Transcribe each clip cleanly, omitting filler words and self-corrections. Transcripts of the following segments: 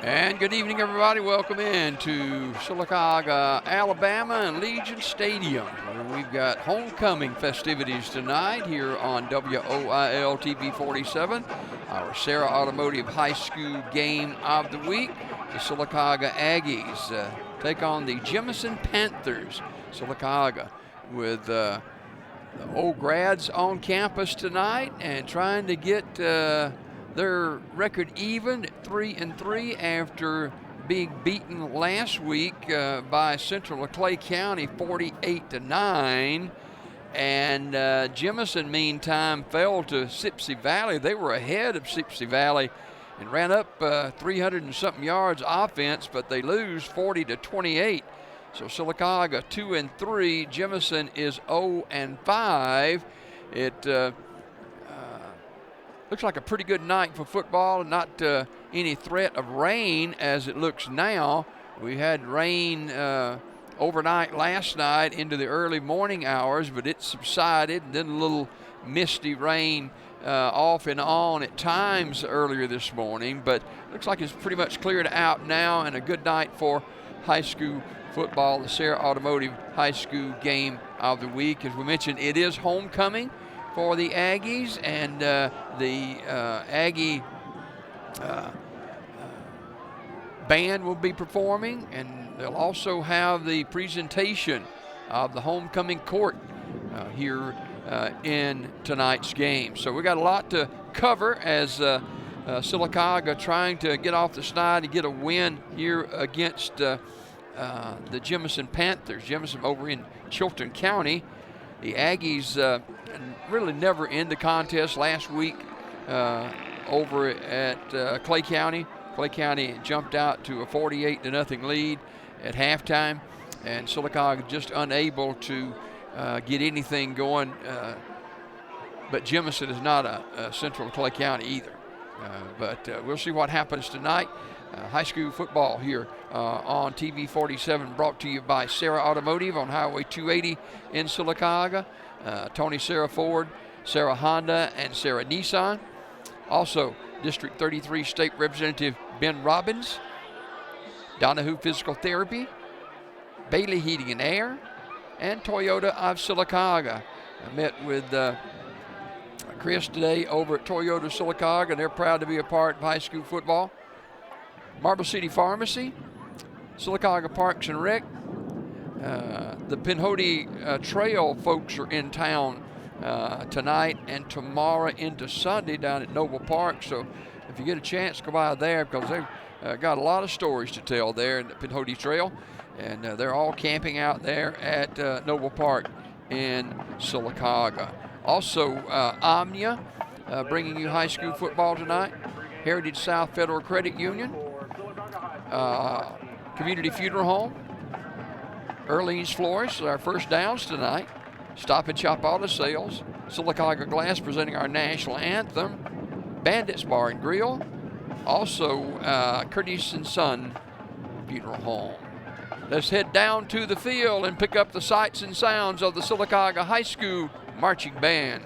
And good evening, everybody. Welcome in to Sylacauga, Alabama and Legion Stadium, where we've got homecoming festivities tonight here on WOIL TV 47, our Sarah Automotive High School game of the week. The Sylacauga Aggies take on the Jemison Panthers. Sylacauga with the old grads on campus tonight and trying to get their record even at 3-3 after being beaten last week by Central Clay County 48-9. And Jemison, meantime, fell to Sipsey Valley. They were ahead of Sipsey Valley and ran up 300 and something yards offense, but they lose 40-28. So Sylacauga 2-3. Jemison is 0-5. It looks like a pretty good night for football, and not any threat of rain as it looks now. We had rain overnight last night into the early morning hours, but it subsided, and then a little misty rain off and on at times earlier this morning, but looks like it's pretty much cleared out now, and a good night for high school football, the Sarah Automotive High School game of the week. As we mentioned, it is homecoming for the Aggies, and the Aggie band will be performing, and they'll also have the presentation of the homecoming court here in tonight's game. So we got a lot to cover as Sylacauga trying to get off the schneid and get a win here against the Jemison Panthers. Jemison over in Chilton County. The Aggies really never in the contest last week over at Clay County. Clay County jumped out to a 48-0 lead at halftime, and Sylacauga just unable to get anything going. But Jemison is not a Central Clay County either. But we'll see what happens tonight. High school football here on TV 47, brought to you by Sarah Automotive on Highway 280 in Sylacauga. Tony Sarah Ford, Sarah Honda, and Sarah Nissan. Also, District 33 State Representative Ben Robbins, Donahue Physical Therapy, Bailey Heating and Air, and Toyota of Sylacauga. I met with Chris today over at Toyota Sylacauga, and they're proud to be a part of high school football. Marble City Pharmacy, Sylacauga Parks and Rec. The Pinhoti Trail folks are in town tonight and tomorrow into Sunday down at Noble Park. So if you get a chance, go by there, because they've got a lot of stories to tell there in the Pinhoti Trail. And they're all camping out there at Noble Park in Sylacauga. Also, Omnia bringing you high school football tonight. Heritage South Federal Credit Union. Community Funeral Home. Earlene's Florist, our first downs tonight. Stop and Shop Auto Sales. Sylacauga Glass presenting our national anthem. Bandits Bar and Grill. Also, Curtis & Son Funeral Home. Let's head down to the field and pick up the sights and sounds of the Sylacauga High School Marching Band.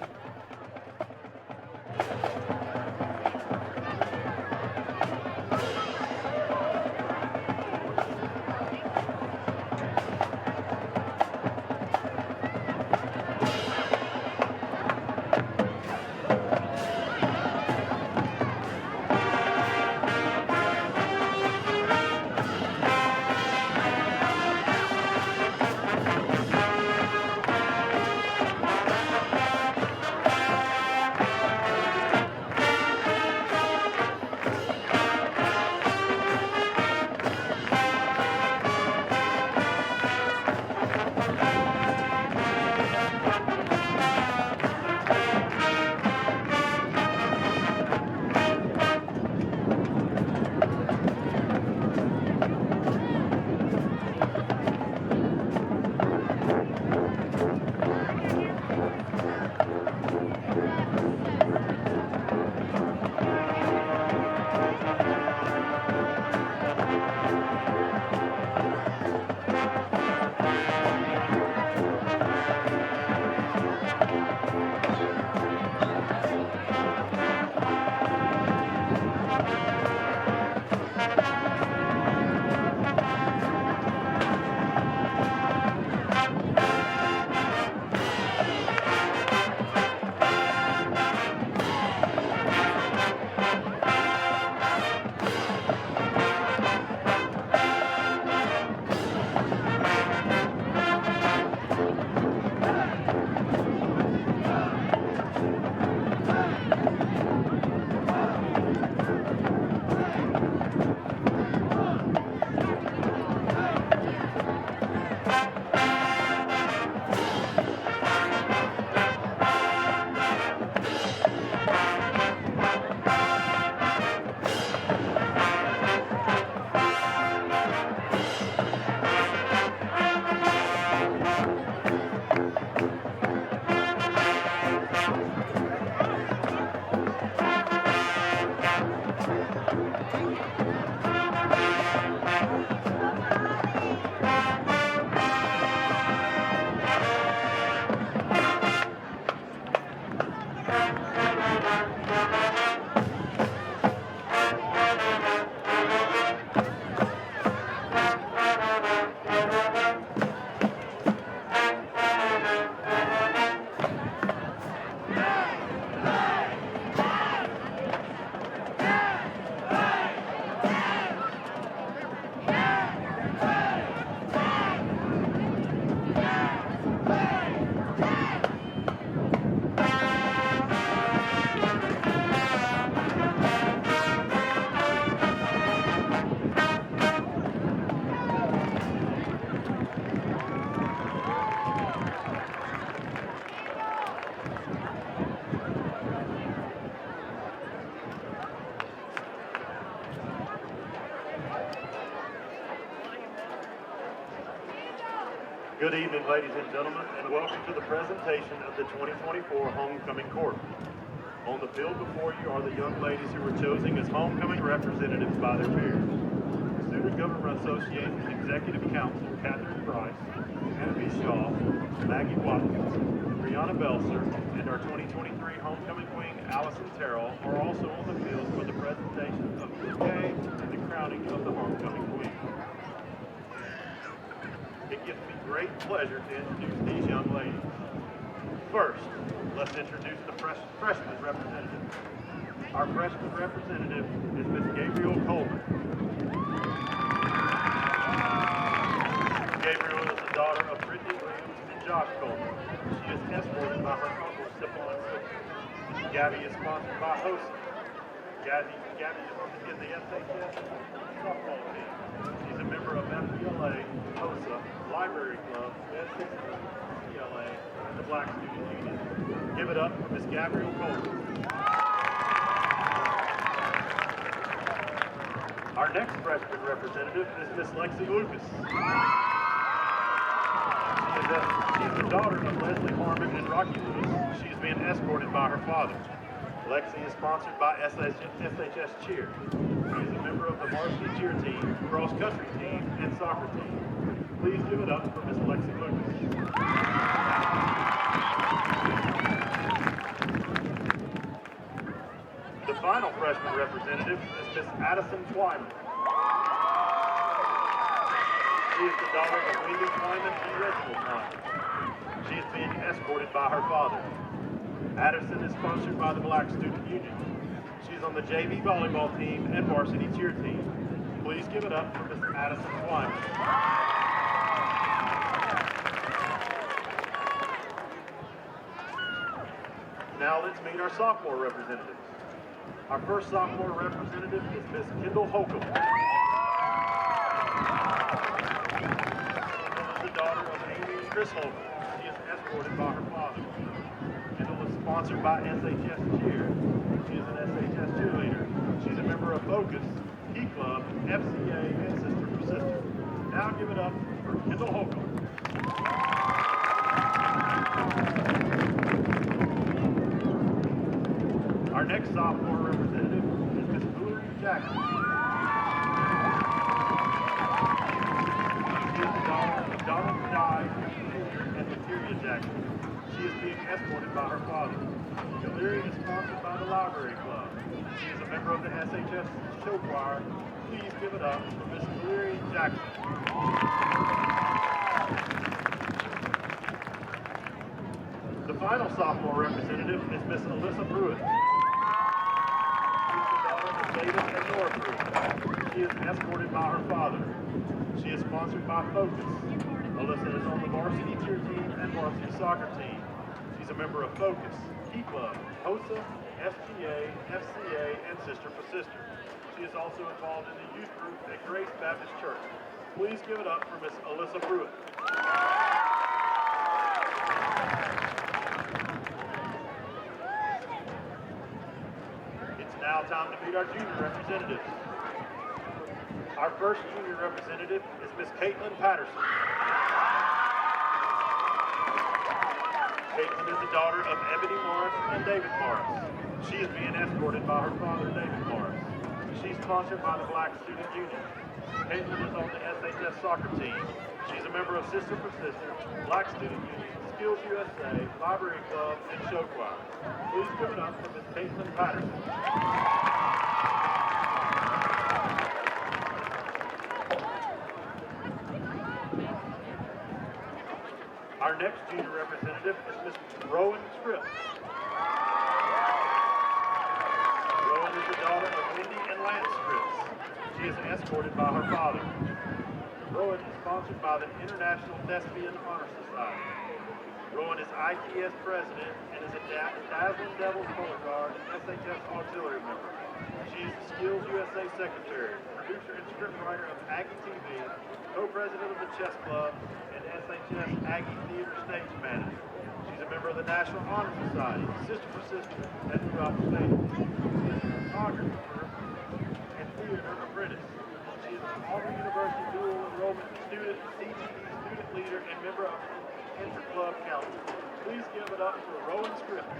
Good evening, ladies and gentlemen, and welcome to the presentation of the 2024 Homecoming Court. On the field before you are the young ladies who were chosen as homecoming representatives by their peers. Student Government Association Executive Council Catherine Price, Anna B. Shaw, Maggie Watkins, Brianna Belser, and our 2023 Homecoming Queen Allison Terrell are also on the field for the presentation of the bouquet and the crowning of the Homecoming Queen. It gives me great pleasure to introduce these young ladies. First, let's introduce the freshman representative. Our freshman representative is Miss Gabrielle Coleman. Gabrielle is the daughter of Brittany Williams and Josh Coleman. She is escorted by her uncle, Stephon Silver. Gabby is sponsored by HOSA. Gabby is in the SHS softball team. She's a member of FBLA, HOSA, Library Club, CLA, and the Black Student Union. Give it up for Miss Gabrielle Coleman. Our next freshman representative is Miss Lexi Lucas. She is the daughter of Leslie Harmon and Rocky Lewis. She is being escorted by her father. Lexi is sponsored by SHS Cheer. She is a member of the varsity cheer team, cross country team, and soccer team. Please give it up for Miss Lexi Lucas. The final freshman representative is Miss Addison Twyman. She is the daughter of Wendy Twyman and Reginald Twyman. She is being escorted by her father. Addison is sponsored by the Black Student Union. She's on the JV volleyball team and varsity cheer team. Please give it up for Miss Addison Twyman. Now let's meet our sophomore representatives. Our first sophomore representative is Miss Kendall Holcomb. Kendall is the daughter of Amy and Chris Holcomb. She is escorted by her father. Kendall is sponsored by SHS Cheer. She is an SHS cheerleader. She's a member of Focus, Key Club, FCA, and Sister for Sister. Now give it up for Kendall Holcomb. Our next sophomore representative is Miss Hillary Jackson. She is the daughter of Donald Dye and Materia Jackson. She is being escorted by her father. Hillary is sponsored by the Library Club. She is a member of the SHS show choir. Please give it up for Miss Hillary Jackson. The final sophomore representative is Miss Alyssa Pruitt. David and Nora Pruitt. She is escorted by her father. She is sponsored by Focus. Alyssa is on the varsity cheer team and varsity soccer team. She's a member of Focus, Key Club, HOSA, SGA, FCA, and Sister for Sister. She is also involved in the youth group at Grace Baptist Church. Please give it up for Miss Alyssa Pruitt. Now time to meet our junior representatives. Our first junior representative is Miss Caitlin Patterson. Caitlin is the daughter of Ebony Morris and David Morris. She is being escorted by her father, David Morris. She's sponsored by the Black Student Union. Caitlin is on the SHS soccer team. She's a member of Sister for Sister, Black Student Union, Skills USA, Library Club, and Show Choir. Please give it up for Ms. Caitlin Patterson. Our next junior representative is Ms. Rowan Scripps. Rowan is the daughter of Wendy and Lance Scripps. She is escorted by her father. Rowan is sponsored by the International Thespian Honor Society. Rowan is ITS president and is a Dazzling Devils color guard and SHS auxiliary member. She is the Skills USA secretary, producer and scriptwriter of Aggie TV, co-president of the Chess Club, and SHS Aggie Theater stage manager. She's a member of the National Honor Society, Sister for Sister, and throughout the state. She's a photographer and theater apprentice. She is an Auburn University dual enrollment student, CTE student leader, and member of the Inter-Club Council. Please give it up for Rowan Scripps.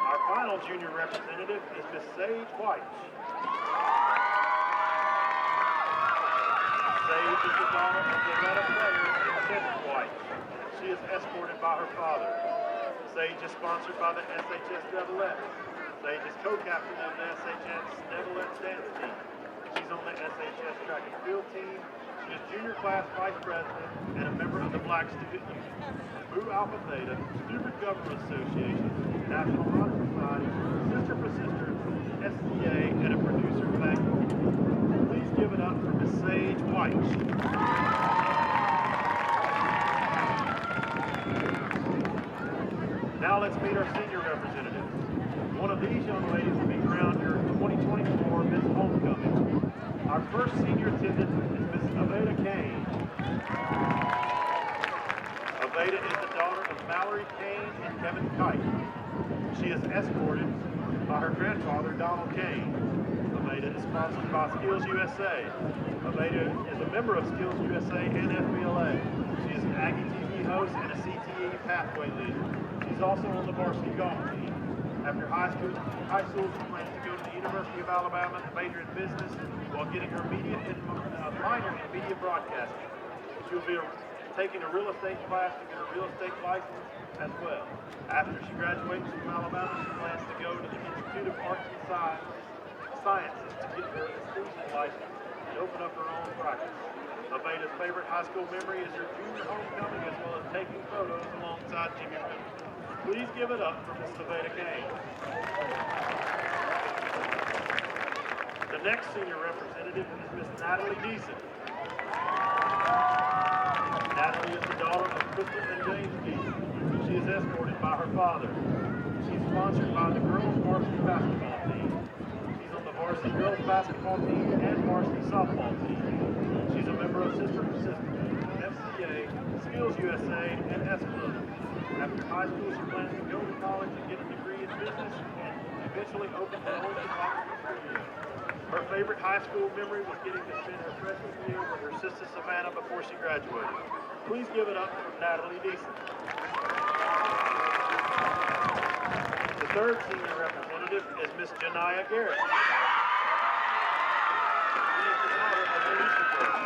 Our final junior representative is Miss Sage White. Sage is the daughter of Loretta player and Cedric White. She is escorted by her father. Sage is sponsored by the SHS Devilettes. Sage is co-captain of the SHS Devilettes dance team. She's on the SHS track and field team. She is junior class vice president and a member of the Black Student Union, Mu Alpha Theta, Student Government Association, National Honor Society, Sister for Sister, SCA, and a producer of Aggie. Please give it up for Miss Sage White. Now let's meet our senior representatives. One of these young ladies will be crowned your 2024 Miss Homecoming. Our first senior attendant is Miss Aveda Kane. Aveda is the daughter of Mallory Kane and Kevin Kite. She is escorted by her grandfather, Donald Kane. Aveda is sponsored by Skills USA. Aveda is a member of Skills USA and FBLA. She is an Aggie TV host and a CTE pathway leader. She's also on the varsity golf team. After high school, she plans to go to the University of Alabama to major in business while getting her minor in media broadcasting. She'll be taking a real estate class to get her real estate license as well. After she graduates from Alabama, she plans to go to the Institute of Arts and Sciences to get her exclusive license and open up her own practice. Aveda's favorite high school memory is her junior homecoming as well as taking photos alongside Jimmy Reynolds. Please give it up for Miss Aveda Kane. The next senior representative is Miss Natalie Deason. Natalie is the daughter of Crystal and James Deason. She is escorted by her father. She's sponsored by the girls' varsity basketball team. She's on the varsity girls' basketball team and varsity softball team. She's a member of Sister for Sister, FCA, Skills USA, and S-Club. After high school, she plans to go to college and get a degree in business and eventually open her own photography studio. Her favorite high school memory was getting to spend her freshman year with her sister Savannah before she graduated. Please give it up for Natalie Deason. The third senior representative is Miss Janiyah Garrett. She is the daughter of Alicia Garrett.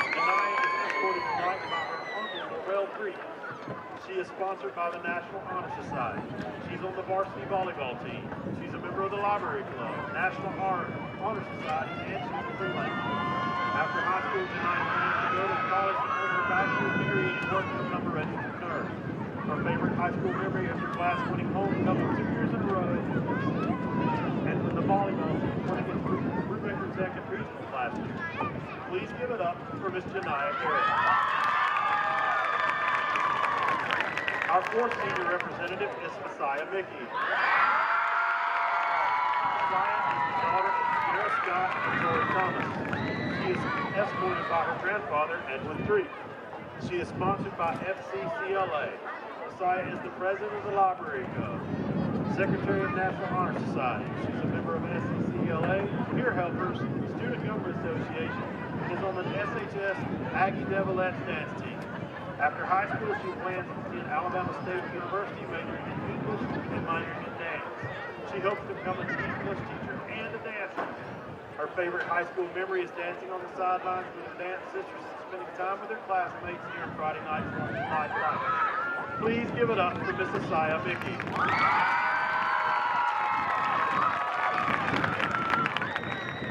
Janiyah is escorted tonight by her uncle, Morrell Creek. She is sponsored by the National Honor Society. She's on the varsity volleyball team. She's a member of the Library Club, National Honor Society, and she's a freelancer. After high school, Janiyah plans to go to college to earn her bachelor's degree and work to become a registered nurse. Her favorite high school memory is her class winning homecoming 2 years in a row, and the volleyball team winning its group record second regional last year. Please give it up for Miss Janiyah Garrett. Our fourth senior representative is Messiah Mickey. Messiah is the daughter of Sarah Scott and Tori Thomas. She is escorted by her grandfather, Edwin Threep. She is sponsored by FCCLA. Messiah is the president of the Library Club, secretary of National Honor Society. She's a member of SCCLA, Peer Helpers, Student Government Association, and is on the SHS Aggie Devilettes dance team. After high school, she plans to attend Alabama State University, majoring in English and minoring in dance. She hopes to become an English teacher and a dancer. Her Her favorite high school memory is dancing on the sidelines with her dance sisters and spending time with her classmates here Friday nights watching live practice. Please give it up for Miss Asaya Mickey.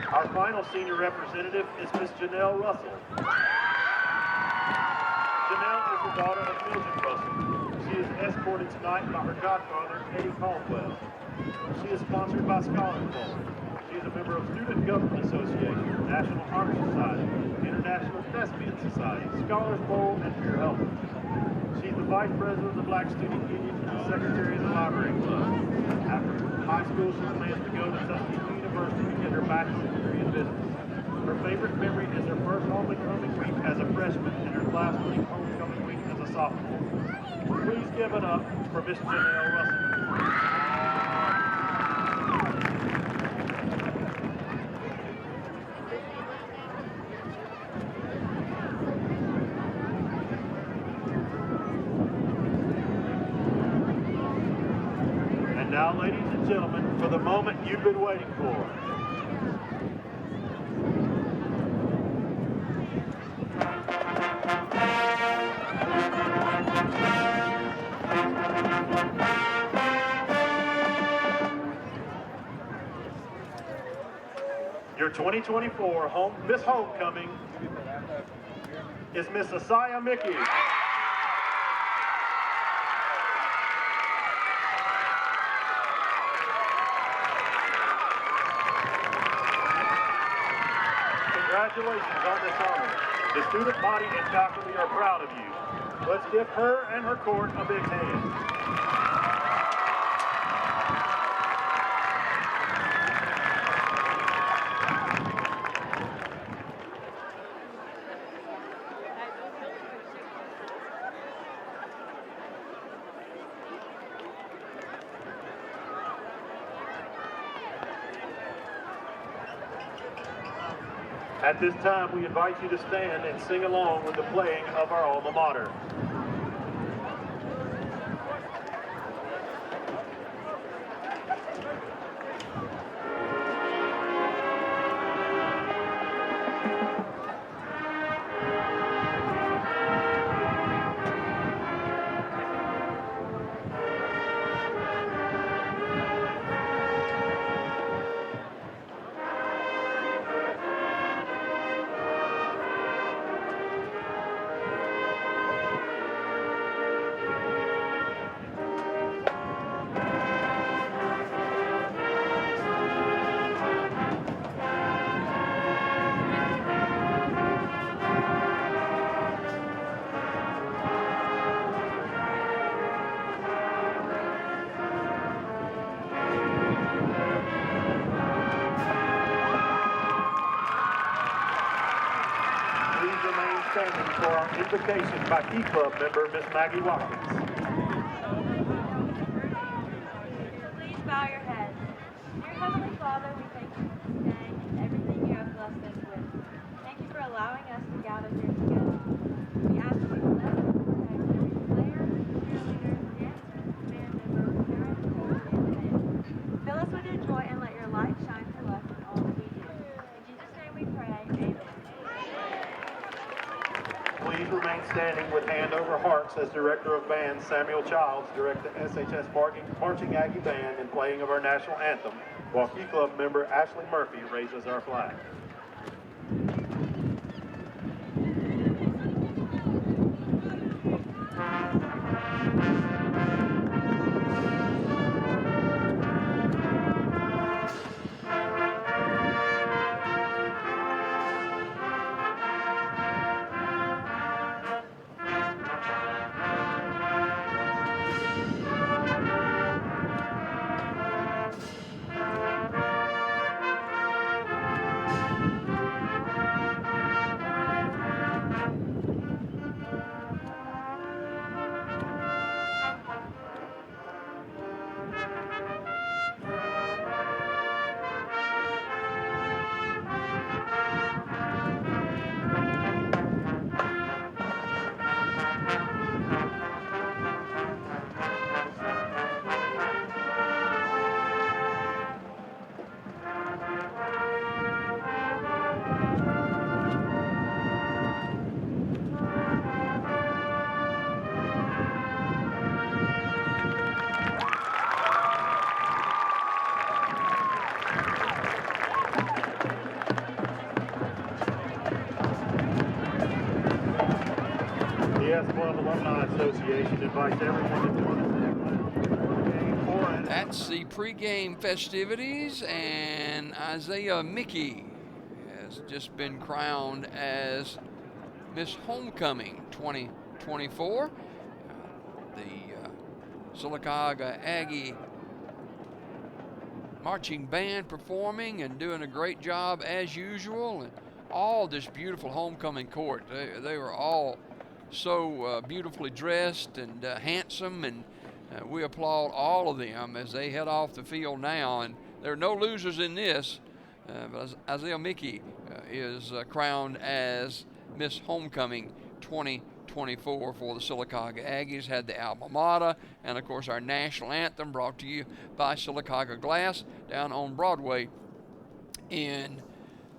Our final senior representative is Miss Janelle Russell. Janelle is the daughter of Mildred Russell. She is escorted tonight by her godfather, Eddie Caldwell. She is sponsored by Scholar Club. She is a member of Student Government Association, National Honor Society, International Thespian Society, Scholars Bowl, and Peer Health. She's the vice president of the Black Student Union and the secretary of the Library Club. After high school, she plans to go to Tuskegee University to get her bachelor's degree in business. Her favorite memory is her first homecoming week as a freshman and her last homecoming week as a sophomore. Please give it up for Miss Janelle Russell. And now, ladies and gentlemen, for the moment you've been waiting for. Your 2024 Miss Homecoming is Miss Asaya Mickey. Congratulations on this honor. The student body and faculty are proud of you. Let's give her and her court a big hand. At this time, we invite you to stand and sing along with the playing of our alma mater. Standing for our invocation by Key Club member, Miss Maggie Watkins. Please bow your heads. Dear Heavenly Father, we thank you for this day and everything you have blessed us with. Thank you for allowing us to gather here together. We ask you to bless and protect every player, cheerleader, dancer, band member, parent, coach, and fan. Fill us with your joy and let your light shine through us in all that we do. In Jesus' name we pray, amen. Please remain standing with hand over hearts as Director of Band Samuel Childs direct the SHS Marching Aggie Band in playing of our national anthem, while Key Club member Ashley Murphy raises our flag. Alumni Association invites everyone to join us in game 4 and That's the pregame festivities, and Isaiah Mickey has just been crowned as Miss Homecoming 2024. The Sylacauga Aggie marching band performing and doing a great job as usual, and all this beautiful homecoming court. They were all so beautifully dressed and handsome, and we applaud all of them as they head off the field now. And there are no losers in this, but Isaiah Mickey is crowned as Miss Homecoming 2024 for the Sylacauga Aggies. Had the alma mater and, of course, our national anthem brought to you by Sylacauga Glass down on Broadway in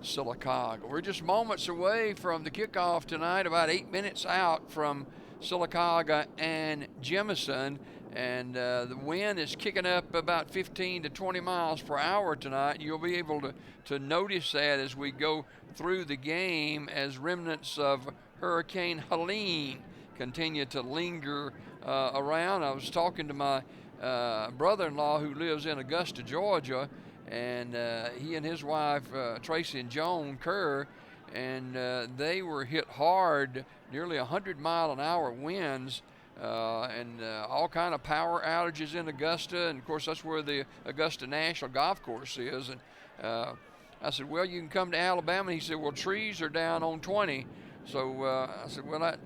Sylacauga. We're just moments away from the kickoff tonight, about 8 minutes out from Sylacauga and Jemison, and the wind is kicking up about 15 to 20 miles per hour tonight. You'll be able to notice that as we go through the game, as remnants of Hurricane Helene continue to linger around. I was talking to my brother-in-law who lives in Augusta, Georgia, and he and his wife, Tracy and Joan Kerr, and they were hit hard, nearly 100-mile-an-hour winds, and all kind of power outages in Augusta. And of course, that's where the Augusta National Golf Course is. And I said, well, you can come to Alabama. And he said, well, trees are down on 20. So I said, well, that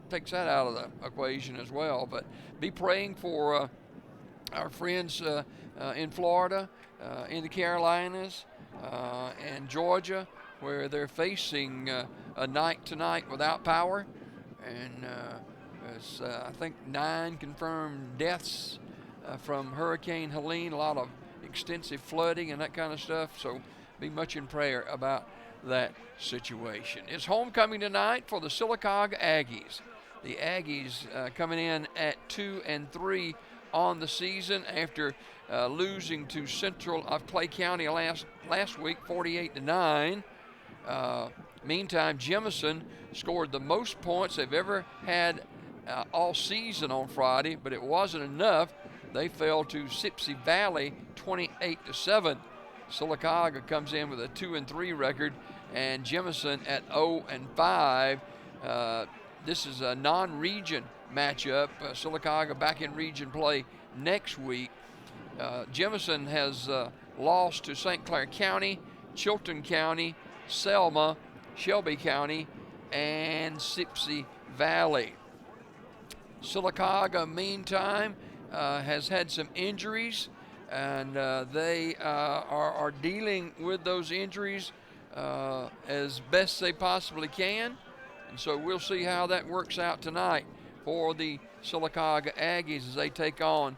takes that out of the equation as well. But be praying for our friends in Florida, in the Carolinas, and Georgia, where they're facing a night tonight without power. And there's, I think, 9 confirmed deaths from Hurricane Helene, a lot of extensive flooding and that kind of stuff. So be much in prayer about that situation. It's homecoming tonight for the Sylacauga Aggies. The Aggies coming in at 2-3 on the season after losing to Central of Clay County last week, 48-9. Meantime, Jemison scored the most points they've ever had all season on Friday, but it wasn't enough. They fell to Sipsey Valley 28-7. Sylacauga comes in with a 2-3 record, and Jemison at 0-5. This is a non-region matchup. Sylacauga back in region play next week. Jemison has lost to St. Clair County, Chilton County, Selma, Shelby County, and Sipsey Valley. Sylacauga, meantime, has had some injuries, and they are dealing with those injuries as best they possibly can. And so we'll see how that works out tonight for the Sylacauga Aggies as they take on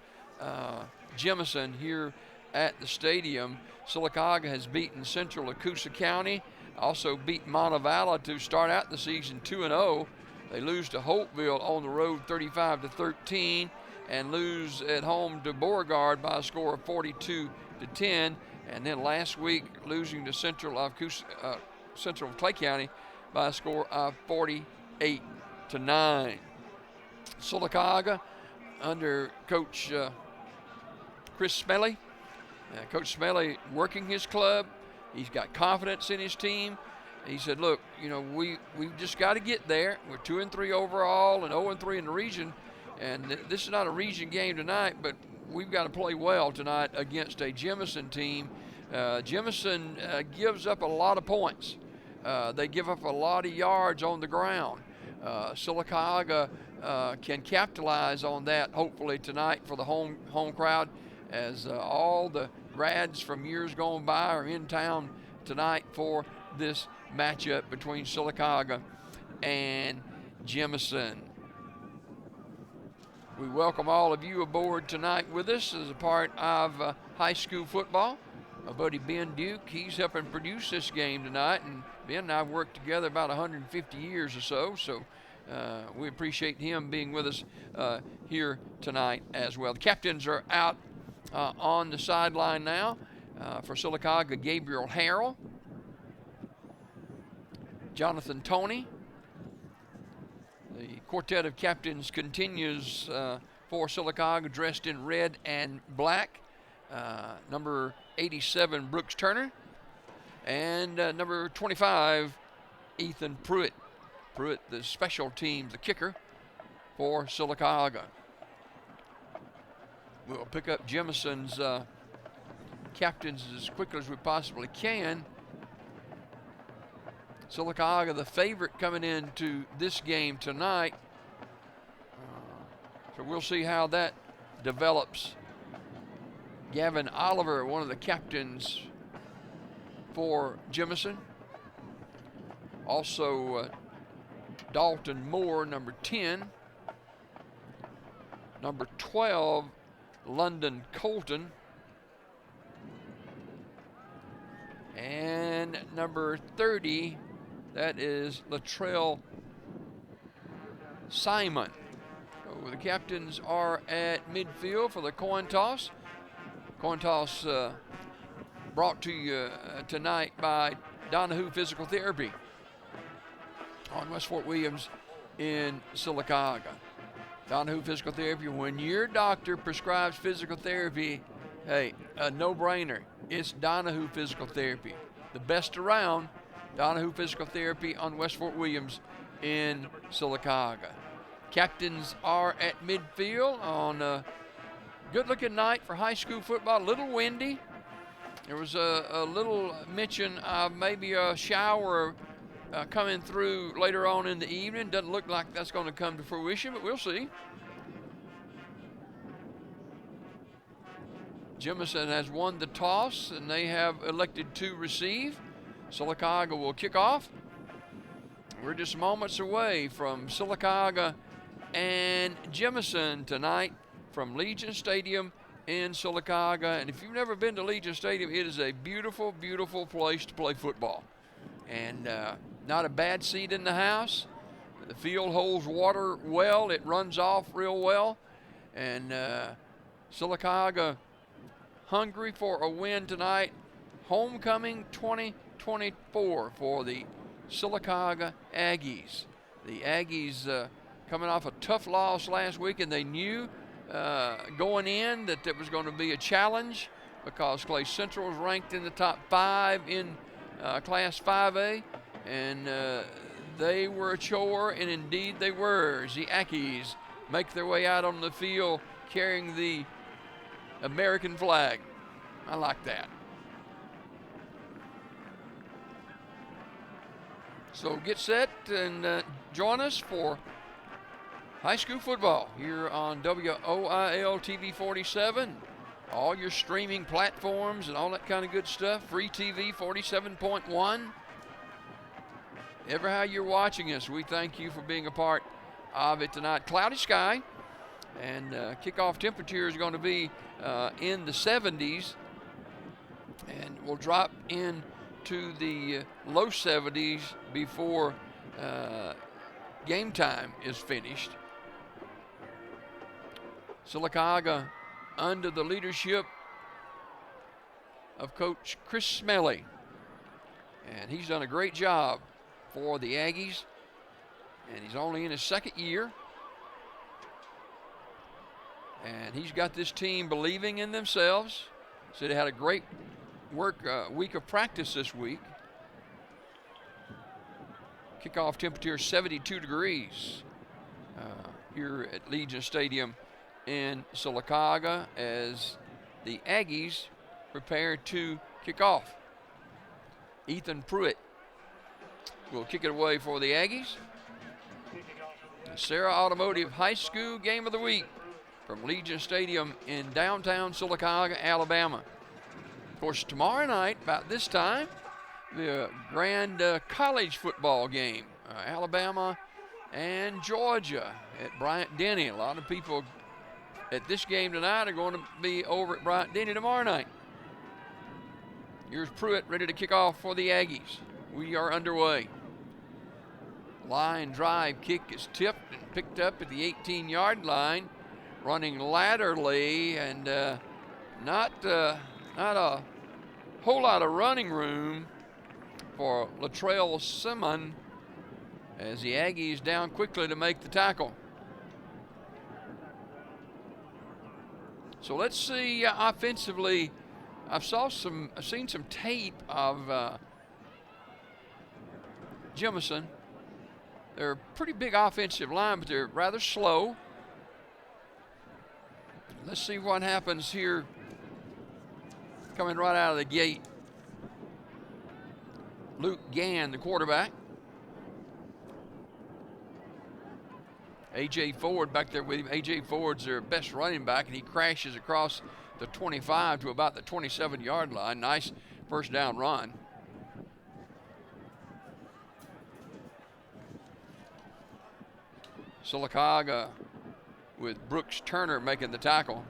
Jemison here at the stadium. Sylacauga has beaten Central Acusa County, also beat Montevallo to start out the season 2-0. They lose to Holtville on the road 35-13 and lose at home to Beauregard by a score of 42-10. And then last week losing to Central of Clay County by a score of 48-9. Sylacauga under Coach Chris Smelly. Coach Smelly working his club. He's got confidence in his team. He said, look, we've just got to get there. We're 2-3 overall and 0-3 in the region. And this is not a region game tonight, but we've got to play well tonight against a Jemison team. Jemison gives up a lot of points. They give up a lot of yards on the ground. Sylacauga can capitalize on that hopefully tonight for the home crowd, as all the grads from years gone by are in town tonight for this matchup between Sylacauga and Jemison. We welcome all of you aboard tonight with us as a part of high school football. My buddy Ben Duke, he's helping produce this game tonight, and Ben and I have worked together about 150 years or so, we appreciate him being with us here tonight as well. The captains are out on the sideline now. For Sylacauga, Gabriel Harrell, Jonathan Toney, The quartet of captains continues for Sylacauga, dressed in red and black. Number 87, Brooks Turner, and number 25, Ethan Pruitt. Pruitt, the special teams, the kicker for Sylacauga. We'll pick up Jemison's captains as quickly as we possibly can. Sylacauga, the favorite coming into this game tonight. So we'll see how that develops. Gavin Oliver, one of the captains for Jemison. Also Dalton Moore, number 10. Number 12, London Colton. And number 30, that is Latrell Simon. So the captains are at midfield for the coin toss. Coin toss brought to you tonight by Donahue Physical Therapy on West Fort Williams in Sylacauga. Donahue Physical Therapy, when your doctor prescribes physical therapy, hey, a no-brainer. It's Donahue Physical Therapy. The best around, Donahue Physical Therapy on West Fort Williams in Sylacauga. Captains are at midfield on a good-looking night for high school football. A little windy. There was a little mention of maybe a shower coming through later on in the evening. Doesn't look like that's going to come to fruition, but we'll see. Jemison has won the toss, and they have elected to receive. Sylacauga will kick off. We're just moments away from Sylacauga and Jemison tonight from Legion Stadium in Sylacauga. And if you've never been to Legion Stadium, it is a beautiful, beautiful place to play football. And not a bad seat in the house. The field holds water well. It runs off real well. And Sylacauga hungry for a win tonight. Homecoming 2024 for the Sylacauga Aggies. The Aggies coming off a tough loss last week, and they knew going in that it was going to be a challenge because Clay Central was ranked in the top 5 in Class 5A, and they were a chore, and indeed they were. As the Aggies make their way out on the field carrying the American flag. I like that. So get set and join us for high school football here on WOIL TV 47. All your streaming platforms and all that kind of good stuff. Free TV 47.1. Ever how you're watching us, we thank you for being a part of it tonight. Cloudy sky, and kickoff temperature is going to be in the 70s, and we'll drop into the low 70s before game time is finished. Sylacauga under the leadership of Coach Chris Smelly, and he's done a great job for the Aggies, and he's only in his second year, and he's got this team believing in themselves. Said they had a great week of practice this week. Kickoff temperature 72 degrees here at Legion Stadium in Sylacauga as the Aggies prepare to kick off. Ethan Pruitt will kick it away for the Aggies. Sarah Automotive High School Game of the Week from Legion Stadium in downtown Sylacauga, Alabama. Of course, tomorrow night, about this time, the grand college football game, Alabama and Georgia at Bryant-Denny. A lot of people at this game tonight are going to be over at Bryant-Denny tomorrow night. Here's Pruitt ready to kick off for the Aggies. We are underway. Line drive kick is tipped and picked up at the 18-yard line, running laterally, and not a whole lot of running room for Latrell Simon as the Aggies down quickly to make the tackle. So let's see offensively. I've seen some tape of Jemison. They're a pretty big offensive line, but they're rather slow. Let's see what happens here coming right out of the gate. Luke Gann, the quarterback. A.J. Ford back there with him. A.J. Ford's their best running back, and he crashes across the 25 to about the 27-yard line. Nice first down run. Sylacauga with Brooks Turner making the tackle.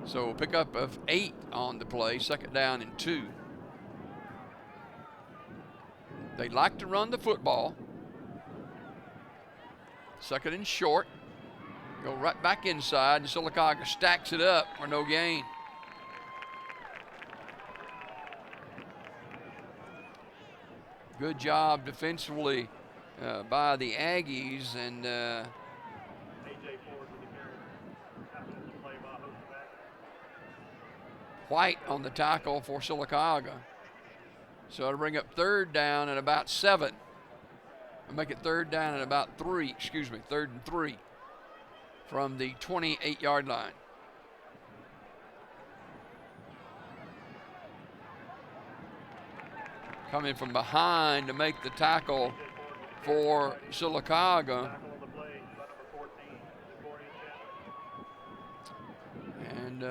So pickup of 8 on the play, second down and 2. They like to run the football. Second and short. Go right back inside, and Sylacauga stacks it up for no gain. Good job defensively by the Aggies, and White on the tackle for Sylacauga. So it'll bring up third down at about 7. I'll make it third down at about 3, third and 3 from the 28-yard line. Coming from behind to make the tackle for Sylacauga. And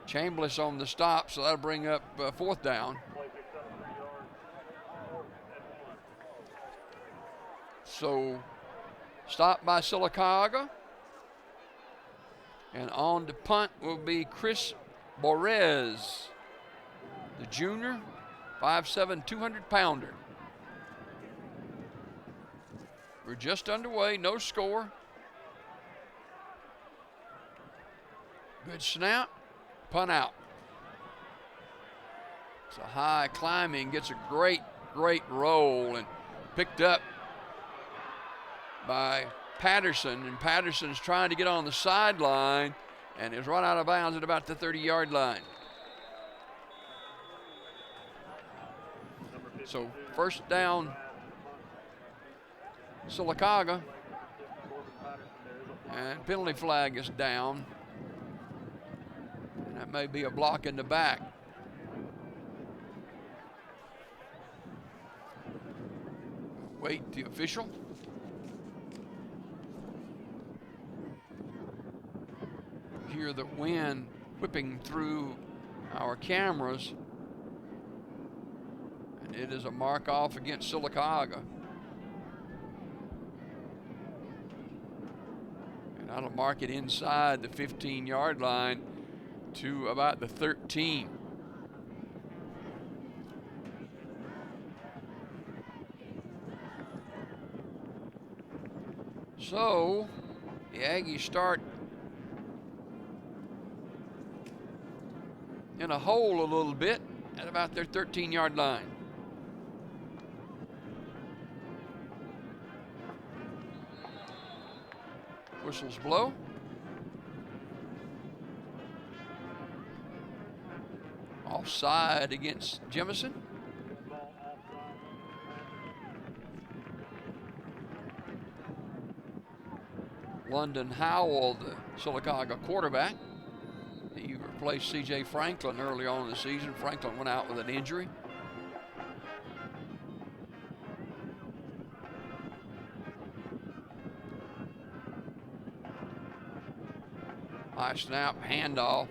Chambliss on the stop, so that'll bring up fourth down. So stop by Sylacauga. And on to punt will be Chris Borez, the junior, 5'7", 200-pounder. We're just underway, no score. Good snap, punt out. It's a high climbing, gets a great roll, and picked up by Patterson, and Patterson's trying to get on the sideline and is run out of bounds at about the 30-yard line. So first down, Sylacauga, and penalty flag is down, and that may be a block in the back. Wait the official. Hear the wind whipping through our cameras, and it is a mark off against Sylacauga. And that'll mark it inside the 15-yard line to about the 13. So the Aggies start in a hole a little bit at about their 13-yard line. Whistles blow. Offside against Jemison. London Howell, the Sylacauga quarterback. He replaced C.J. Franklin early on in the season. Franklin went out with an injury. High snap, handoff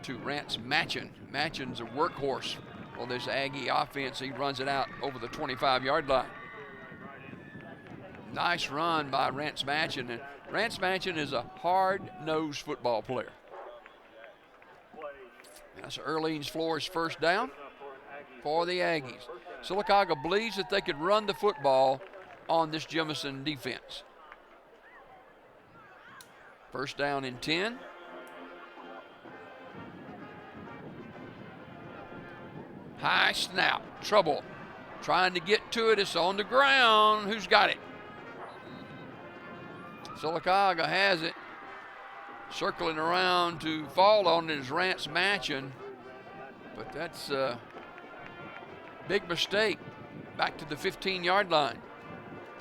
to Rance Matchin. Matchin's a workhorse for this Aggie offense. He runs it out over the 25-yard line. Nice run by Rance Matchin. And Rance Matchin is a hard-nosed football player. That's Earlene's Flores first down for the Aggies. Sylacauga believes that they could run the football on this Jemison defense. First down and 10. High snap. Trouble. Trying to get to it. It's on the ground. Who's got it? Sylacauga has it. Circling around to fall on it is Rance Matchin. But that's a big mistake. Back to the 15-yard line.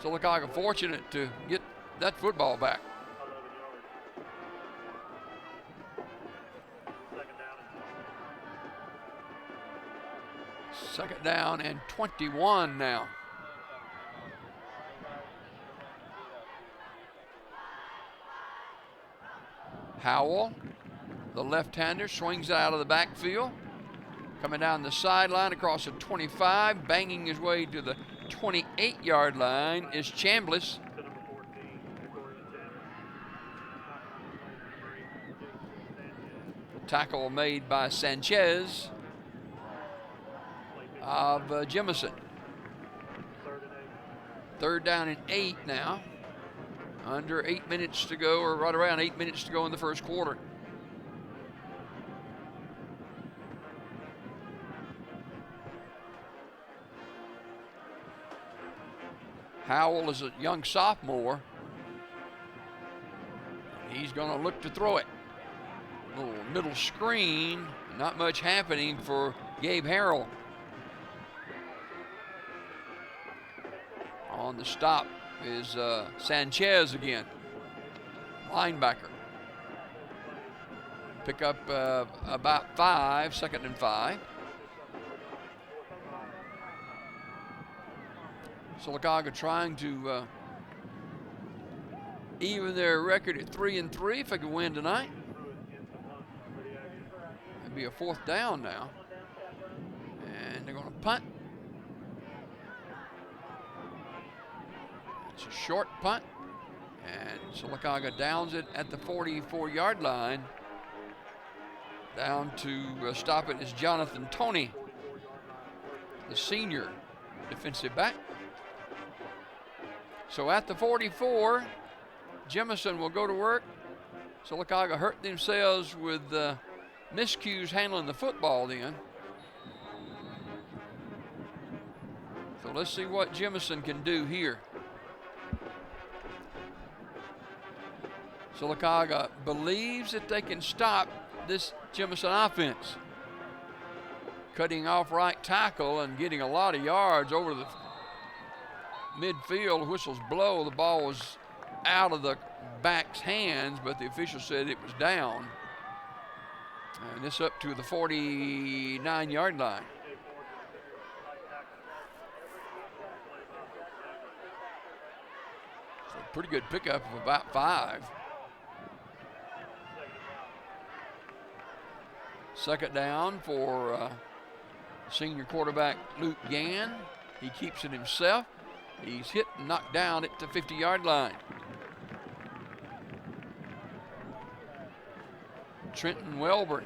Sylacauga fortunate to get that football back. Second down and 21 now. Howell, the left-hander, swings out of the backfield. Coming down the sideline across the 25, banging his way to the 28-yard line is Chambliss. Tackle made by Sanchez of Jemison. Third down and 8 now. Under 8 minutes to go, or right around 8 minutes to go in the first quarter. Howell is a young sophomore. He's going to look to throw it. Little middle screen, not much happening for Gabe Harrell. On the stop is Sanchez again, linebacker. Pick up about 5, second and 5. Sylacauga trying to even their record at 3-3 if they could win tonight. It'd be a fourth down now. And they're going to punt. It's a short punt. And Sylacauga downs it at the 44-yard line. Down to stop it is Jonathan Toney, the senior defensive back. So at the 44, Jemison will go to work. Sylacauga hurt themselves with miscues handling the football then. So let's see what Jemison can do here. Sylacauga believes that they can stop this Jemison offense. Cutting off right tackle and getting a lot of yards over the midfield. Whistles blow. The ball was out of the back's hands, but the official said it was down. And this up to the 49-yard line. So pretty good pickup of about 5. Second down for senior quarterback Luke Gann. He keeps it himself. He's hit and knocked down at the 50-yard line. Trenton Welburn.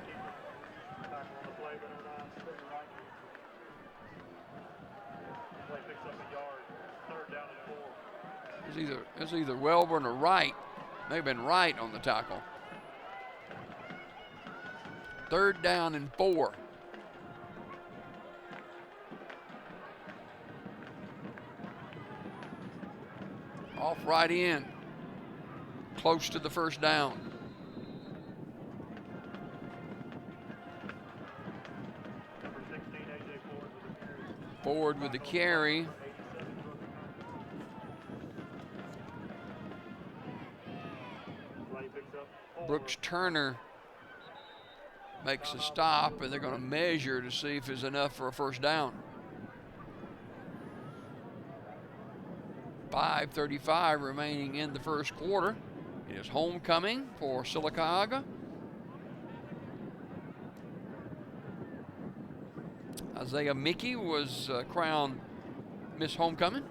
It's either Welburn or Wright. May have been Wright on the tackle. Third down and 4. Off right in, close to the first down. Ford with the carry. Brooks Turner makes a stop, and they're going to measure to see if it's enough for a first down. 5:35 remaining in the first quarter. It is homecoming for Sylacauga. Isaiah Mickey was crowned Miss Homecoming.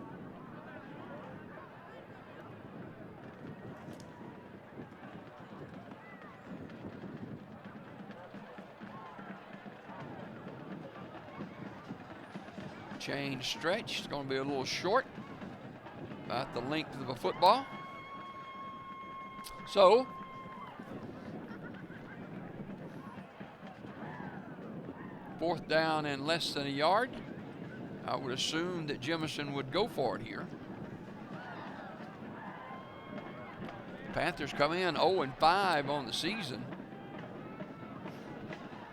Chain stretch. It's going to be a little short. About the length of a football. So, 4th down and less than a yard. I would assume that Jemison would go for it here. Panthers come in 0-5 on the season.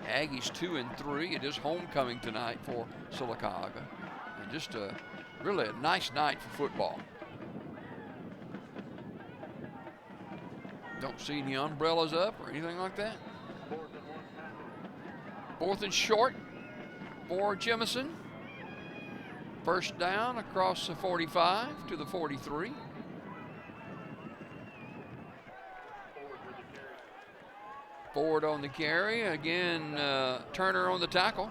Aggies 2-3. It is homecoming tonight for Sylacauga. And just really a nice night for football. Don't see any umbrellas up or anything like that. 4th and short for Jemison. 1st down across the 45 to the 43. Ford on the carry. Again, Turner on the tackle.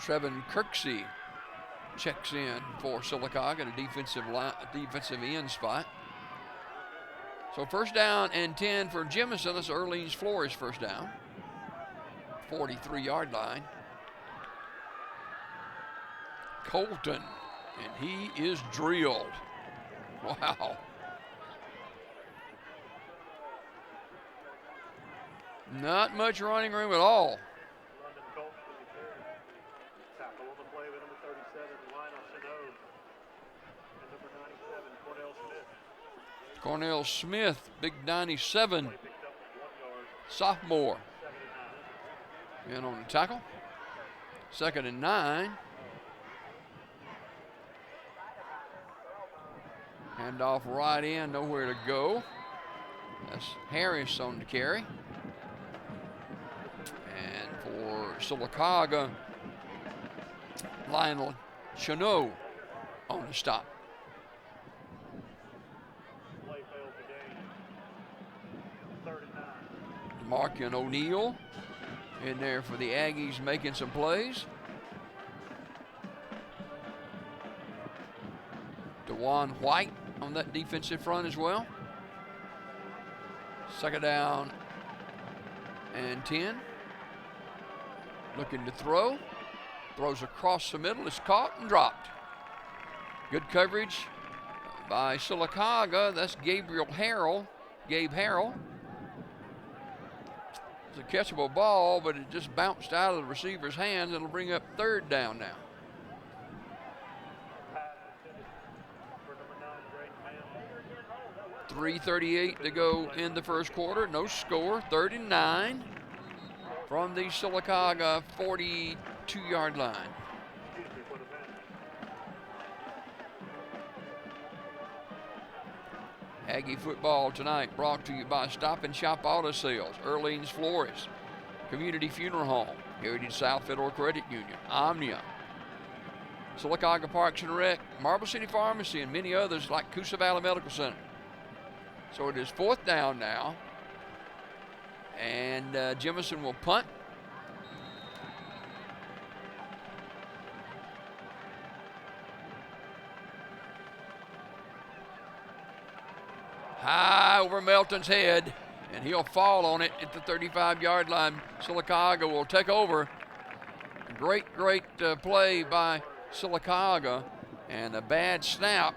Trevin Kirksey checks in for Sylacauga in a defensive end spot. So 1st down and 10 for Jemison. That's Erlene's Flores 1st down. 43-yard line. Colton, and he is drilled. Wow. Not much running room at all. Cornell Smith, big 97, sophomore. In on the tackle. 2nd and 9. Hand off right in, nowhere to go. That's Harris on the carry. And for Sylacauga, Lionel Chanot on the stop. Markian O'Neal in there for the Aggies, making some plays. DeJuan White on that defensive front as well. 2nd down and 10. Looking to throw. Throws across the middle. It's caught and dropped. Good coverage by Sylacauga. That's Gabe Harrell. It's a catchable ball, but it just bounced out of the receiver's hands. It'll bring up 3rd down now. .338 to go in the 1st quarter. No score. 3rd and 9 from the Sylacauga 42-yard line. Aggie football tonight brought to you by Stop and Shop Auto Sales, Erlene's Flores, Community Funeral Home, Heritage South Federal Credit Union, Omnia, Sylacauga Parks and Rec, Marble City Pharmacy, and many others like Coosa Valley Medical Center. So it is 4th down now, and Jemison will punt. High over Melton's head, and he'll fall on it at the 35-yard line. Sylacauga will take over. Great play by Sylacauga, and a bad snap,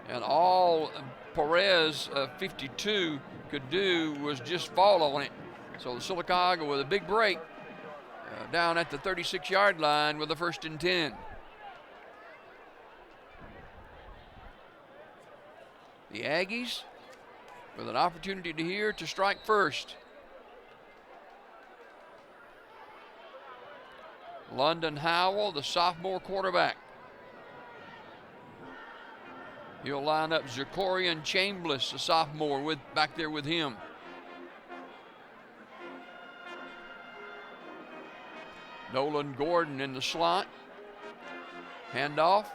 and all Perez 52 could do was just fall on it. So Sylacauga with a big break down at the 36-yard line with a 1st and 10. The Aggies with an opportunity to strike first. London Howell, the sophomore quarterback. He'll line up Zachorian Chambliss, the sophomore, back there with him. Nolan Gordon in the slot. Handoff.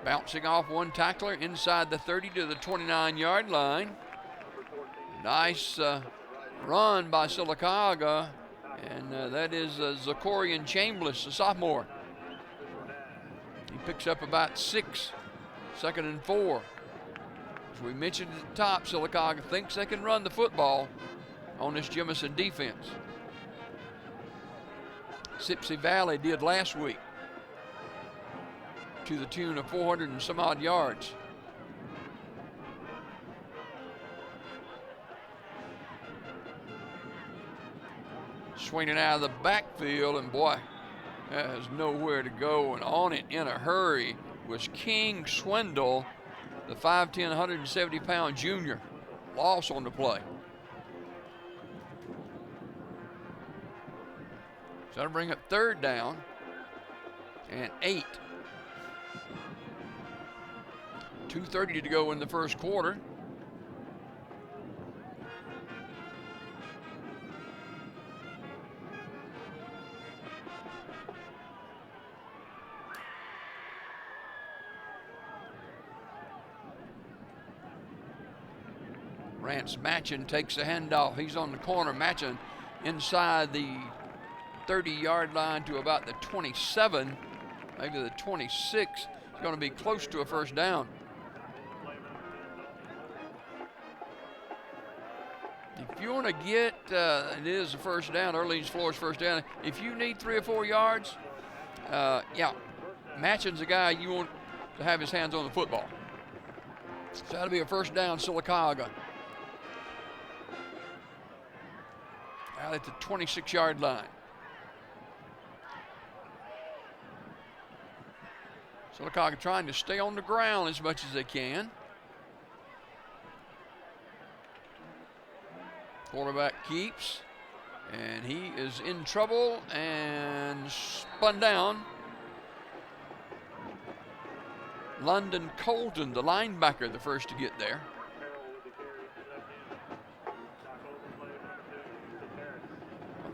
Bouncing off one tackler inside the 30 to the 29-yard line. Nice run by Sylacauga, and that is Zachorian Chambliss, the sophomore. He picks up about 6, 2nd and 4. As we mentioned at the top, Sylacauga thinks they can run the football on this Jemison defense. Sipsey Valley did last week, to the tune of 400 and some odd yards. swinging out of the backfield, and boy, has nowhere to go, and on it in a hurry was King Swindle, the 5'10", 170-pound junior. Loss on the play. So that'll bring up 3rd down and 8. 2:30 to go in the first quarter. Rance Matchin takes the handoff. He's on the corner. Matchin inside the 30-yard line to about the 27, maybe the 26. It's going to be close to a first down. If you want to get, it is a first down, Orleans Flores first down. If you need 3 or 4 yards, yeah, Matchin's the guy you want to have his hands on the football. So that'll be a first down, Sylacauga. Out at the 26-yard line. Sylacauga trying to stay on the ground as much as they can. Quarterback keeps, and he is in trouble and spun down. London Colton, the linebacker, the first to get there.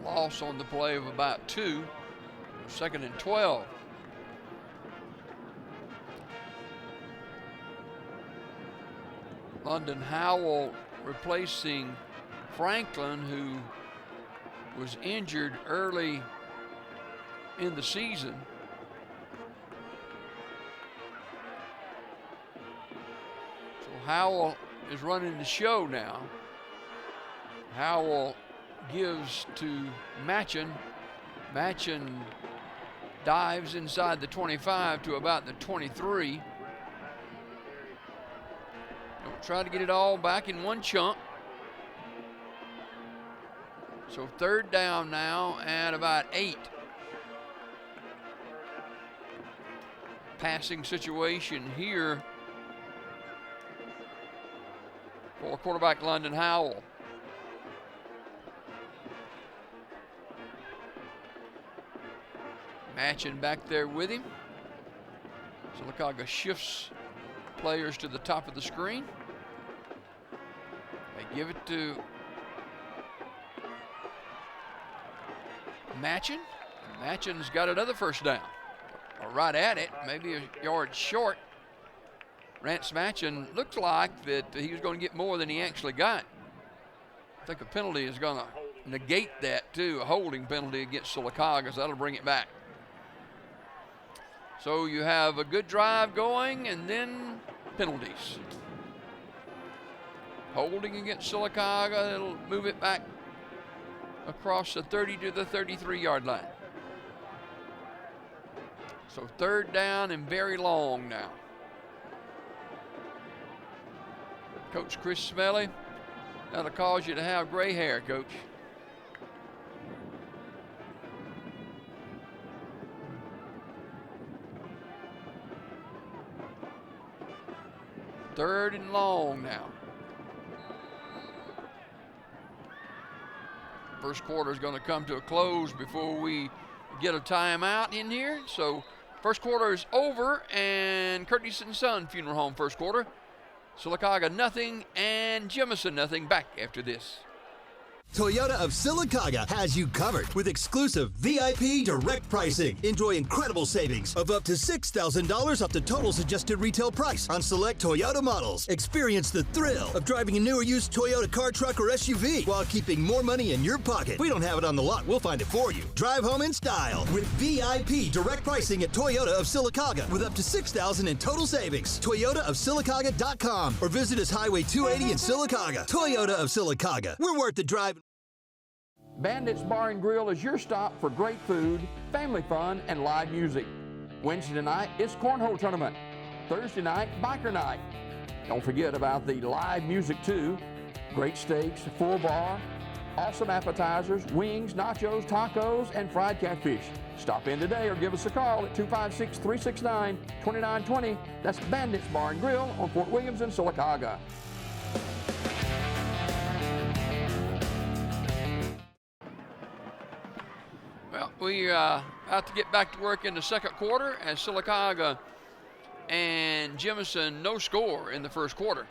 A loss on the play of about 2, 2nd and 12. London Howell replacing Franklin, who was injured early in the season. So Howell is running the show now. Howell gives to Matchin. Matchin dives inside the 25 to about the 23. Don't try to get it all back in one chunk. So 3rd down now at about 8. Passing situation here for quarterback London Howell. Matchin back there with him. Sylacauga shifts players to the top of the screen. They give it to Matchin. Matchin's got another first down. Or right at it, maybe a yard short. Rance Matchin looked like that he was going to get more than he actually got. I think a penalty is going to negate that too, a holding penalty against Sylacauga, so that'll bring it back. So you have a good drive going and then penalties. Holding against Sylacauga, it'll move it back across the 30 to the 33-yard line. So 3rd down and very long now. Coach Chris Smelly, that'll cause you to have gray hair, Coach. Third and long now. First quarter is going to come to a close before we get a timeout in here. So first quarter is over, and Curtis and Son Funeral Home first quarter. Sylacauga nothing and Jemison nothing. Back after this. Toyota of Sylacauga has you covered with exclusive VIP direct pricing. Enjoy incredible savings of up to $6,000 off the total suggested retail price on select Toyota models. Experience the thrill of driving a new or used Toyota car, truck, or SUV while keeping more money in your pocket. If we don't have it on the lot, we'll find it for you. Drive home in style with VIP direct pricing at Toyota of Sylacauga with up to $6,000 in total savings. ToyotaofSylacauga.com or visit us Highway 280 in Sylacauga. Toyota of Sylacauga. We're worth the drive. Bandits Bar and Grill is your stop for great food, family fun, and live music. Wednesday night is Cornhole Tournament. Thursday night, Biker Night. Don't forget about the live music too. Great steaks, full bar, awesome appetizers, wings, nachos, tacos, and fried catfish. Stop in today or give us a call at 256-369-2920. That's Bandits Bar and Grill on Fort Williams and Sylacauga. Well, we have to get back to work in the second quarter as Sylacauga and Jemison no score in the first quarter.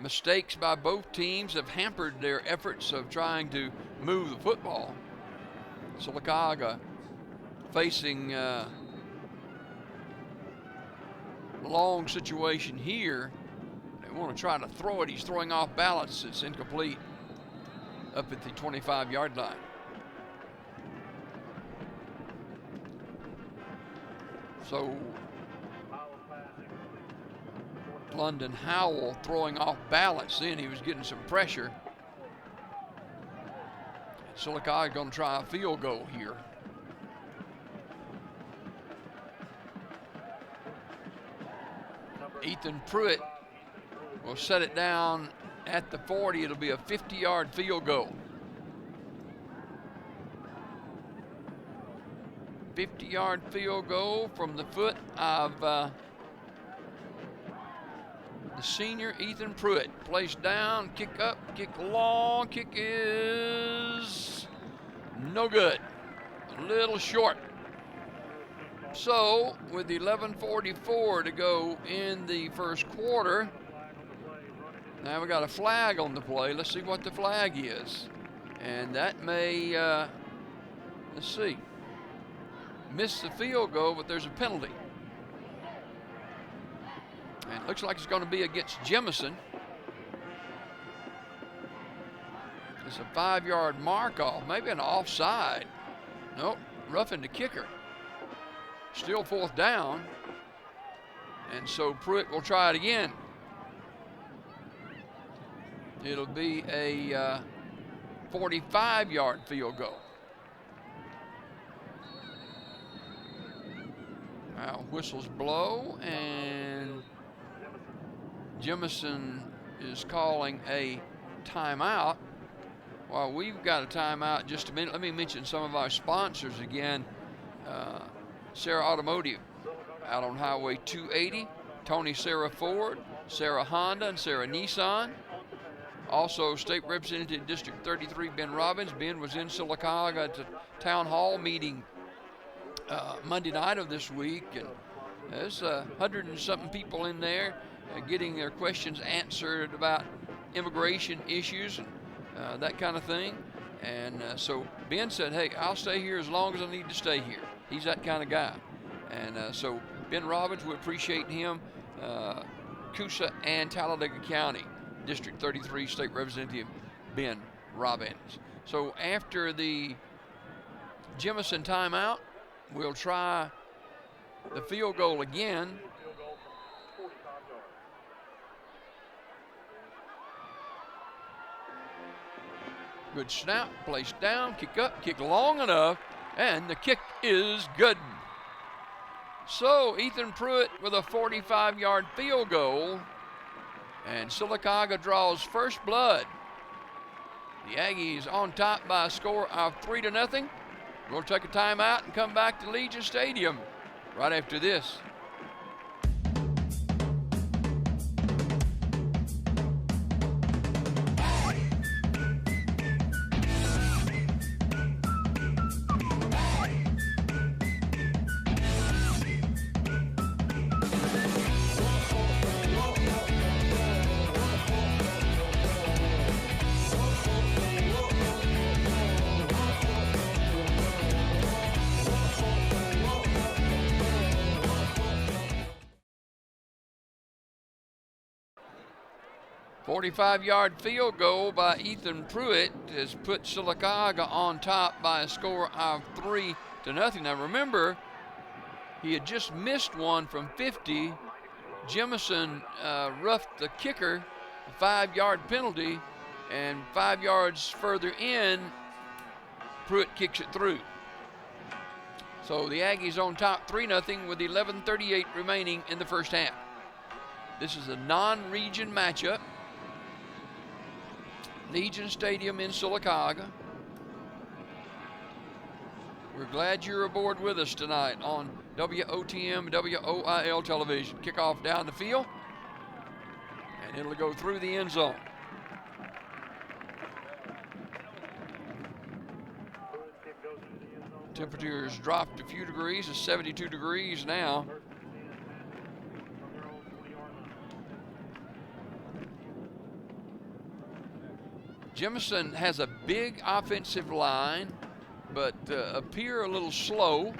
Mistakes by both teams have hampered their efforts of trying to move the football. Sylacauga facing a long situation here. They want to try to throw it. He's throwing off balance. It's incomplete up at the 25-yard line. So London Howell throwing off balance. Then he was getting some pressure. Sylacauga going to try a field goal here. Ethan Pruitt will set it down at the 40. It'll be a 50-yard field goal. 50-yard field goal from the foot of the senior Ethan Pruitt. Placed down, kick up, kick long, kick is no good. A little short. So with 11:44 to go in the first quarter, now we got a flag on the play. Let's see what the flag is. And that may, let's see, miss the field goal, but there's a penalty. And it looks like it's going to be against Jemison. It's a 5-yard mark off, maybe an offside. Nope, roughing the kicker. Still fourth down. And so Pruitt will try it again. It'll be a 45-yard field goal. Now whistles blow, and Jemison is calling a timeout. While we've got a timeout, just a minute, let me mention some of our sponsors again. Sarah Automotive out on Highway 280, Tony Sarah Ford, Sarah Honda, and Sarah Nissan. Also, State Representative District 33, Ben Robbins. Ben was in Sylacauga at the town hall meeting Monday night of this week, and there's 100 and something people in there getting their questions answered about immigration issues and that kind of thing. And so Ben said, hey, I'll stay here as long as I need to stay here. He's that kind of guy. And so Ben Robbins, we appreciate him. Coosa and Talladega County, District 33 State Representative Ben Robbins. So after the Jemison timeout, we'll try the field goal again. Good snap, placed down, kick up, kick long enough, and the kick is good. So Ethan Pruitt with a 45-yard field goal, and Sylacauga draws first blood. The Aggies on top by a score of 3-0. We'll take a timeout and come back to Legion Stadium right after this. A 45-yard field goal by Ethan Pruitt has put Sylacauga on top by a score of 3-0. Now remember, he had just missed one from 50. Jemison roughed the kicker, a 5-yard penalty, and 5 yards further in, Pruitt kicks it through. So the Aggies on top 3-0 with 11:38 remaining in the first half. This is a non-region matchup. Legion Stadium in Sylacauga. We're glad you're aboard with us tonight on WOTM, WOIL television. Kickoff down the field, and it'll go through the end zone. Temperatures dropped a few degrees. It's 72 degrees now. Jemison has a big offensive line, but appear a little slow.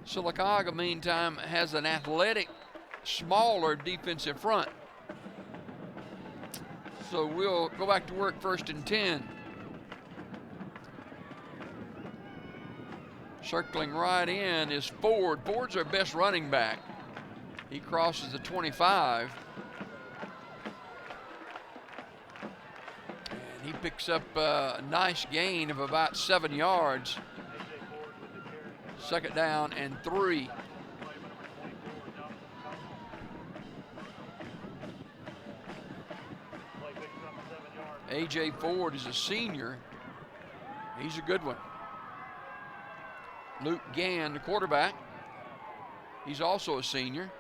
Sylacauga, meantime, has an athletic, smaller defensive front. So we'll go back to work, 1st and 10. Circling right in is Ford. Ford's our best running back. He crosses the 25. And he picks up a nice gain of about 7 yards. 2nd down and 3. A.J. Ford is a senior. He's a good one. Luke Gann, the quarterback. He's also a senior.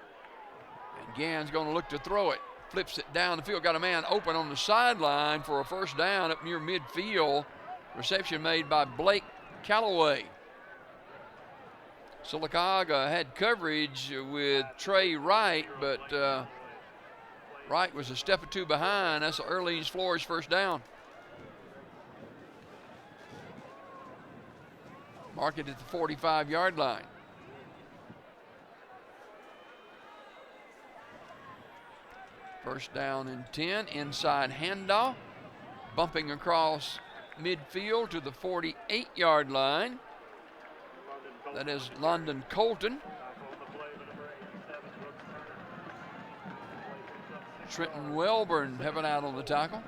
And Gann's going to look to throw it. Flips it down the field. Got a man open on the sideline for a 1st down up near midfield. Reception made by Blake Calloway. Sylacauga had coverage with Trey Wright, but Wright was a step or two behind. That's Earleans Flores' 1st down. Mark it at the 45-yard line. First down and 10. Inside handoff. Bumping across midfield to the 48-yard line. That is London Colton. Trenton Welburn having out on the tackle.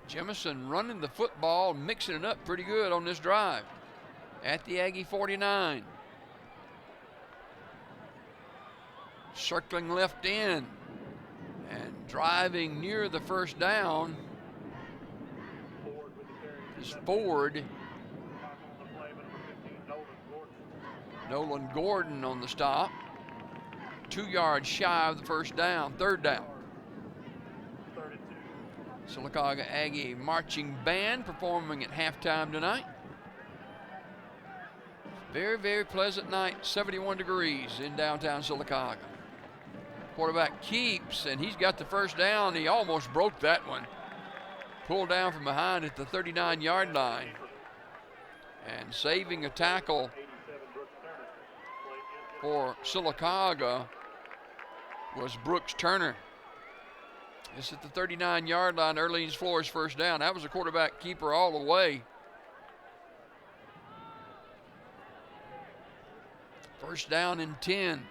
Jemison running the football, mixing it up pretty good on this drive. At the Aggie 49. Circling left in and driving near the 1st down is Ford. Nolan Gordon on the stop. 2 yards shy of the 1st down, 3rd down. Sylacauga Aggie marching band performing at halftime tonight. Very, very pleasant night, 71 degrees in downtown Sylacauga. Quarterback keeps, and he's got the 1st down. He almost broke that one. Pulled down from behind at the 39-yard line. And saving a tackle for Sylacauga was Brooks Turner. It's at the 39-yard line, Earleans Flores' 1st down. That was a quarterback keeper all the way. 1st down and 10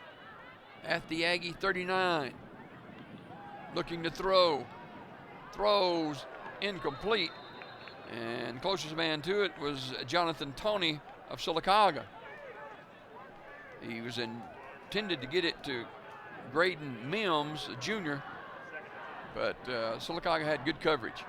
at the Aggie 39. Looking to throw. Throws incomplete. And closest man to it was Jonathan Toney of Sylacauga. He was intended to get it to Graydon Mims, a junior, but Sylacauga had good coverage.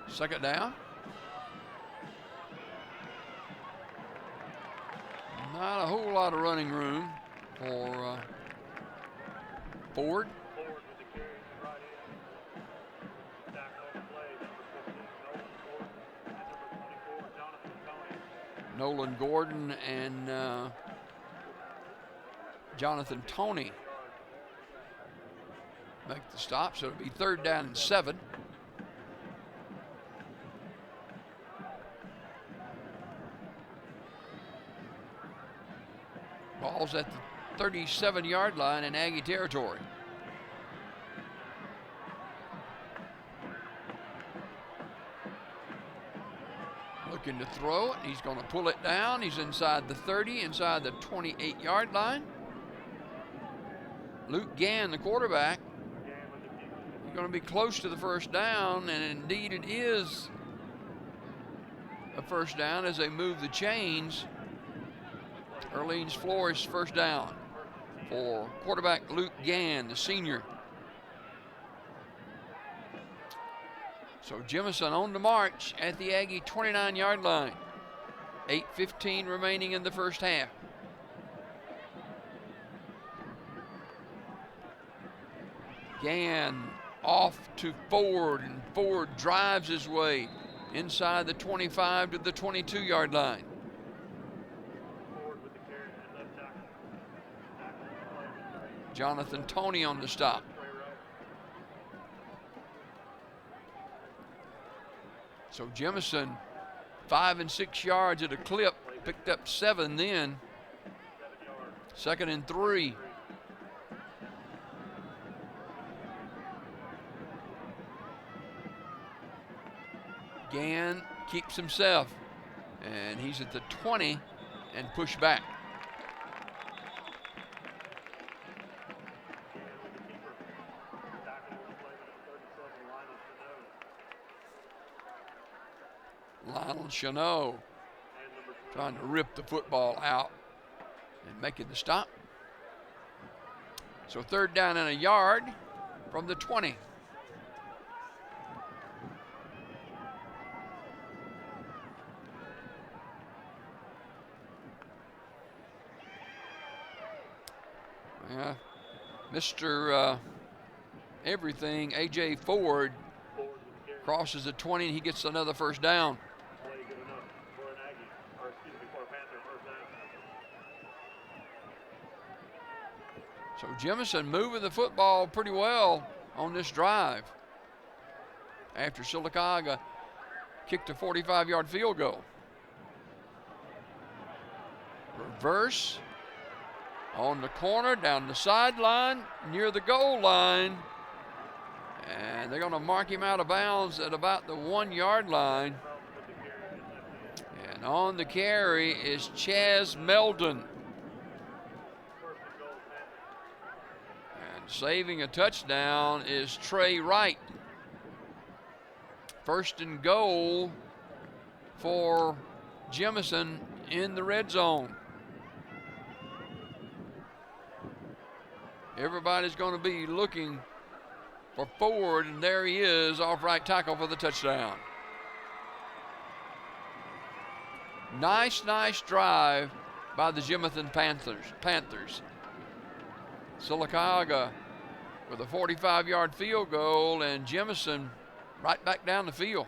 Second down. Not a whole lot of running room for Ford. Nolan Gordon and Jonathan Toney make the stop, so it'll be 3rd down and 7. Ball's at the 37-yard line in Aggie territory. Looking to throw it. He's going to pull it down. He's inside the 30, inside the 28-yard line. Luke Gann, the quarterback, he's going to be close to the first down, and indeed it is a first down as they move the chains. Orleans Flores first down for quarterback Luke Gann, the senior. So Jemison on the march at the Aggie 29-yard line. 8:15 remaining in the first half. Gann off to Ford, and Ford drives his way inside the 25 to the 22-yard line. Jonathan Toney on the stop. So Jemison 5 and 6 yards at a clip, picked up 7 then. 2nd and 3. Gann keeps himself, and he's at the 20 and push back. Lionel Chanot trying to rip the football out and making the stop. So 3rd down and a yard from the 20. Yeah, Mr. Everything, A.J. Ford crosses the 20 and he gets another first down. So Jemison moving the football pretty well on this drive after Sylacauga kicked a 45-yard field goal. Reverse on the corner, down the sideline, near the goal line. And they're going to mark him out of bounds at about the 1-yard line. And on the carry is Chaz Meldon. And saving a touchdown is Trey Wright. 1st and goal for Jemison in the red zone. Everybody's going to be looking for Ford, and there he is off right tackle for the touchdown. Nice drive by the Jemison Panthers. Sylacauga with a 45-yard field goal, and Jemison right back down the field.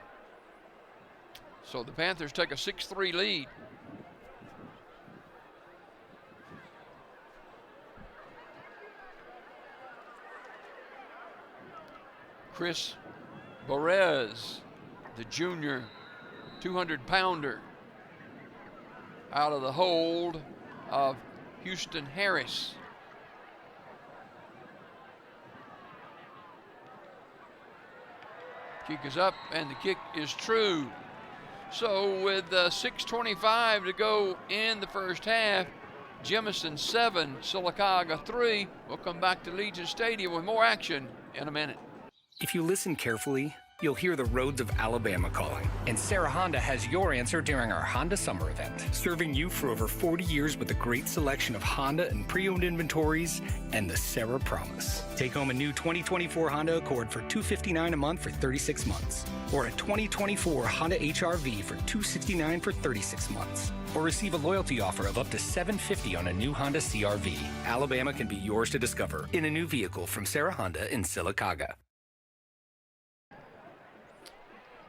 So the Panthers take a 6-3 lead. Chris Borez, the junior 200-pounder, out of the hold of Houston Harris. Kick is up, and the kick is true. So with 6:25 to go in the first half, Jemison 7, Sylacauga 3. We'll come back to Legion Stadium with more action in a minute. If you listen carefully, you'll hear the roads of Alabama calling. And Sarah Honda has your answer during our Honda Summer event, serving you for over 40 years with a great selection of Honda and pre-owned inventories and the Sarah Promise. Take home a new 2024 Honda Accord for $259 a month for 36 months, or a 2024 Honda HR-V for $269 for 36 months, or receive a loyalty offer of up to $750 on a new Honda CR-V. Alabama can be yours to discover in a new vehicle from Sarah Honda in Sylacauga.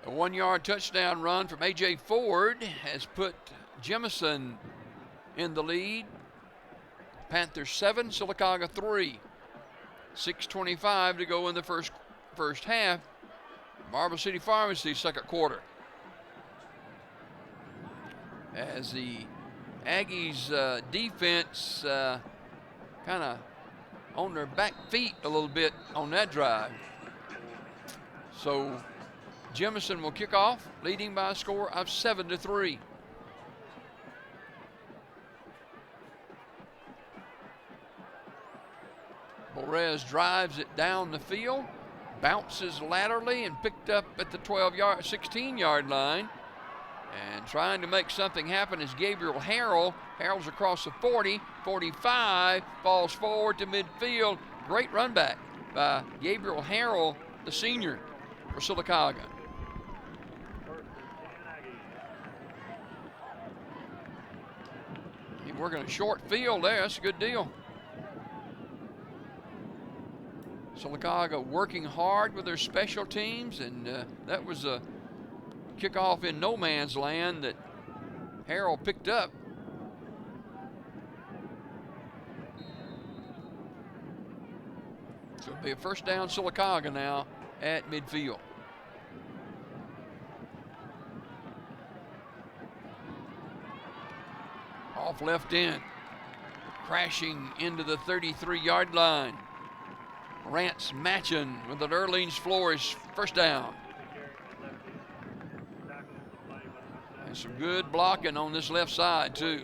A 1-yard touchdown run from A.J. Ford has put Jemison in the lead. Panthers 7, Sylacauga 3. 6:25 to go in the first half. Marble City Pharmacy, second quarter. As the Aggies defense kind of on their back feet a little bit on that drive. So Jemison will kick off, leading by a score of 7-3. Borez drives it down the field, bounces laterally and picked up at the 16-yard line. And trying to make something happen is Gabriel Harrell. Harrell's across the 40, 45, falls forward to midfield. Great run back by Gabriel Harrell, the senior for Sylacauga. He's working a short field there. That's a good deal. Sylacauga working hard with their special teams, and that was a kickoff in no man's land that Harrell picked up. So it'll be a first down Sylacauga now at midfield. Off left end, crashing into the 33-yard line. Rance Matchin with an Orleans flourish, first down. And some good blocking on this left side too.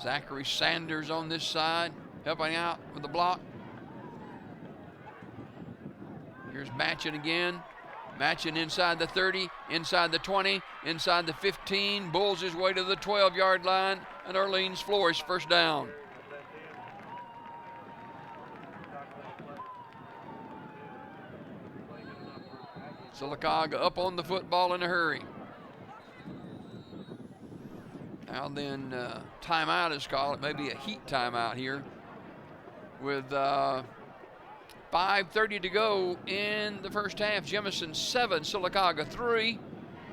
Zachary Sanders on this side, helping out with the block. Here's Matchin again. Matchin inside the 30, inside the 20, inside the 15, bulls his way to the 12-yard line, and Orleans flourish, first down. Sylacauga up on the football in a hurry. Now then, timeout is called. It may be a heat timeout here with 5:30 to go in the first half. Jemison 7, Sylacauga 3.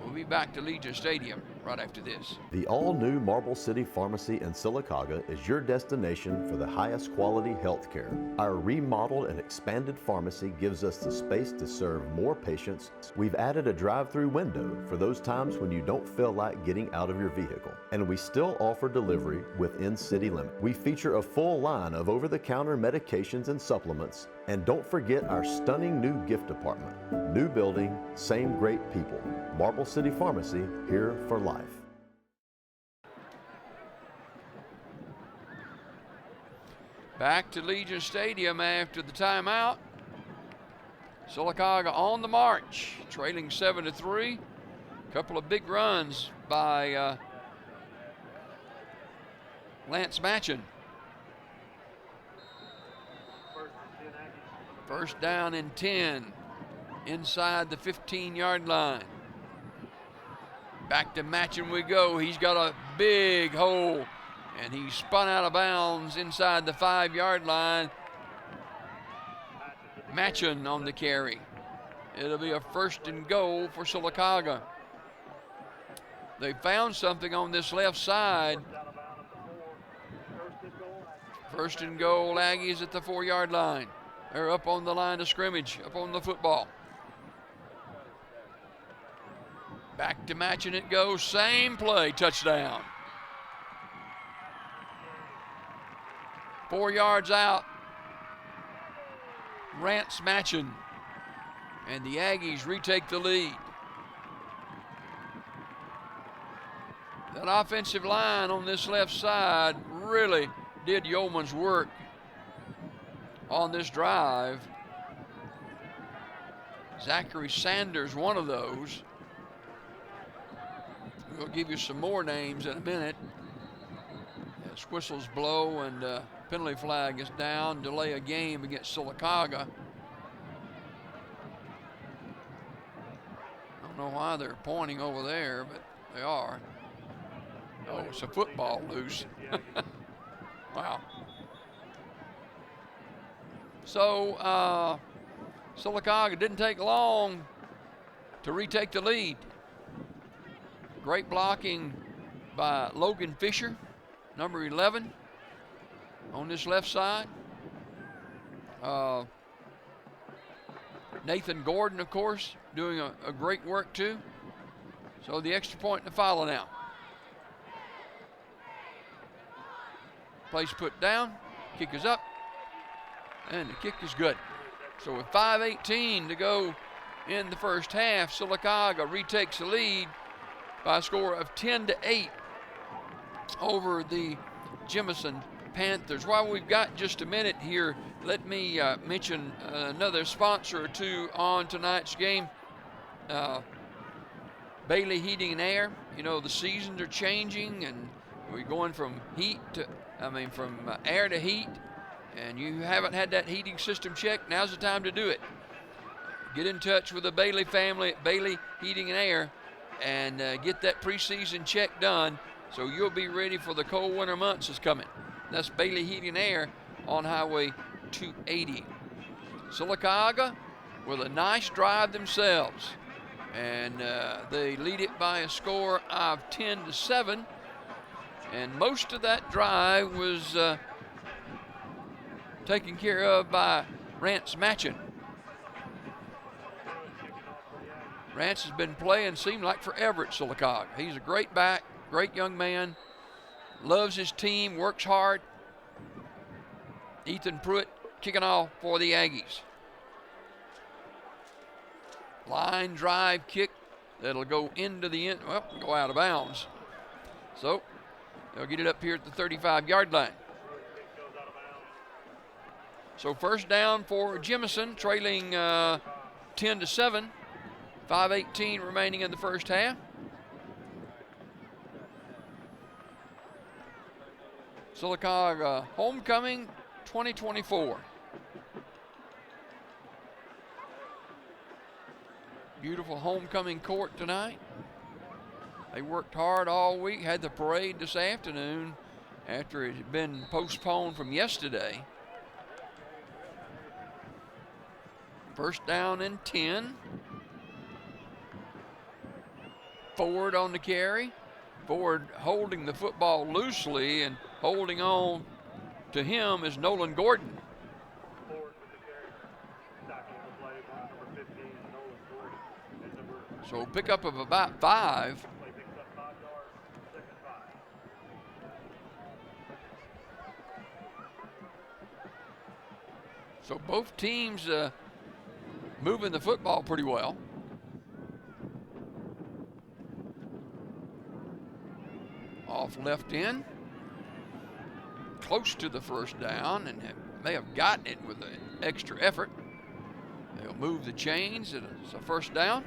We'll be back to Legion Stadium right after this. The all-new Marble City Pharmacy in Sylacauga is your destination for the highest quality health care. Our remodeled and expanded pharmacy gives us the space to serve more patients. We've added a drive-through window for those times when you don't feel like getting out of your vehicle. And we still offer delivery within city limits. We feature a full line of over-the-counter medications and supplements. And don't forget our stunning new gift department. New building, same great people. Marble City Pharmacy, here for life. Back to Legion Stadium after the timeout. Sylacauga on the march, trailing 7-3. A couple of big runs by Lance Matchin. First down and 10 inside the 15-yard line. Back to Matchin we go. He's got a big hole, and he spun out of bounds inside the 5-yard line. Matchin on the carry. It'll be a first and goal for Sylacauga. They found something on this left side. First and goal, Aggies at the 4-yard line. They're up on the line of scrimmage, up on the football. Back to Matchin it goes, same play, touchdown. 4 yards out, Rance Matchin, and the Aggies retake the lead. That offensive line on this left side really did yeoman's work on this drive. Zachary Sanders, one of those. We'll give you some more names in a minute. As whistles blow and penalty flag is down, delay a game against Sylacauga. I don't know why they're pointing over there, but they are. Oh, it's a football loose. Wow. So Sylacauga didn't take long to retake the lead. Great blocking by Logan Fisher, number 11, on this left side. Nathan Gordon, of course, doing a great work too. So the extra point to follow now. Place put down. Kick is up. And the kick is good. So with 5:18 to go in the first half, Sylacauga retakes the lead by a score of 10-8 over the Jemison Panthers. While we've got just a minute here, let me mention another sponsor or two on tonight's game. Bailey Heating and Air. You know, the seasons are changing and we're going from air to heat, and you haven't had that heating system checked, now's the time to do it. Get in touch with the Bailey family at Bailey Heating and Air and get that preseason check done so you'll be ready for the cold winter months that's coming. That's Bailey Heating and Air on Highway 280. Sylacauga with a nice drive themselves, and they lead it by a score of 10-7. And most of that drive was taken care of by Rance Matchin. Rance has been playing, seemed like forever at Sylacauga. He's a great back, great young man, loves his team, works hard. Ethan Pruitt kicking off for the Aggies. Line drive kick that'll go into the end, well, go out of bounds. So they'll get it up here at the 35-yard line. So first down for Jemison, trailing 10-7. 5:18 remaining in the first half. Sylacauga homecoming 2024. Beautiful homecoming court tonight. They worked hard all week, had the parade this afternoon after it had been postponed from yesterday. First down and 10. Ford on the carry. Ford holding the football loosely, and holding on to him is Nolan Gordon. So pickup of about 5. So both teams moving the football pretty well. Off left end, close to the first down, and may have gotten it with an extra effort. They'll move the chains, and it's a first down.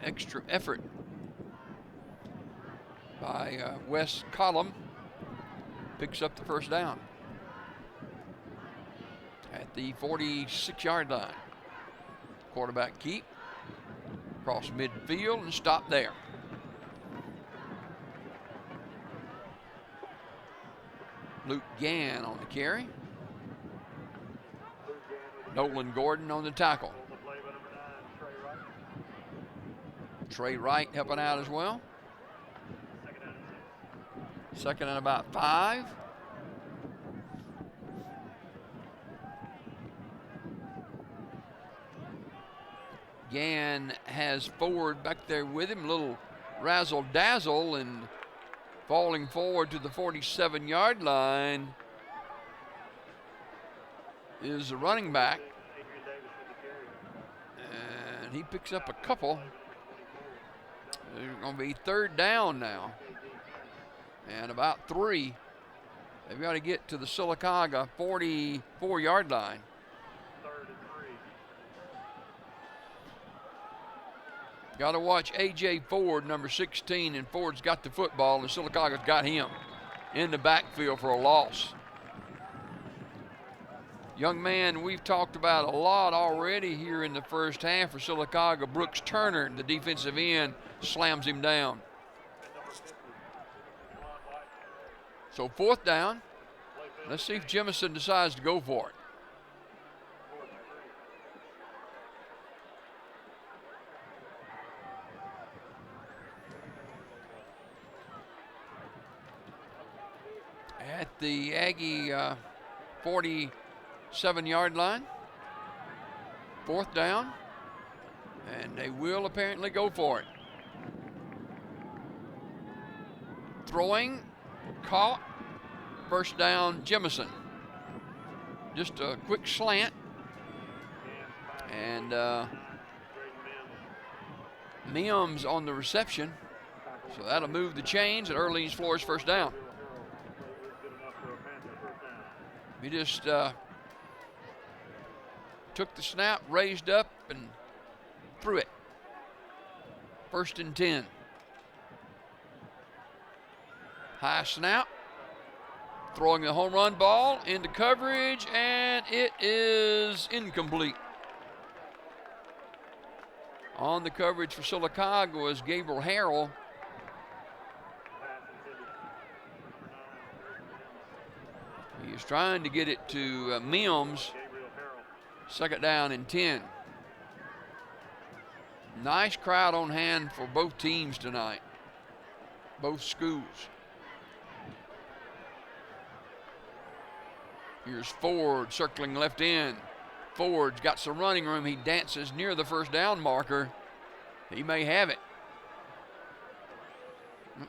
Extra effort by Wes Collum picks up the first down at the 46-yard line. Quarterback keep, cross midfield and stop there. Luke Gann on the carry. Nolan Gordon on the tackle. Trey Wright helping out as well. Second and about 5. Gann has Ford back there with him, a little razzle-dazzle, and falling forward to the 47-yard line is the running back. And he picks up a couple. There's going to be third down now. And about 3. They've got to get to the Sylacauga 44-yard line. Got to watch A.J. Ford, number 16, and Ford's got the football, and Sylacauga's got him in the backfield for a loss. Young man we've talked about a lot already here in the first half for Sylacauga, Brooks Turner, the defensive end, slams him down. So fourth down. Let's see if Jemison decides to go for it. At the Aggie 47-yard line. Fourth down. And they will apparently go for it. Throwing, caught, first down, Jemison. Just a quick slant. And Mims on the reception. So that'll move the chains at Orleans Flores first down. He just took the snap, raised up, and threw it. 1st and 10. High snap. Throwing the home run ball into coverage, and it is incomplete. On the coverage for Sylacauga was Gabriel Harrell. He was trying to get it to Mims. 2nd down and 10. Nice crowd on hand for both teams tonight. Both schools. Here's Ford circling left end. Ford's got some running room. He dances near the first down marker. He may have it.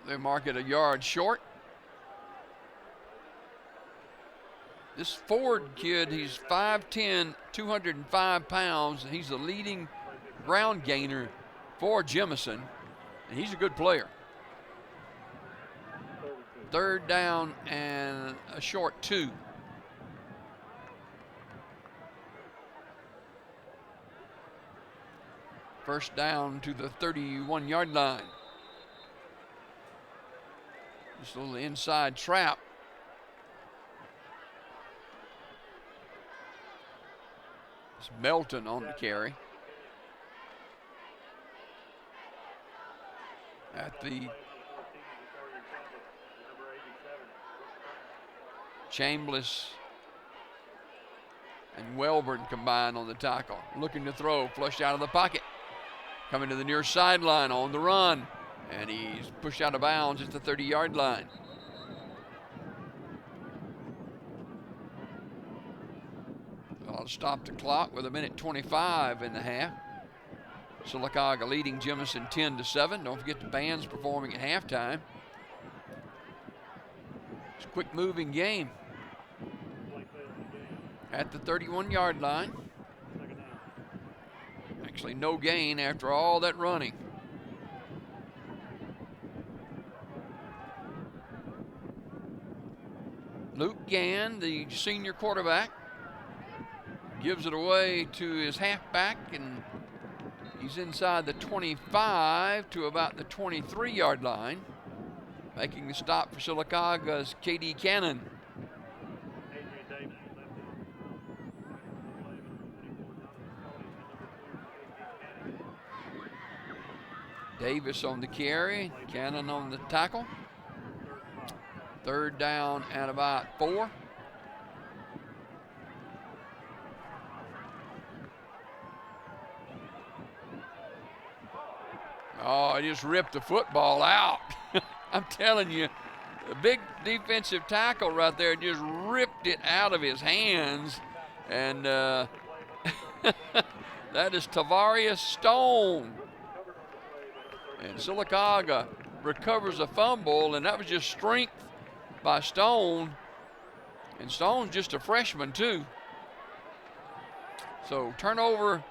They mark it a yard short. This Ford kid, he's 5'10", 205 pounds. He's the leading ground gainer for Jemison, and he's a good player. 3rd down and a short 2. First down to the 31-yard line. Just a little inside trap. It's Melton on the carry. At the Chambliss and Welborn combined on the tackle. Looking to throw, flushed out of the pocket. Coming to the near sideline on the run. And he's pushed out of bounds at the 30-yard line. I'll stop the clock with 1:25 in the half. Sylacauga leading Jemison 10-7. Don't forget the band's performing at halftime. It's a quick moving game. At the 31-yard line. Actually no gain after all that running. Luke Gann, the senior quarterback, gives it away to his halfback, and he's inside the 25 to about the 23-yard line. Making the stop for Sylacauga's K.D. Cannon. Davis on the carry, Cannon on the tackle. 3rd down and about 4. Oh, he just ripped the football out. I'm telling you, the big defensive tackle right there just ripped it out of his hands. And that is Tavarius Stone. And Sylacauga recovers a fumble, and that was just strength by Stone. And Stone's just a freshman, too. So turnover.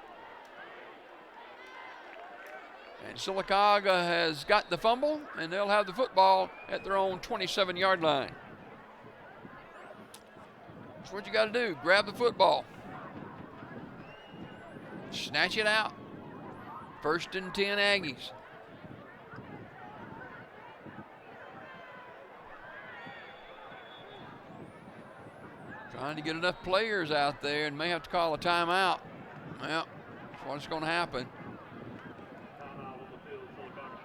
And Sylacauga has got the fumble, and they'll have the football at their own 27-yard line. That's what you got to do. Grab the football. Snatch it out. 1st and 10 Aggies. Trying to get enough players out there and may have to call a timeout. Well, that's what's going to happen.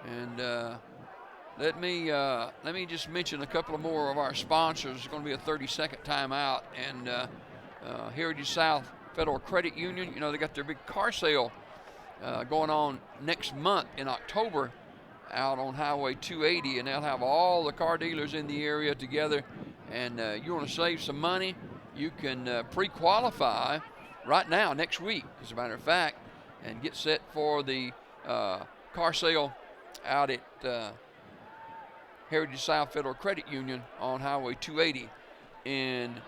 And let me just mention a couple of more of our sponsors. It's going to be a 30-second timeout. And Heritage South Federal Credit Union, you know, they got their big car sale going on next month in October out on Highway 280, and they'll have all the car dealers in the area together. And you want to save some money, you can pre-qualify right now, next week, as a matter of fact, and get set for the car sale out at Heritage South Federal Credit Union on Highway 280 in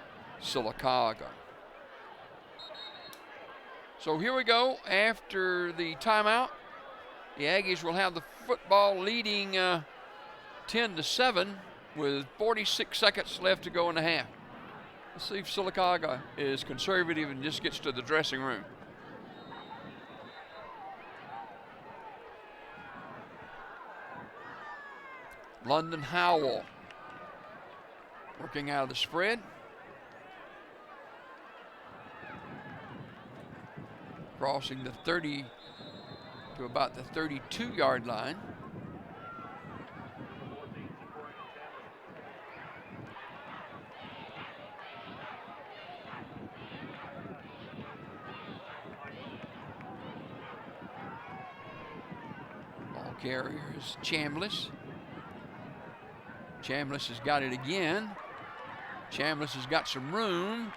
Sylacauga. So here we go after the timeout. The Aggies will have the football leading 10-7 with 46 seconds left to go in the half. Let's see if Sylacauga is conservative and just gets to the dressing room. London Howell working out of the spread. Crossing the 30 to about the 32-yard line. Ball carrier is Chambliss. Chambliss has got it again. Chambliss has got some room.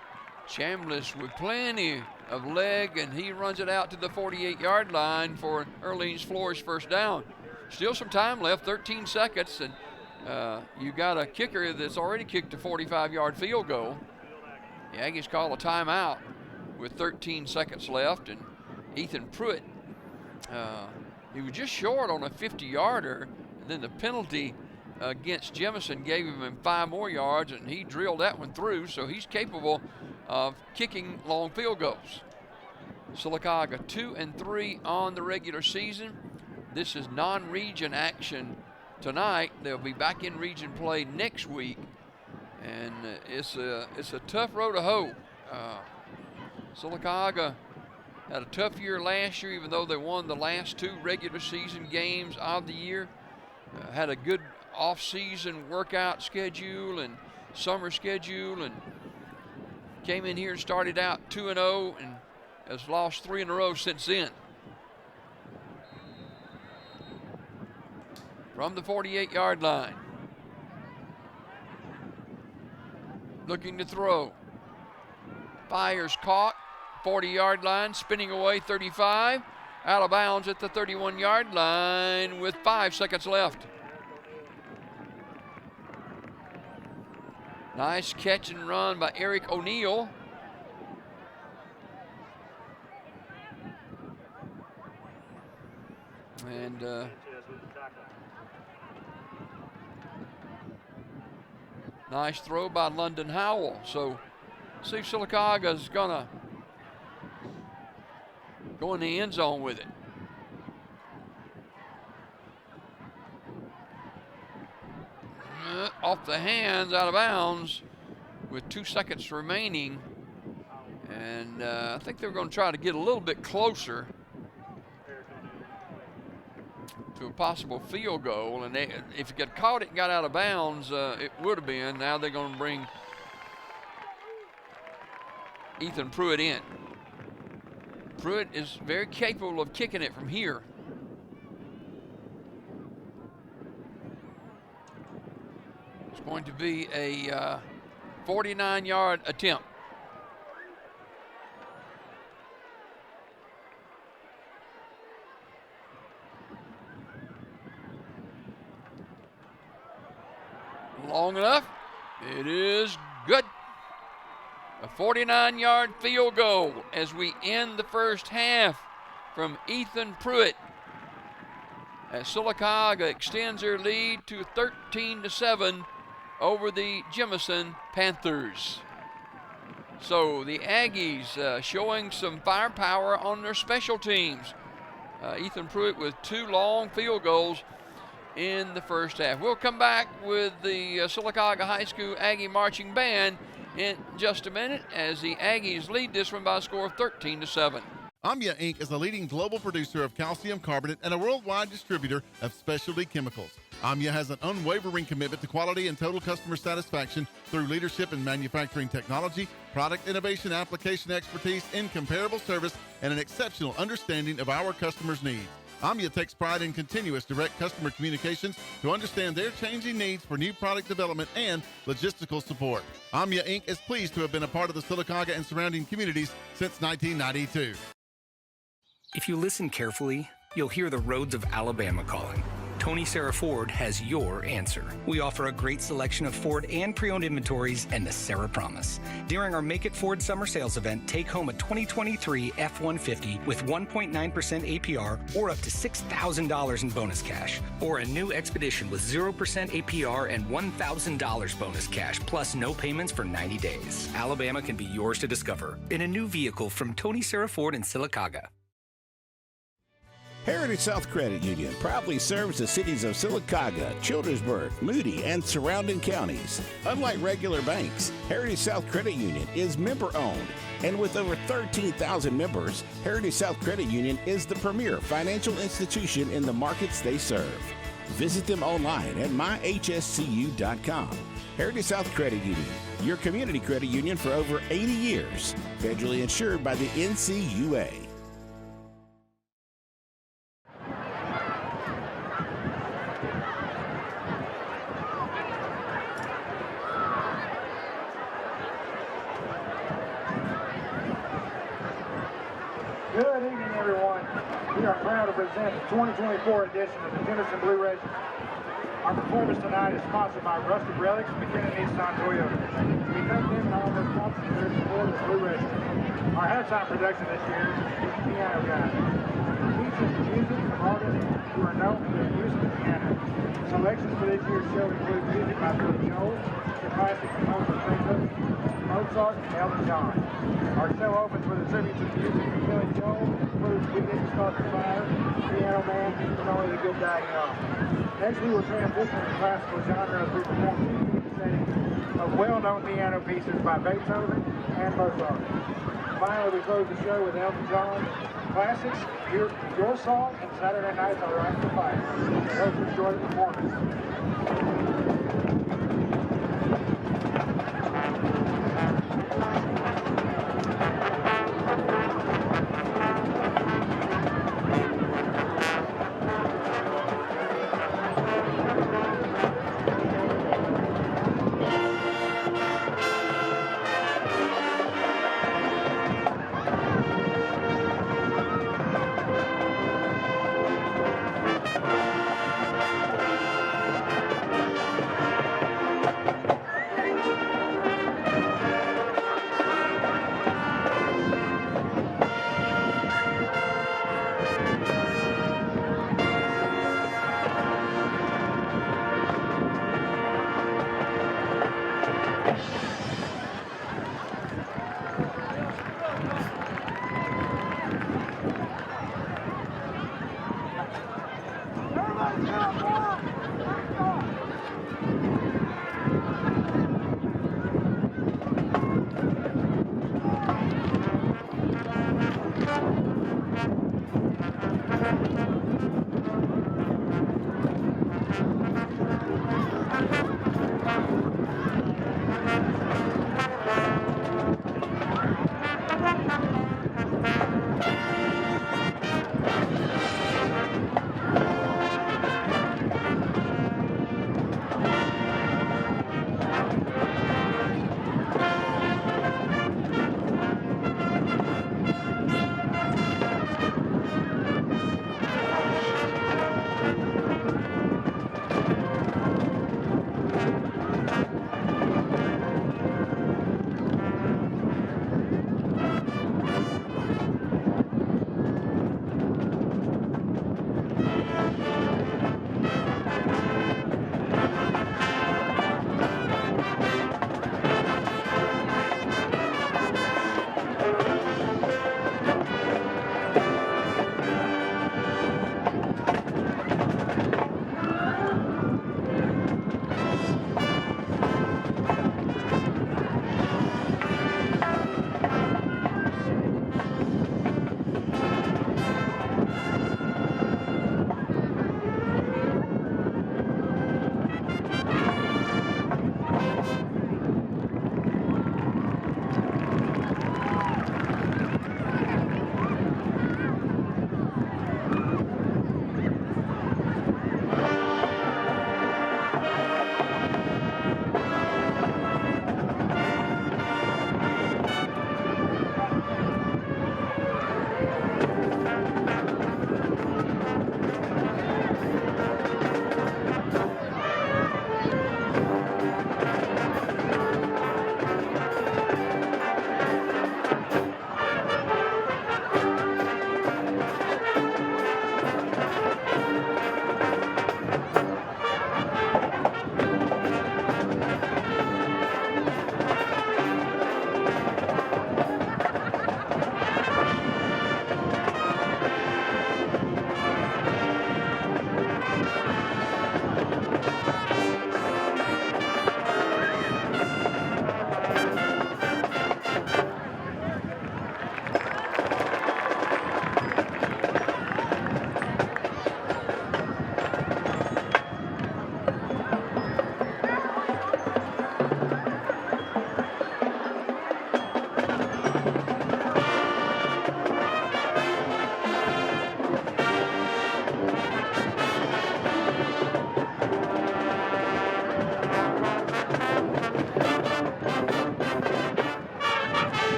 Chambliss with plenty of leg, and he runs it out to the 48-yard line for Orleans Flores first down. Still some time left, 13 seconds, and you got a kicker that's already kicked a 45-yard field goal. The Aggies call a timeout with 13 seconds left, and Ethan Pruitt, he was just short on a 50-yarder, and then the penalty against Jemison gave him 5 more yards, and he drilled that one through, so he's capable of kicking long field goals. Sylacauga 2-3 on the regular season. This is non-region action tonight. They'll be back in region play next week, and it's a tough road to hoe. Sylacauga had a tough year last year, even though they won the last 2 regular season games of the year. Had a good off-season workout schedule and summer schedule, and came in here and started out 2-0 and has lost 3 in a row since then. From the 48-yard line. Looking to throw. Fires caught, 40-yard line, spinning away 35. Out of bounds at the 31-yard line with 5 seconds left. Nice catch and run by Eric O'Neill. And nice throw by London Howell. So see if Sylacauga is gonna go in the end zone with it. Off the hands, out of bounds with 2 seconds remaining. And I think they're going to try to get a little bit closer to a possible field goal. And if it got caught it and got out of bounds, it would have been. Now they're going to bring Ethan Pruitt in. Pruitt is very capable of kicking it from here. It's going to be a 49-yard attempt. Long enough. It is good. A 49-yard field goal as we end the first half from Ethan Pruitt, as Sylacauga extends their lead to 13-7 over the Jemison Panthers. So the Aggies showing some firepower on their special teams. Ethan Pruitt with 2 long field goals in the first half. We'll come back with the Sylacauga High School Aggie Marching Band in just a minute as the Aggies lead this one by a score of 13-7. Amya Inc. is a leading global producer of calcium carbonate and a worldwide distributor of specialty chemicals. Amya has an unwavering commitment to quality and total customer satisfaction through leadership in manufacturing technology, product innovation, application expertise, incomparable service, and an exceptional understanding of our customers' needs. Amya takes pride in continuous direct customer communications to understand their changing needs for new product development and logistical support. Amya Inc. is pleased to have been a part of the Sylacauga and surrounding communities since 1992. If you listen carefully, you'll hear the roads of Alabama calling. Tony Sarah Ford has your answer. We offer a great selection of Ford and pre-owned inventories and the Sarah Promise. During our Make It Ford summer sales event, take home a 2023 F-150 with 1.9% APR or up to $6,000 in bonus cash. Or a new Expedition with 0% APR and $1,000 bonus cash, plus no payments for 90 days. Alabama can be yours to discover in a new vehicle from Tony Sarah Ford in Sylacauga. Heritage South Credit Union proudly serves the cities of Sylacauga, Childersburg, Moody, and surrounding counties. Unlike regular banks, Heritage South Credit Union is member-owned, and with over 13,000 members, Heritage South Credit Union is the premier financial institution in the markets they serve. Visit them online at myhscu.com. Heritage South Credit Union, your community credit union for over 80 years, federally insured by the NCUA. Good evening, everyone. We are proud to present the 2024 edition of the Jemison Blue Regiment. Our performance tonight is sponsored by Rusted Relics, McKinnon Nissan Toyota. We thank them and all their sponsors for their support of the Blue Regiment. Our halftime production this year is Piano Guy. It features the music of artists who are known for their use of the piano. Selections for this year's show include music by Billy Joel, the classic composer Beethoven, Mozart, and Elton John. Our show opens with a tribute to the music of Billy Joel, includes We Didn't Start the Fire, Piano Man, and Only the Good Die Young. Next, we will transition to the classical genre as we perform two settings of well-known piano pieces by Beethoven and Mozart. Finally, we close the show with Elton John's classics, Your Song, and Saturday Night's All Right to Fight. I hope you enjoy the performance.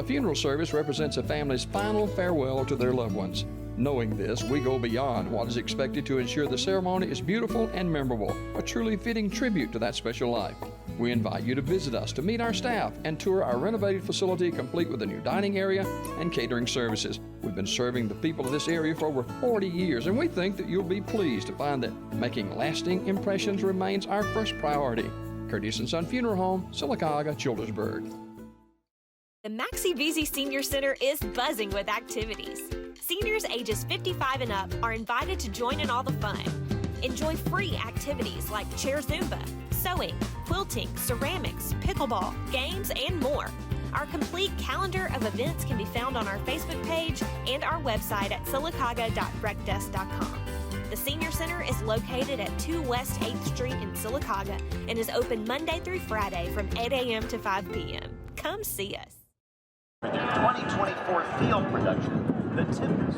funeral service represents a family's final farewell to their loved ones. Knowing this, we go beyond what is expected to ensure the ceremony is beautiful and memorable, a truly fitting tribute to that special life. We invite you to visit us to meet our staff and tour our renovated facility complete with a new dining area and catering services. We've been serving the people of this area for over 40 years, and we think that you'll be pleased to find that making lasting impressions remains our first priority. Curtis & Son Funeral Home, Sylacauga, Childersburg. The Maxie Veazey Senior Center is buzzing with activities. Seniors ages 55 and up are invited to join in all the fun. Enjoy free activities like chair Zumba, sewing, quilting, ceramics, pickleball, games, and more. Our complete calendar of events can be found on our Facebook page and our website at sylacauga.recdesk.com. The Senior Center is located at 2 West 8th Street in Sylacauga and is open Monday through Friday from 8 a.m. to 5 p.m. Come see us. For the 2024 field production, The Tempest.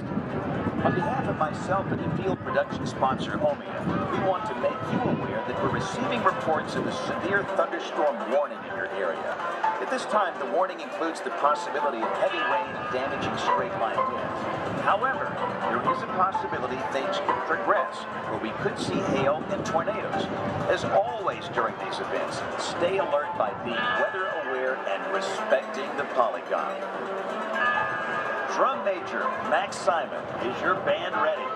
On behalf of myself and the field production sponsor, Omia, we want to make you aware that we're receiving reports of a severe thunderstorm warning in your area. At this time, the warning includes the possibility of heavy rain and damaging straight-line winds. However, there is a possibility things could progress, where we could see hail and tornadoes. As always during these events, stay alert by being weather aware and respecting the polygon. Drum Major Max Simon, is your band ready?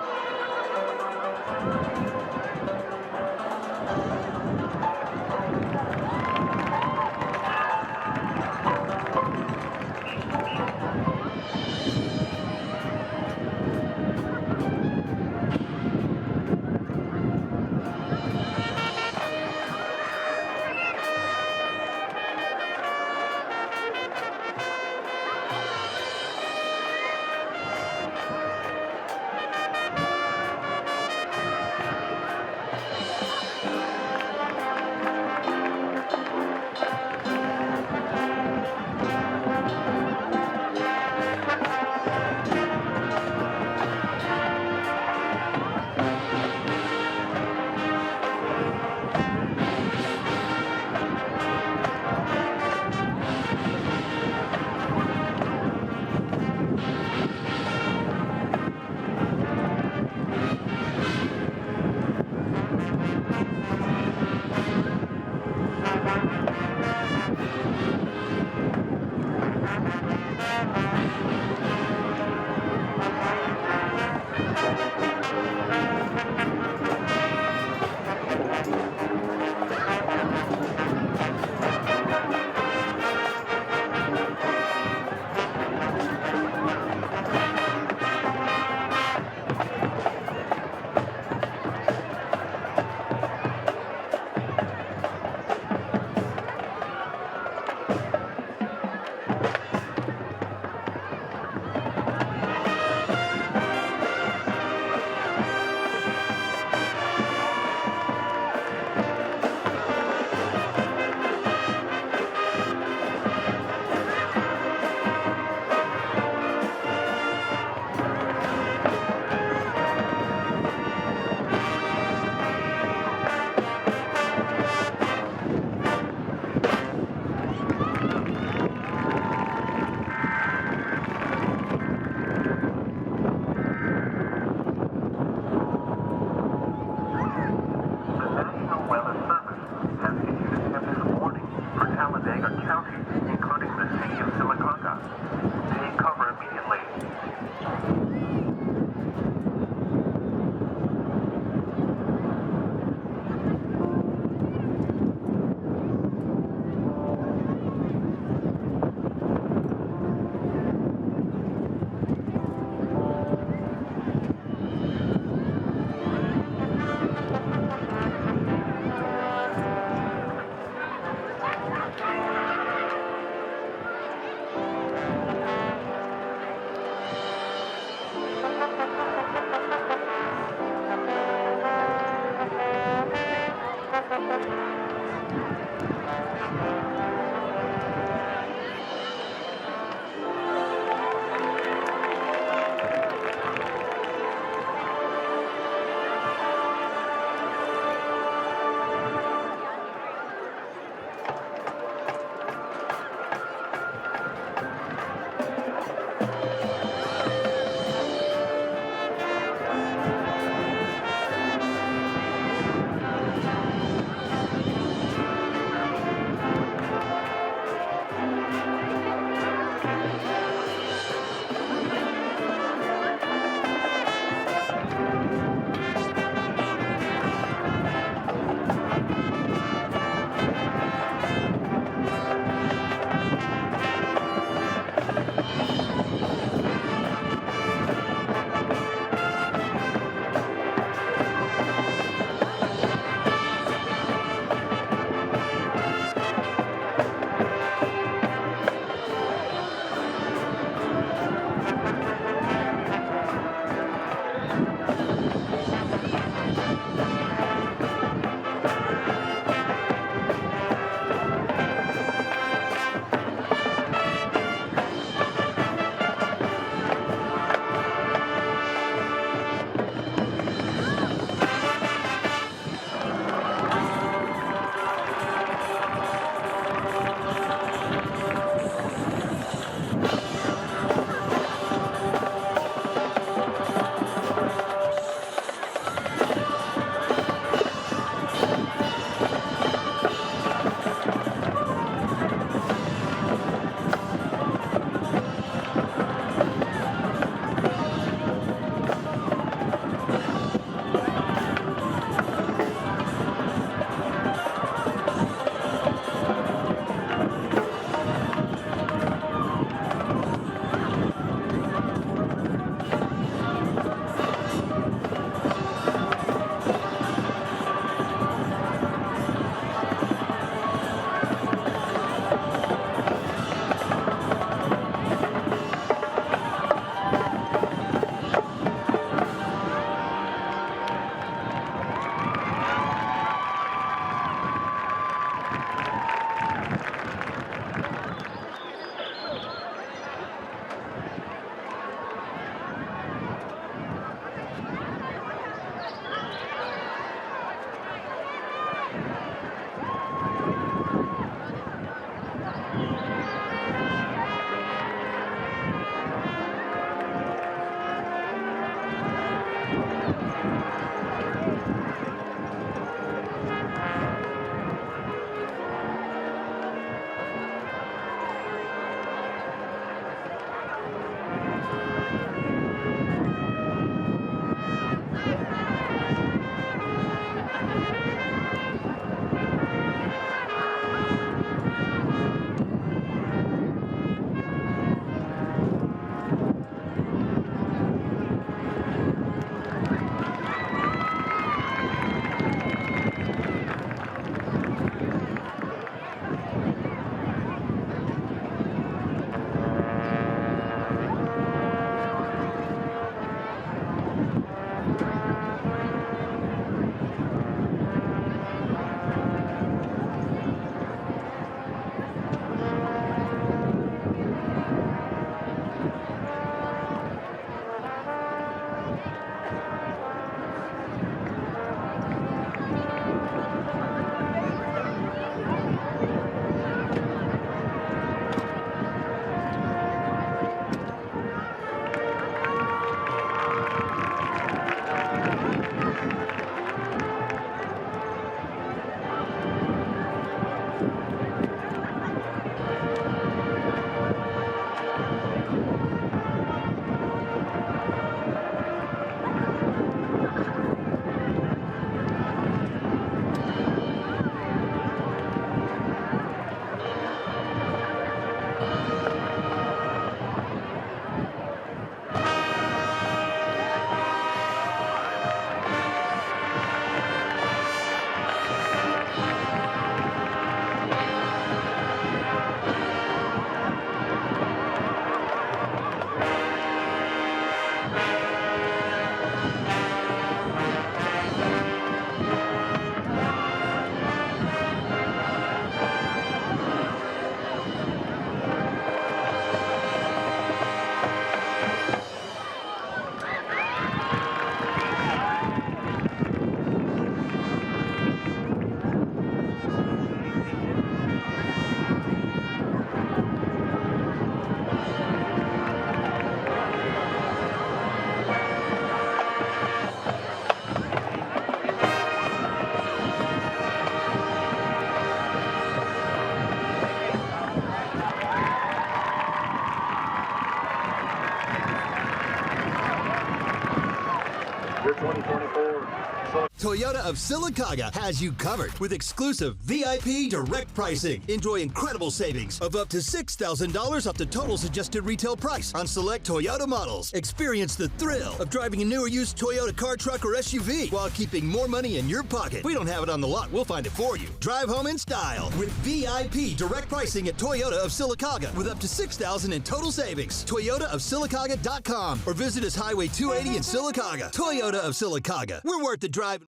Toyota of Sylacauga has you covered with exclusive VIP direct pricing. Enjoy incredible savings of up to $6,000 off the total suggested retail price on select Toyota models. Experience the thrill of driving a new or used Toyota car, truck, or SUV while keeping more money in your pocket. If we don't have it on the lot, we'll find it for you. Drive home in style with VIP direct pricing at Toyota of Sylacauga with up to $6,000 in total savings. ToyotaofSylacauga.com or visit us Highway 280 in Sylacauga. Toyota of Sylacauga. We're worth the drive.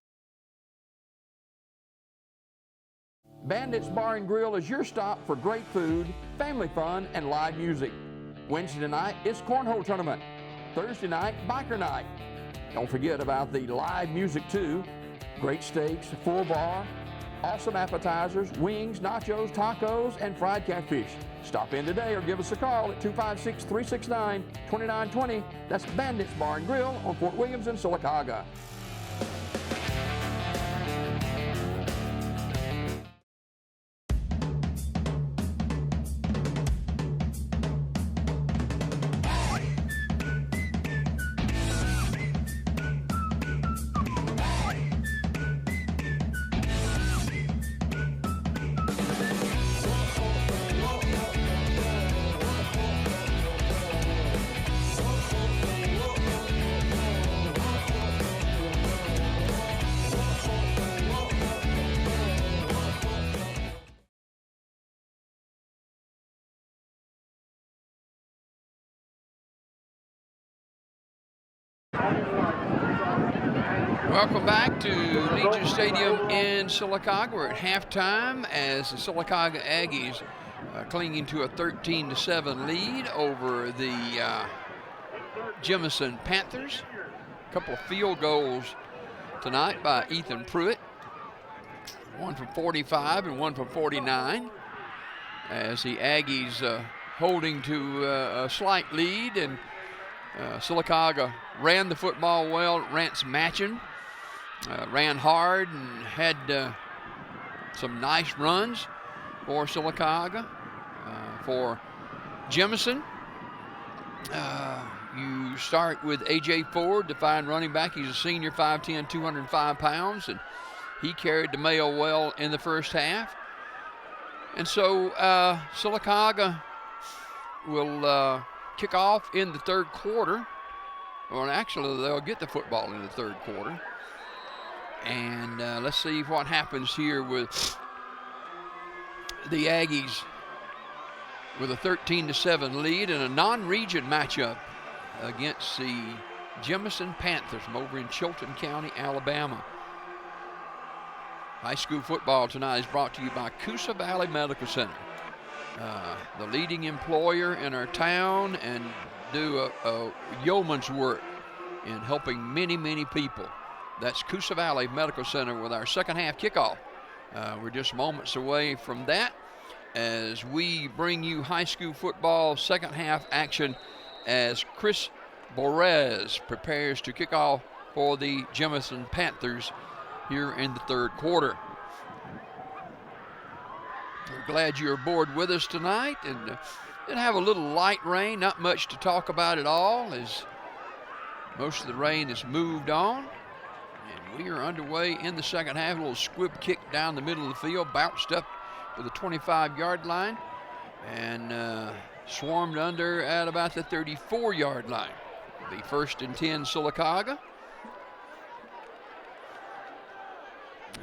Bandits Bar and Grill is your stop for great food, family fun, and live music. Wednesday night is Cornhole Tournament. Thursday night, Biker Night. Don't forget about the live music too. Great steaks, full bar, awesome appetizers, wings, nachos, tacos, and fried catfish. Stop in today or give us a call at 256-369-2920. That's Bandits Bar and Grill on Fort Williams and Sylacauga. Welcome back to Legion Stadium in Sylacauga. We're at halftime as the Sylacauga Aggies clinging to a 13-7 lead over the Jemison Panthers. A couple of field goals tonight by Ethan Pruitt. One from 45 and one from 49. As the Aggies holding to a slight lead, and Sylacauga ran the football well. Rance Matchin ran hard and had some nice runs for Sylacauga. For Jemison, you start with A.J. Ford, the fine running back. He's a senior, 5'10", 205 pounds, and he carried the mail well in the first half. And so Sylacauga will kick off in the third quarter. Well, actually, they'll get the football in the third quarter. And let's see what happens here with the Aggies with a 13-7 lead in a non-region matchup against the Jemison Panthers from over in Chilton County, Alabama. High school football tonight is brought to you by Coosa Valley Medical Center, the leading employer in our town, and do a yeoman's work in helping many, many people. That's Coosa Valley Medical Center with our second half kickoff. We're just moments away from that as we bring you high school football second half action as Chris Borez prepares to kick off for the Jemison Panthers here in the third quarter. We're glad you're aboard with us tonight, and did have a little light rain, not much to talk about at all, as most of the rain has moved on. And we are underway in the second half. A little squib kick down the middle of the field, bounced up to the 25-yard line, and swarmed under at about the 34-yard line. It'll be 1st and 10 Sylacauga.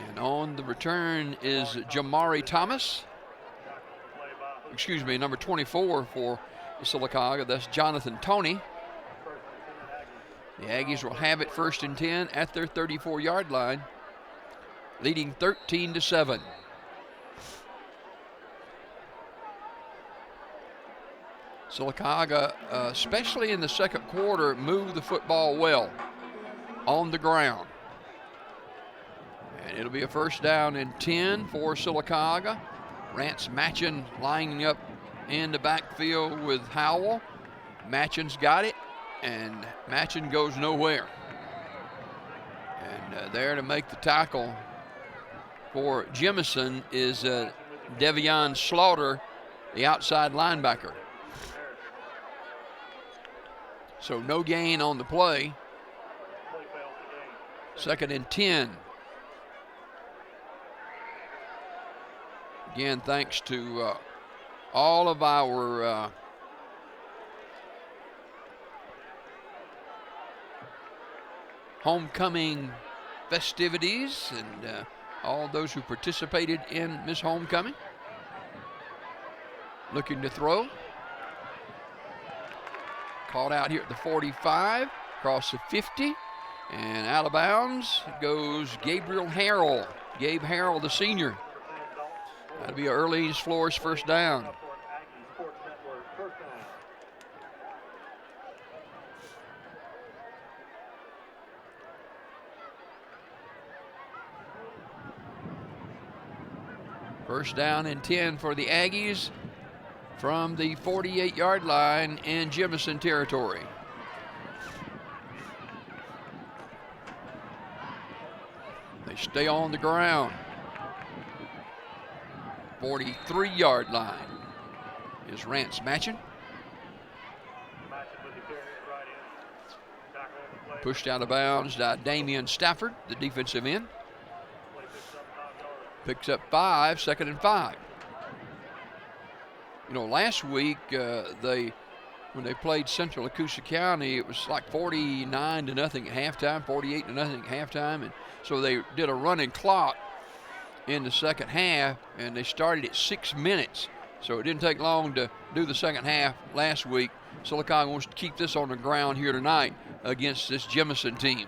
And on the return is Jamari Thomas. Excuse me, number 24 for Sylacauga. That's Jonathan Toney. The Aggies will have it 1st and 10 at their 34-yard line, leading 13-7. Sylacauga, especially in the second quarter, moved the football well on the ground. And it'll be a 1st down and 10 for Sylacauga. Rance Matchin lining up in the backfield with Howell. Matchin's got it, and Matchin goes nowhere. And there to make the tackle for Jemison is Devion Slaughter, the outside linebacker. So no gain on the play. 2nd and 10 Again, thanks to all of our homecoming festivities and all those who participated in Miss Homecoming. Looking to throw. Caught out here at the 45, across the 50, and out of bounds goes Gabriel Harrell. Gabe Harrell, the senior. That'll be Earlene's Floors first down. First down and 10 for the Aggies from the 48-yard line in Jemison territory. They stay on the ground. 43-yard line is Rance Matchin. Pushed out of bounds by Damian Stafford, the defensive end. Picks up 5, 2nd and 5. You know, last week when they played Central Acusa County, it was like 49-0 at halftime, 48-0 at halftime, and so they did a running clock in the second half, and they started at 6 minutes. So it didn't take long to do the second half last week. Sylacauga wants to keep this on the ground here tonight against this Jemison team.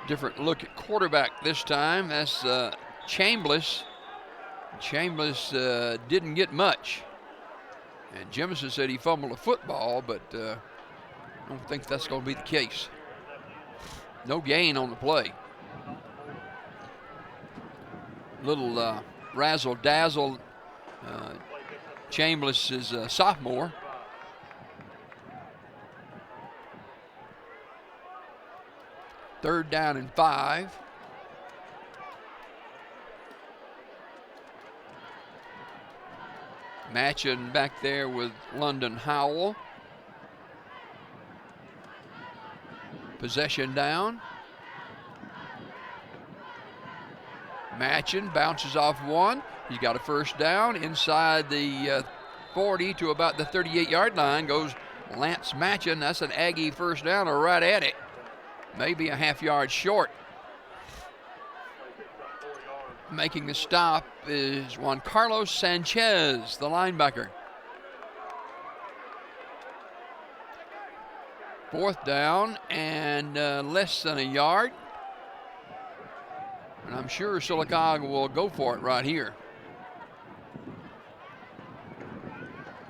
Different look at quarterback this time. That's Chambliss. Chambliss didn't get much. And Jemison said he fumbled a football, but I don't think that's going to be the case. No gain on the play. Little razzle-dazzle. Chambliss is a sophomore. Third down and 5. Matching back there with London Howell. Possession down. Matchin bounces off one. He's got a first down inside the 40 to about the 38-yard line. Goes Lance Matchin. That's an Aggie first down or right at it. Maybe a half yard short. Making the stop is Juan Carlos Sanchez, the linebacker. Fourth down and less than a yard. And I'm sure Sylacauga will go for it right here.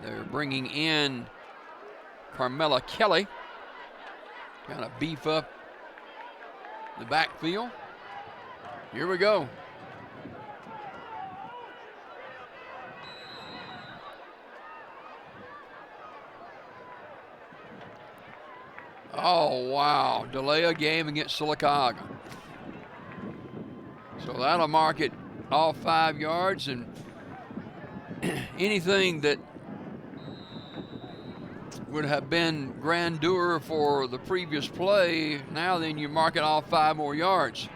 They're bringing in Carmela Kelly. Kind of beef up the backfield. Here we go. Oh, wow. Delay a game against Sylacauga. So that'll mark it all 5 yards, and anything that would have been grandeur for the previous play, now then you mark it all 5 more yards.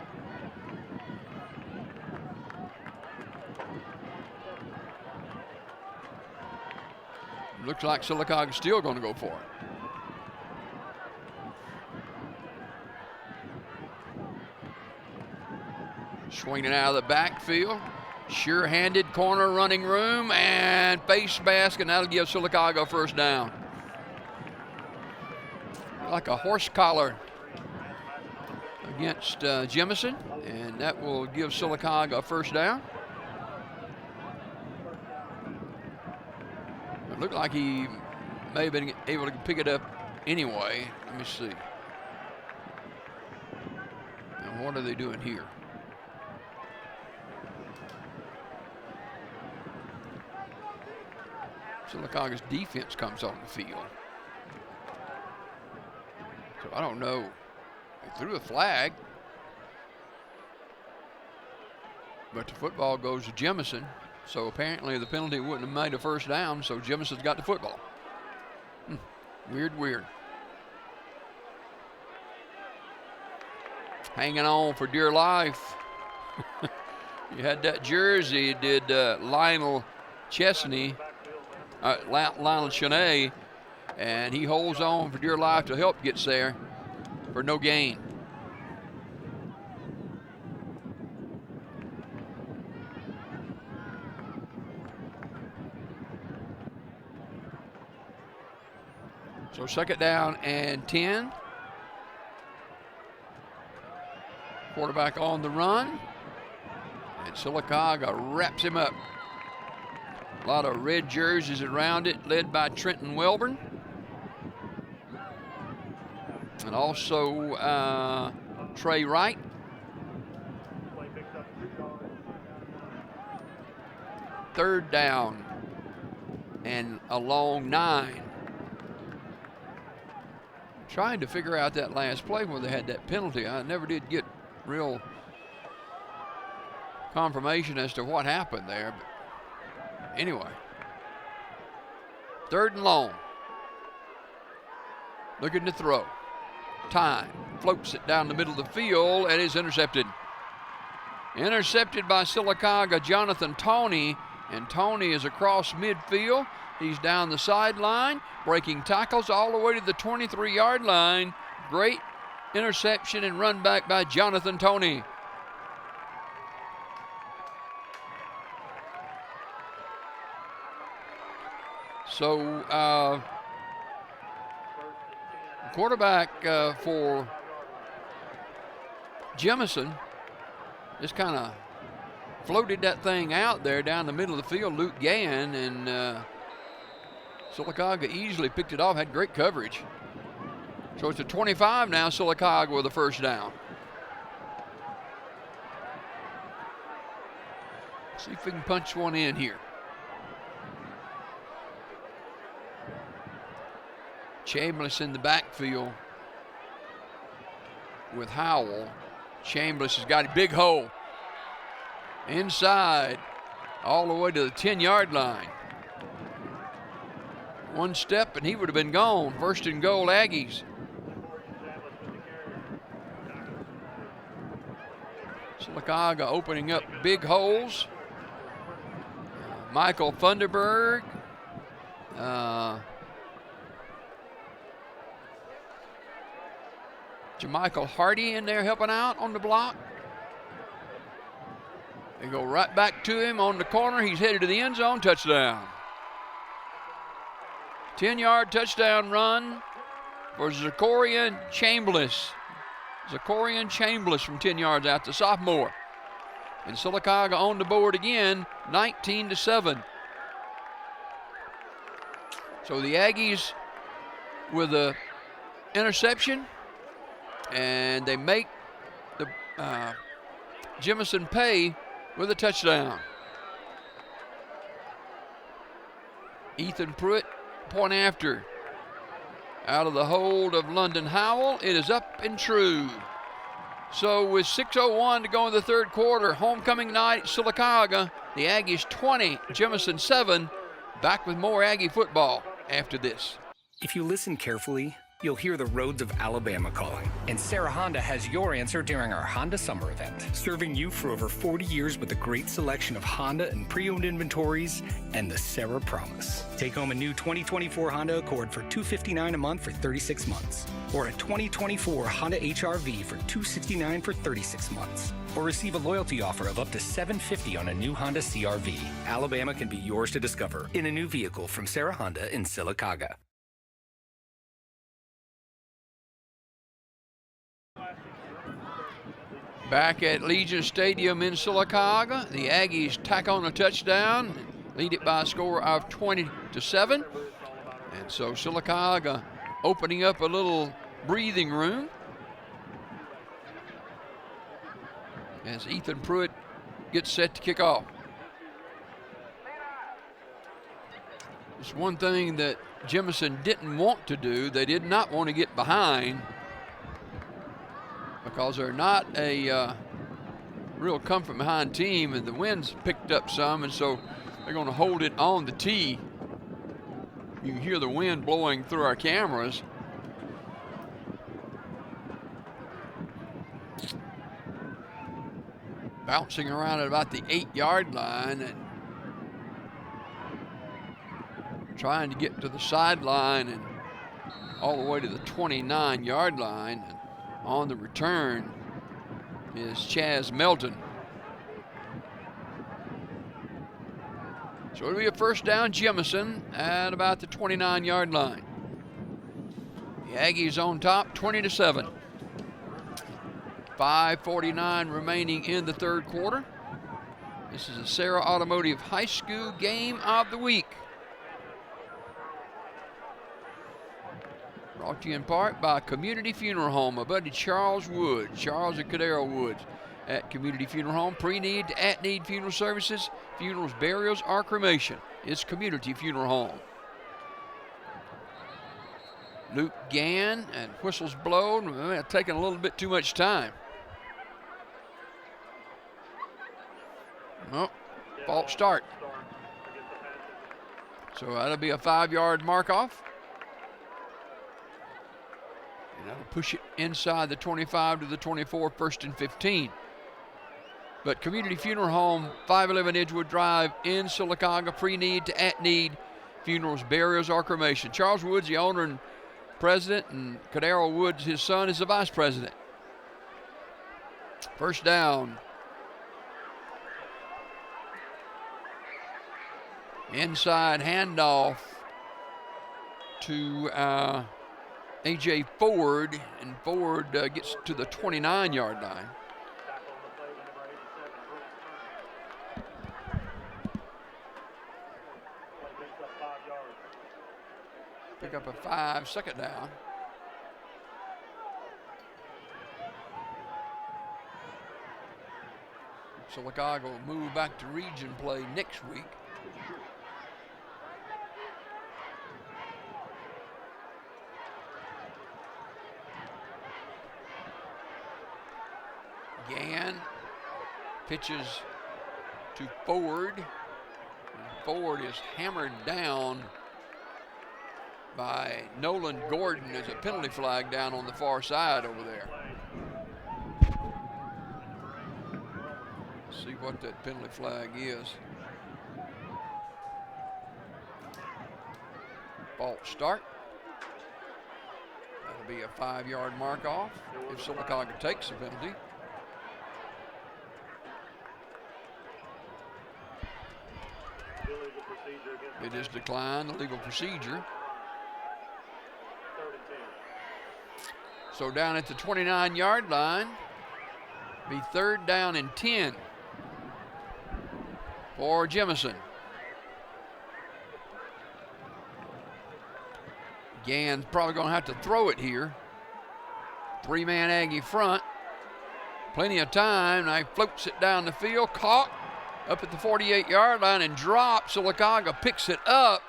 Looks like Sylacauga's still going to go for it. Swinging out of the backfield. Sure-handed corner running room and face mask, and that'll give Sylacauga a first down. Like a horse collar against Jemison, and that will give Sylacauga a first down. It looked like he may have been able to pick it up anyway. Let me see. Now what are they doing here? Sylacauga's defense comes on the field. So I don't know. They threw a flag. But the football goes to Jemison. So apparently the penalty wouldn't have made a first down, so Jemison's got the football. Weird. Hanging on for dear life. You had that jersey, did Lionel Chesney, Lionel Cheney, and he holds on for dear life till help gets there for no gain. So second down and 10. Quarterback on the run. And Sylacauga wraps him up. A lot of red jerseys around it, led by Trenton Welburn. And also Trey Wright. Third down and a long 9. Trying to figure out that last play where they had that penalty. I never did get real confirmation as to what happened there. But anyway, third and long. Looking to throw. Time. Floats it down the middle of the field and is intercepted. Intercepted by Sylacauga Jonathan Toney. And Toney is across midfield. He's down the sideline, breaking tackles all the way to the 23-yard line. Great interception and run back by Jonathan Toney. So quarterback for Jemison just kind of floated that thing out there down the middle of the field, Luke Gann, and Sylacauga easily picked it off, had great coverage. So it's a 25 now, Sylacauga with a first down. See if we can punch one in here. Chambliss in the backfield with Howell. Chambliss has got a big hole. Inside, all the way to the 10-yard line. One step and he would have been gone. First and goal, Aggies. Sylacauga opening up big holes. Michael Funderburg. Jermichael Hardy in there helping out on the block. They go right back to him on the corner. He's headed to the end zone. Touchdown. 10-yard touchdown run for Zachorian Chambliss. Zachorian Chambliss from 10 yards out, the sophomore. And Sylacauga on the board again, 19-7. So the Aggies with a interception, and they make the Jemison pay with a touchdown. Ethan Pruitt, point after. Out of the hold of London Howell, it is up and true. So with 6:01 to go in the third quarter, homecoming night, Sylacauga, the Aggies 20, Jemison 7. Back with more Aggie football after this. If you listen carefully, you'll hear the roads of Alabama calling. And Sarah Honda has your answer during our Honda Summer event, serving you for over 40 years with a great selection of Honda and pre-owned inventories and the Sarah Promise. Take home a new 2024 Honda Accord for $259 a month for 36 months, or a 2024 Honda HR-V for $269 for 36 months, or receive a loyalty offer of up to $750 on a new Honda CR-V. Alabama can be yours to discover in a new vehicle from Sarah Honda in Sylacauga. Back at Legion Stadium in Sylacauga, the Aggies tack on a touchdown, lead it by a score of 20-7. And so Sylacauga opening up a little breathing room as Ethan Pruitt gets set to kick off. It's one thing that Jemison didn't want to do. They did not want to get behind, because they're not a real comfort behind team, and the wind's picked up some, and so they're going to hold it on the tee. You can hear the wind blowing through our cameras. bouncing around at about the 8-yard line and trying to get to the sideline and all the way to the 29-yard line. And on the return is Chaz Melton. So it'll be a first down, Jemison, at about the 29-yard line. The Aggies on top, 20-7. 5:49 remaining in the third quarter. This is a Sarah Automotive High School game of the week. Brought to you in part by Community Funeral Home, my buddy Charles Woods, Charles and Cadero Woods at Community Funeral Home. Pre-need to at-need funeral services, funerals, burials, or cremation. It's Community Funeral Home. Luke Gann and whistles blown. Taking a little bit too much time. Oh, false start. So that'll be a 5-yard mark off. And that'll push it inside the 25 to the 24, first and 15. But Community Funeral Home, 511 Edgewood Drive in Sylacauga, pre-need to at-need funerals, burials, or cremation. Charles Woods, the owner and president, and Cadero Woods, his son, is the vice president. First down. Inside handoff to A.J. Ford, and Ford gets to the 29-yard line. Pick up a 5, second down. Sylacauga will move back to region play next week. Gann pitches to Ford. And Ford is hammered down by Nolan Gordon. There's a penalty flag down on the far side over there. Let's see what that penalty flag is. False start. That'll be a 5-yard mark off if Sylacauga takes the penalty. It is declined, the legal procedure. So down at the 29-yard line, be third down and 10 for Jemison. Gann's probably going to have to throw it here. 3-man Aggie front. Plenty of time. Now he floats it down the field. Caught up at the 48-yard line and dropped. Sylacauga picks it up.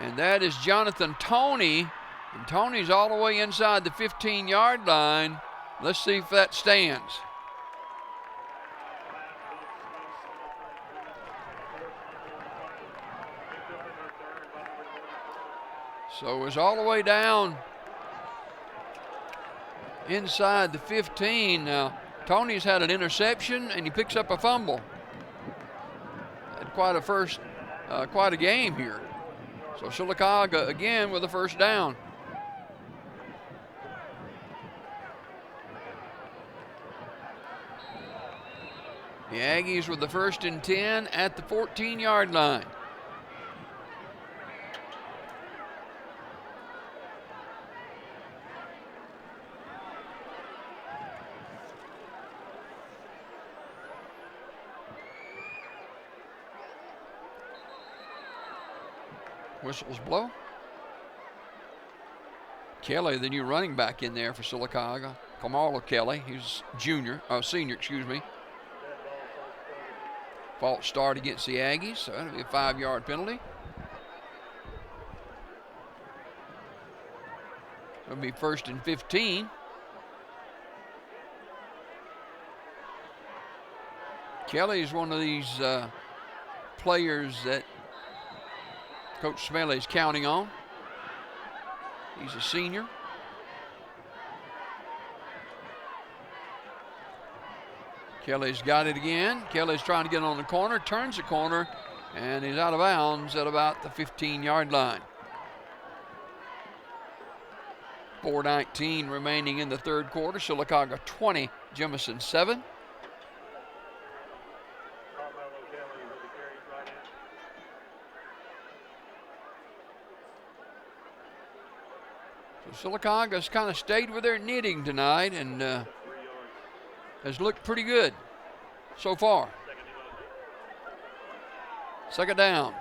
And that is Jonathan Toney. And Toney's all the way inside the 15-yard line. Let's see if that stands. So it's all the way down inside the 15. Now, Tony's had an interception and he picks up a fumble. Had quite a game here. So Sylacauga again with a first down. The Aggies with the first and 10 at the 14-yard line. Whistles blow. Kelly, the new running back in there for Sylacauga. Kamala Kelly, he's senior, excuse me. False start against the Aggies, so that'll be a 5-yard penalty. It'll be first and 15. Kelly is one of these players that Coach Smelly is counting on. He's a senior. Kelly's got it again. Kelly's trying to get on the corner, turns the corner, and he's out of bounds at about the 15-yard line. 4:19 remaining in the third quarter. Sylacauga 20, Jemison 7. So Sylacauga's kind of stayed with their knitting tonight and has looked pretty good so far. Second down.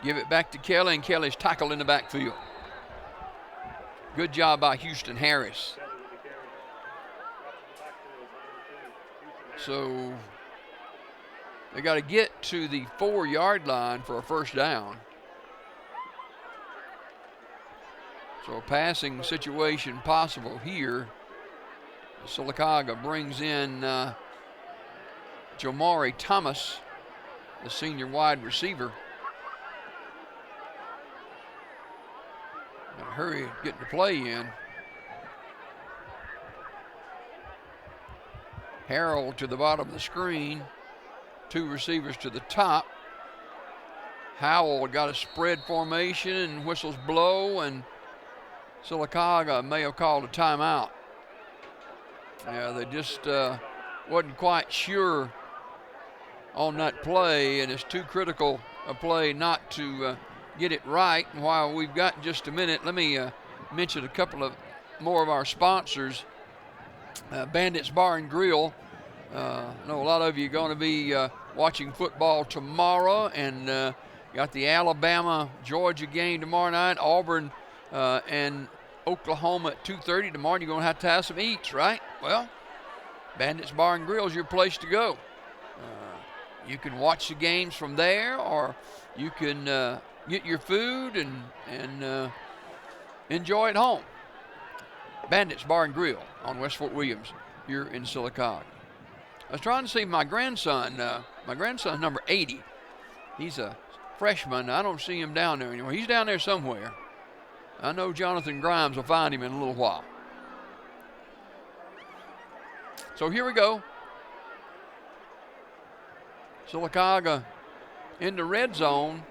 Give it back to Kelly, and Kelly's tackled in the backfield. Good job by Houston Harris. So they got to get to the 4-yard line for a first down. So a passing situation possible here. Sylacauga brings in Jamari Thomas, the senior wide receiver. Gotta hurry getting the play in. Harrell to the bottom of the screen. 2 receivers to the top. Howell got a spread formation and whistles blow, and Sylacauga may have called a timeout. Yeah, they just wasn't quite sure on that play, and it's too critical a play not to get it right. And while we've got just a minute, let me mention a couple of more of our sponsors. Bandits Bar and Grill. I know a lot of you are going to be watching football tomorrow, and got the Alabama-Georgia game tomorrow night, Auburn and Oklahoma at 2:30 tomorrow. You're going to have some eats, right? Well, Bandits Bar and Grill is your place to go. You can watch the games from there, or you can get your food and enjoy it home. Bandits Bar and Grill on West Fort Williams here in Sylacauga. I was trying to see my grandson number 80. He's a freshman. I don't see him down there anymore. He's down there somewhere. I know Jonathan Grimes will find him in a little while. So here we go. Sylacauga in the red zone.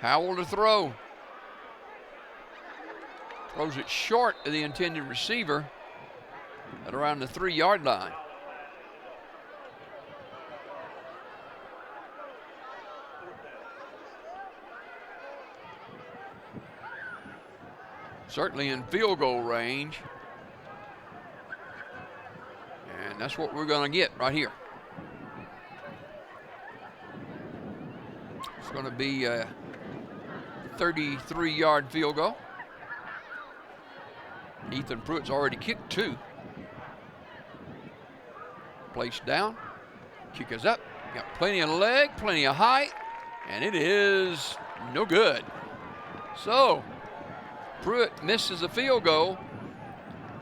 Howell to throw. Throws it short of the intended receiver at around the 3-yard line. Certainly in field goal range. And that's what we're going to get right here. It's going to be a 33-yard field goal. Ethan Pruitt's already kicked 2. Placed down. Kick is up. Got plenty of leg, plenty of height, and it is no good. So Pruitt misses a field goal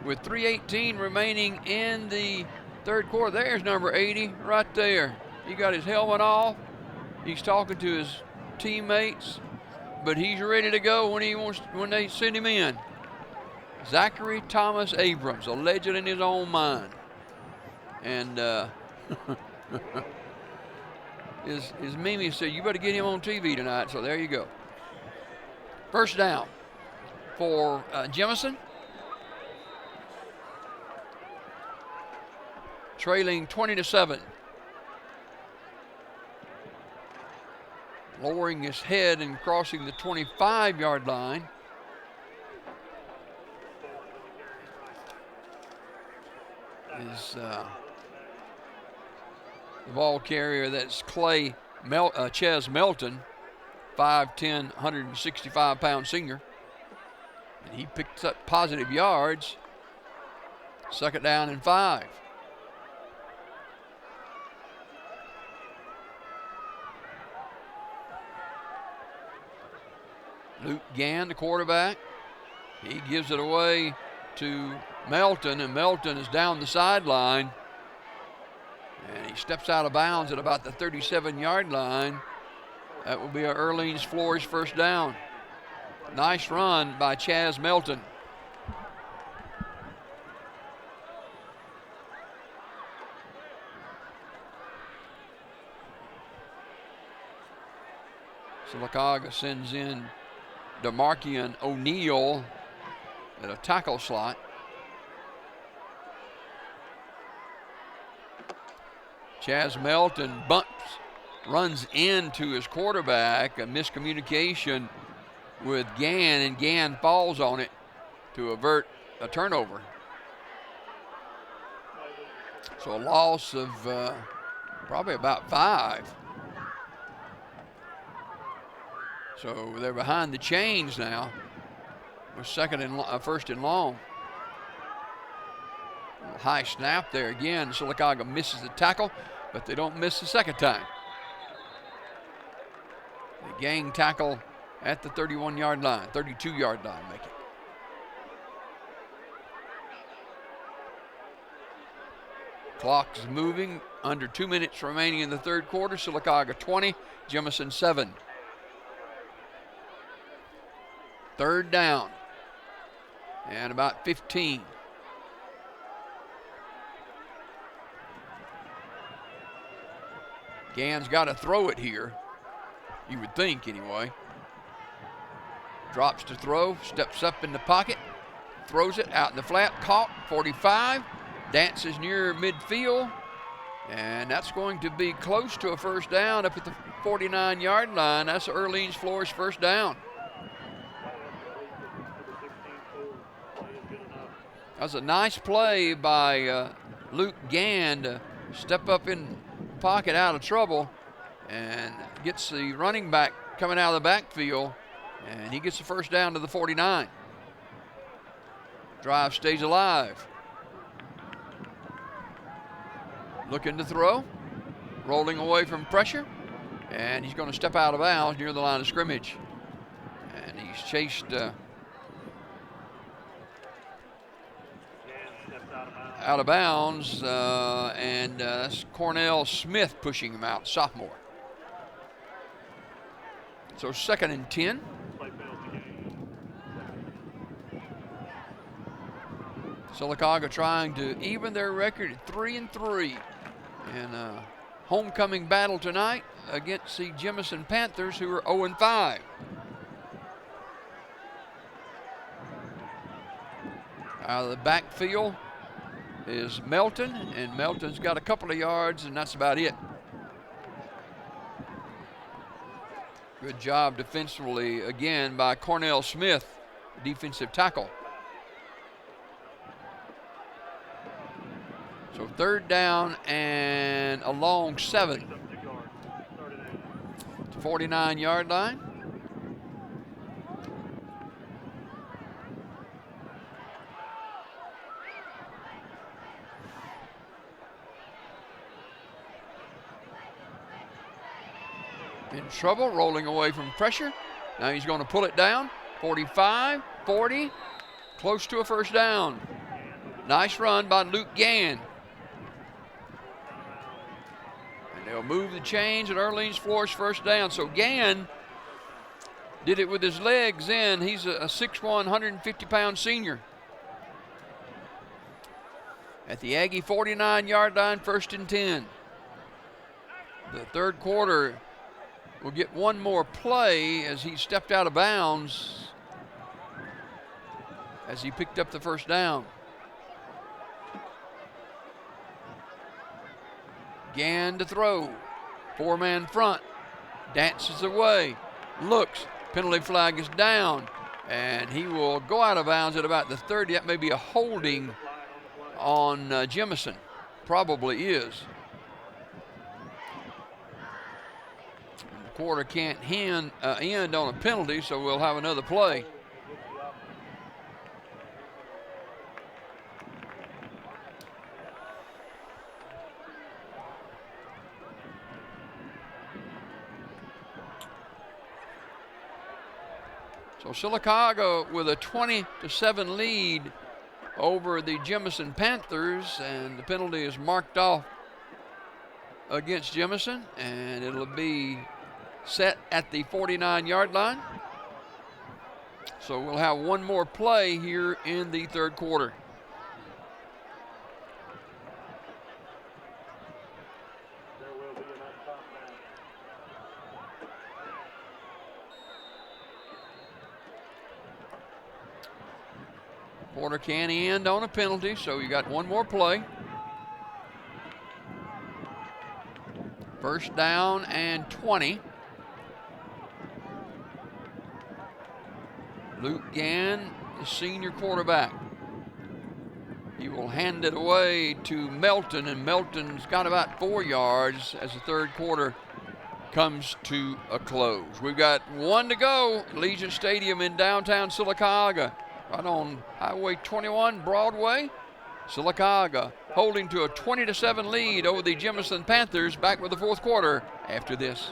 with 3:18 remaining in the third quarter. There's number 80 right there. He got his helmet off. He's talking to his teammates, but he's ready to go when they send him in. Zachary Thomas Abrams, a legend in his own mind. And his Mimi said, you better get him on TV tonight, so there you go. First down for Jemison. Trailing 20-7. Lowering his head and crossing the 25-yard line. Is the ball carrier, that's Ches Melton, 5'10", 165-pound senior. And he picks up positive yards. Second down and 5. Luke Gann, the quarterback. He gives it away to Melton, and Melton is down the sideline. And he steps out of bounds at about the 37-yard line. That will be a Orleans Flores first down. Nice run by Chaz Melton. Sylacauga sends in DeMarkian O'Neal at a tackle slot. Chaz Melton runs into his quarterback, a miscommunication with Gann, and Gann falls on it to avert a turnover. So a loss of probably about 5. So they're behind the chains now with first and long. High snap there again. Sylacauga misses the tackle, but they don't miss the second time. The gang tackle at the 31-yard line, 32-yard line, make it. Clock is moving. Under 2 minutes remaining in the third quarter. Sylacauga 20, Jemison 7. Third down and about 15. Gann's got to throw it here, you would think anyway. Drops to throw, steps up in the pocket, throws it out in the flat, caught, 45, dances near midfield, and that's going to be close to a first down up at the 49-yard line. That's Orleans Flores first down. That was a nice play by Luke Gann to step up in the pocket out of trouble and gets the running back coming out of the backfield, and he gets the first down to the 49. Drive stays alive. Looking to throw, rolling away from pressure, and he's going to step out of bounds near the line of scrimmage. And he's chased out of bounds, and that's Cornell Smith pushing him out, sophomore. So 2nd and 10. Sylacauga trying to even their record at 3-3 in a homecoming battle tonight against the Jemison Panthers, who are 0-5. Out of the backfield is Melton, and Melton's got a couple of yards, and that's about it. Good job defensively again by Cornell Smith, defensive tackle. So 3rd down and a long 7. 49-yard line. In trouble, rolling away from pressure. Now he's going to pull it down. 45, 40, close to a first down. Nice run by Luke Gann. And they'll move the chains, and Orleans Flores first down. So Gann did it with his legs in. He's a 6'1", 150-pound senior. At the Aggie 49-yard line, 1st and 10. The third quarter will get one more play as he stepped out of bounds as he picked up the first down. Gann to throw. 4-man front. Dances away. Looks. Penalty flag is down. And he will go out of bounds at about the 30. That may be a holding on Jemison. Probably is. The quarter can't end on a penalty, so we'll have another play. So Sylacauga with a 20-7 lead over the Jemison Panthers, and the penalty is marked off against Jemison, and it'll be set at the 49-yard line. So we'll have one more play here in the third quarter. There will be an untimed down. Porter can end on a penalty, so you got one more play. First down and 20. Luke Gann, the senior quarterback. He will hand it away to Melton, and Melton's got about 4 yards as the third quarter comes to a close. We've got one to go. Legion Stadium in downtown Sylacauga, right on Highway 21 Broadway. Sylacauga holding to a 20-7 lead over the Jemison Panthers. Back with the fourth quarter after this.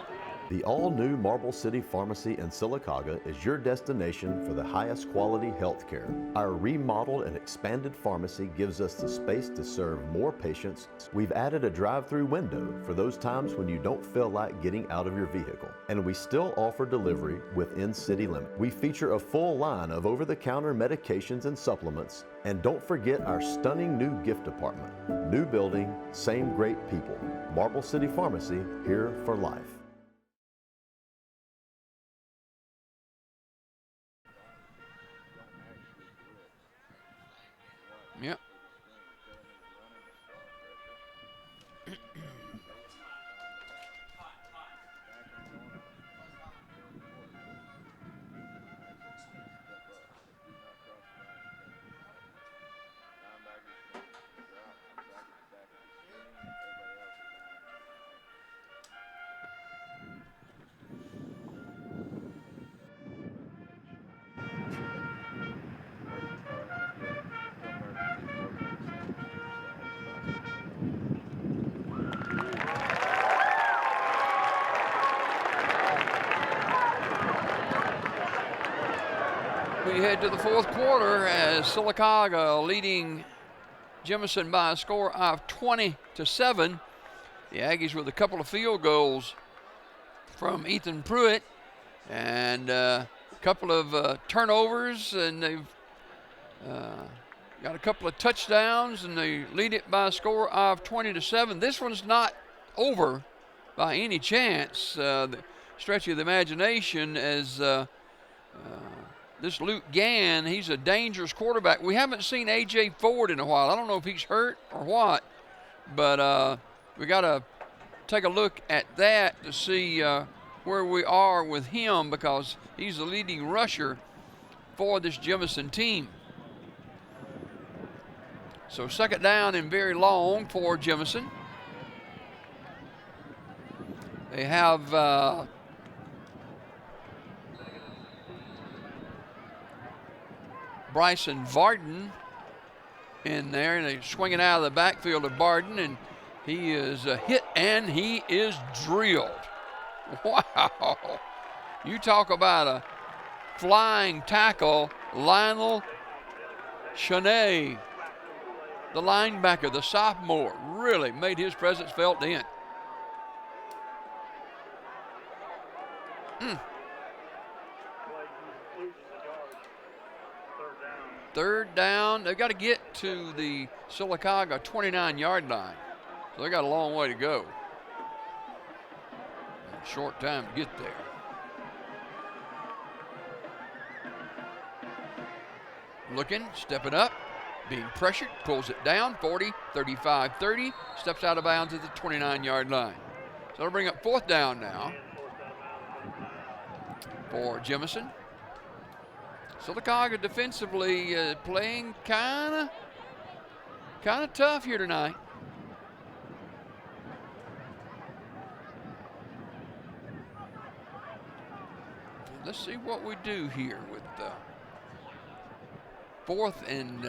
The all-new Marble City Pharmacy in Sylacauga is your destination for the highest quality health care. Our remodeled and expanded pharmacy gives us the space to serve more patients. We've added a drive-through window for those times when you don't feel like getting out of your vehicle. And we still offer delivery within city limits. We feature a full line of over-the-counter medications and supplements. And don't forget our stunning new gift department. New building, same great people. Marble City Pharmacy, here for life. Yep. We head to the fourth quarter as Sylacauga leading Jemison by a score of 20-7. The Aggies with a couple of field goals from Ethan Pruitt and a couple of turnovers, and they've got a couple of touchdowns, and they lead it by a score of 20-7. This one's not over by any chance. The stretch of the imagination as this Luke Gann, he's a dangerous quarterback. We haven't seen A.J. Ford in a while. I don't know if he's hurt or what, but we got to take a look at that to see where we are with him, because he's the leading rusher for this Jemison team. So second down and very long for Jemison. They have Bryson Varden in there, and they're swinging out of the backfield of Barden, and he is hit and he is drilled. Wow. You talk about a flying tackle. Lionel Cheney, the linebacker, the sophomore, really made his presence felt in. Third down. They've got to get to the Sylacauga 29-yard line. So they got a long way to go. Short time to get there. Looking, stepping up, being pressured, pulls it down, 40, 35, 30, steps out of bounds at the 29-yard line. So they'll bring up fourth down now for Jemison. Sylacauga defensively playing kind of tough here tonight. Let's see what we do here with fourth and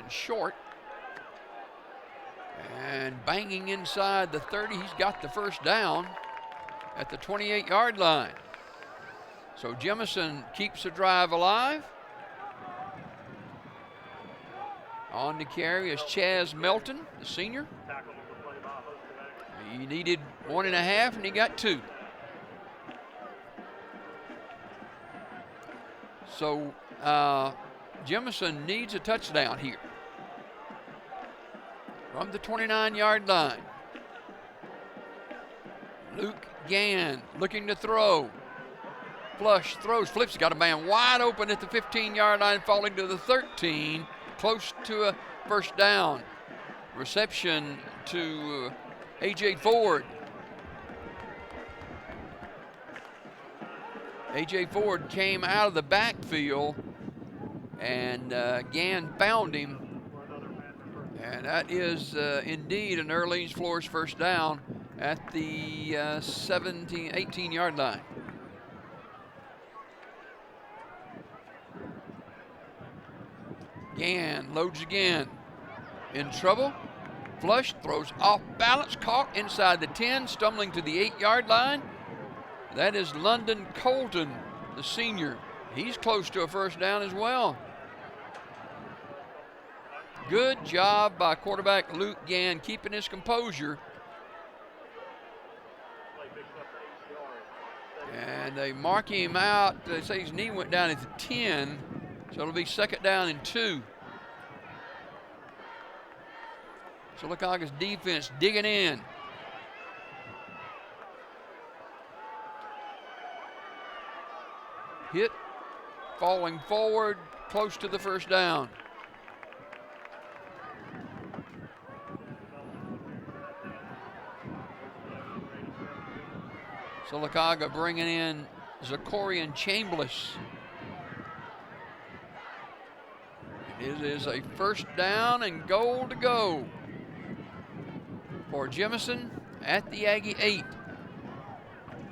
short. And banging inside the 30, he's got the first down at the 28-yard line. So Jemison keeps the drive alive. On the carry is Chaz Melton, the senior. He needed 1.5 and he got 2. So Jemison needs a touchdown here from the 29-yard line. Luke Gann looking to throw. Flush, throws, flips, got a man wide open at the 15-yard line, falling to the 13, close to a first down. Reception to A.J. Ford. A.J. Ford came out of the backfield, and Gann found him. And that is indeed an Orleans Flores first down at the 18-yard line. Gann loads again. In trouble. Flush, throws off balance, caught inside the 10, stumbling to the 8-yard line. That is London Colton, the senior. He's close to a first down as well. Good job by quarterback Luke Gann keeping his composure. And they mark him out. They say his knee went down at the 10, so it'll be second down and 2. Sylacauga's defense digging in. Hit, falling forward, close to the first down. Sylacauga bringing in Zachorian Chambliss. It is a first down and goal to go for Jemison at the Aggie 8.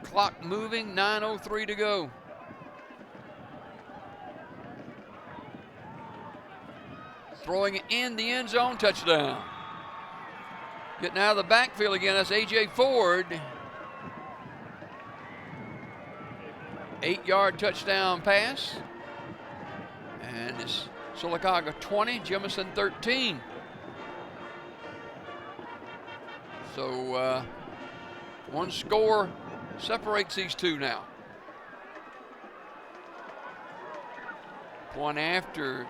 Clock moving, 9:03 to go. Throwing it in the end zone, touchdown. Getting out of the backfield again, that's A.J. Ford. 8-yard touchdown pass. And it's Sylacauga 20, Jemison 13. So one score separates these two now. One after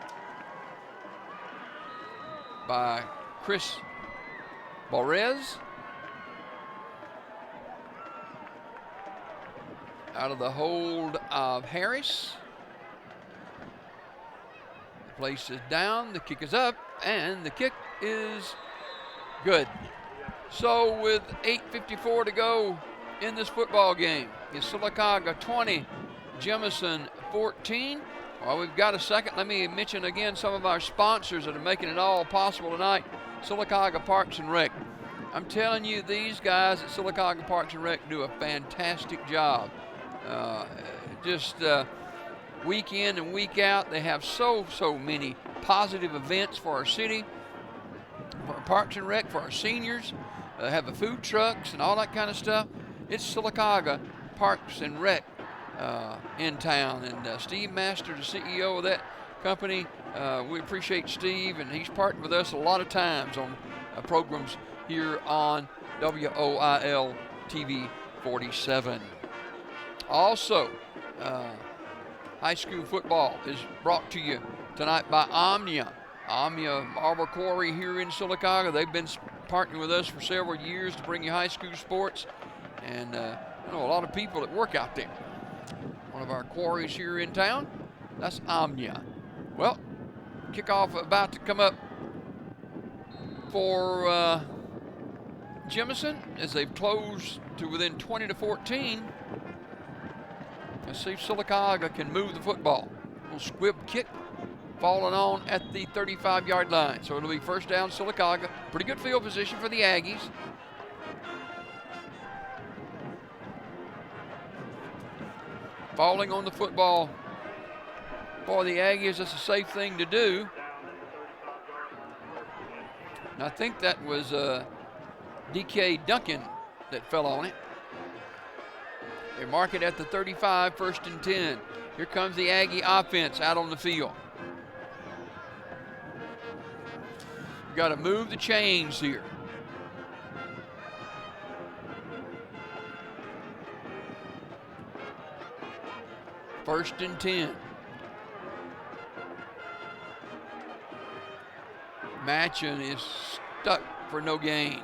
by Chris Borez. Out of the hold of Harris. The place is down, the kick is up, and the kick is good. So with 8:54 to go in this football game, it's Sylacauga 20, Jemison 14. While we've got a second, let me mention again some of our sponsors that are making it all possible tonight. Sylacauga Parks and Rec. I'm telling you, these guys at Sylacauga Parks and Rec do a fantastic job. Week in and week out, they have so many positive events for our city, for our Parks and Rec, for our seniors. They have the food trucks and all that kind of stuff. It's Sylacauga Parks and Rec in town, and Steve Master, the CEO of that company, we appreciate Steve, and he's partnered with us a lot of times on programs here on WOIL TV 47. Also, high school football is brought to you tonight by Omnia. Omnia Marble Quarry here in Sylacauga. They've been partnering with us for several years to bring you high school sports, and I know a lot of people that work out there. One of our quarries here in town, that's Omnia. Well, kickoff about to come up for Jemison as they've closed to within 20-14. Let's see if Sylacauga can move the football. A little squib kick falling on at the 35-yard line. So it'll be first down Sylacauga. Pretty good field position for the Aggies. Falling on the football for the Aggies, that's a safe thing to do. And I think that was D.K. Duncan that fell on it. They mark it at the 35, 1st and 10. Here comes the Aggie offense out on the field. You've got to move the chains here. First and 10. Matchin is stuck for no gain.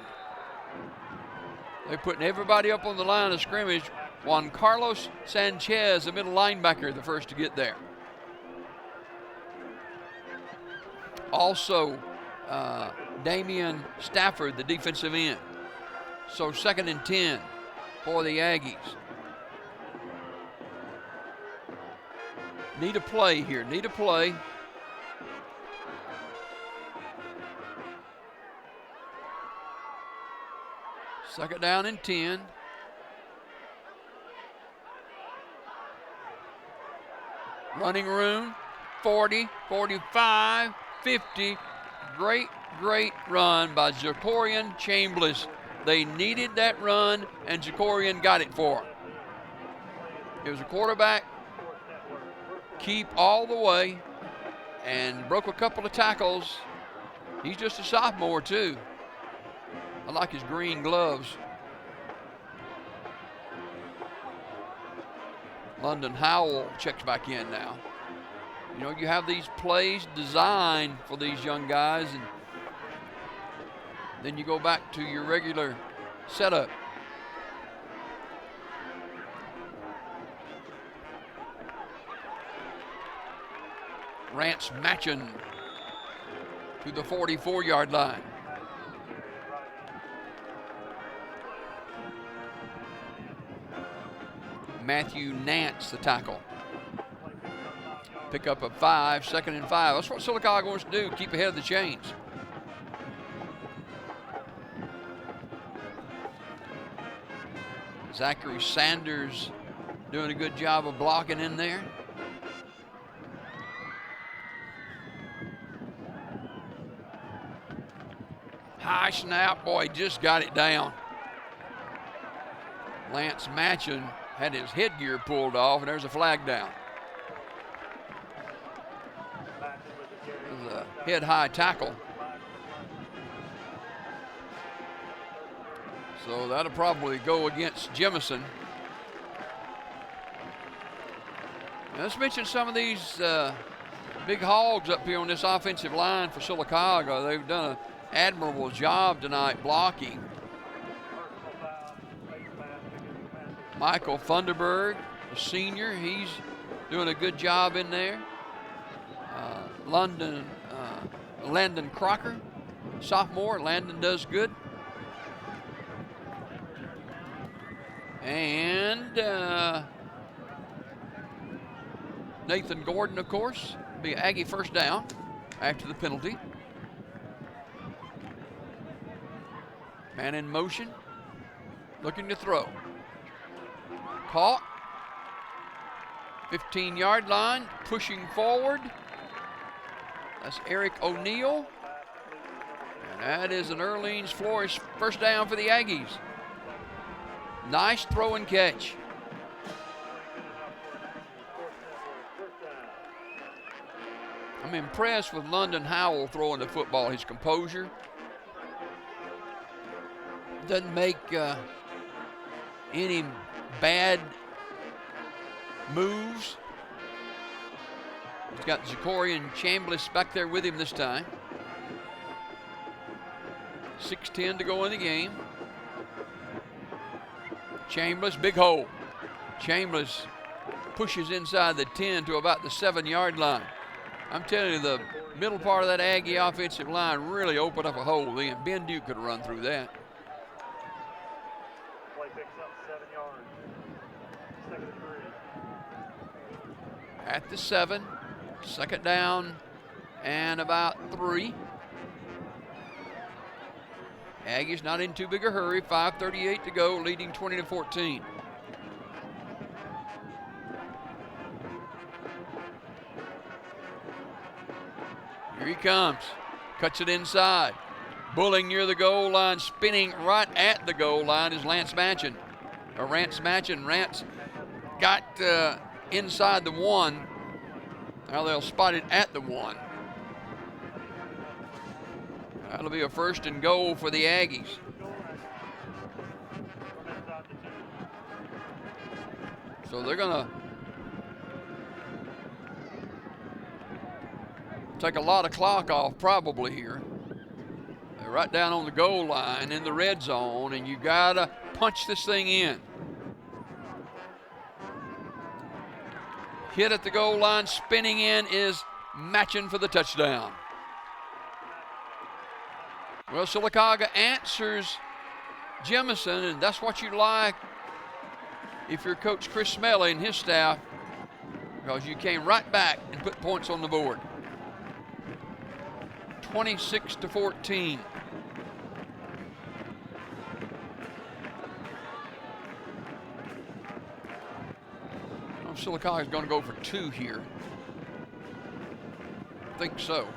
They're putting everybody up on the line of scrimmage. Juan Carlos Sanchez, the middle linebacker, the first to get there. Also, Damian Stafford, the defensive end. So 2nd and 10 for the Aggies. Need a play here, need a play. Second down and 10. Running room, 40, 45, 50. Great run by Jacorian Chambliss. They needed that run, and Jacorian got it for him. It was a quarterback keep all the way and broke a couple of tackles. He's just a sophomore, too. I like his green gloves. London Howell checks back in now. You know, you have these plays designed for these young guys, and then you go back to your regular setup. Rance Matchin to the 44-yard line. Matthew Nance, the tackle. Pick up a 5, 2nd and 5. That's what Sylacauga wants to do, keep ahead of the chains. Zachary Sanders doing a good job of blocking in there. High snap, boy, just got it down. Lance Matchin had his headgear pulled off, and there's a flag down. It was a head-high tackle. So that'll probably go against Jemison. Now, let's mention some of these big hogs up here on this offensive line for Sylacauga. They've done an admirable job tonight blocking. Michael Funderburg, a senior, he's doing a good job in there. Landon Crocker, sophomore. Landon does good. And Nathan Gordon, of course, be Aggie first down after the penalty. Man in motion, looking to throw. Caught. 15-yard line, pushing forward. That's Eric O'Neill. And that is an Orleans Flores first down for the Aggies. Nice throw and catch. I'm impressed with London Howell throwing the football, his composure. Doesn't make any bad moves. He's got Jacorian Chambliss back there with him this time. 6:10 to go in the game. Chambliss, big hole. Chambliss pushes inside the 10 to about the 7-yard line. I'm telling you, the middle part of that Aggie offensive line really opened up a hole then. Ben Duke could have run through that. Play picks up 7 yards. 2nd and 3. At the 7, 2nd down and about 3. Aggies not in too big a hurry. 5:38 to go, leading 20-14. Here he comes. Cuts it inside. Bulling near the goal line, spinning right at the goal line is Lance Matchin. Rance Matchin. Rance got inside the 1. Now they'll spot it at the 1. That'll be a 1st and goal for the Aggies. So they're going to take a lot of clock off probably here. They're right down on the goal line in the red zone, and you got to punch this thing in. Hit at the goal line, spinning in is matching for the touchdown. Well, Sylacauga answers Jemison, and that's what you like if you're Coach Chris Smelly and his staff, because you came right back and put points on the board. 26-14. Sylacauga is going to go for 2 here. I think so.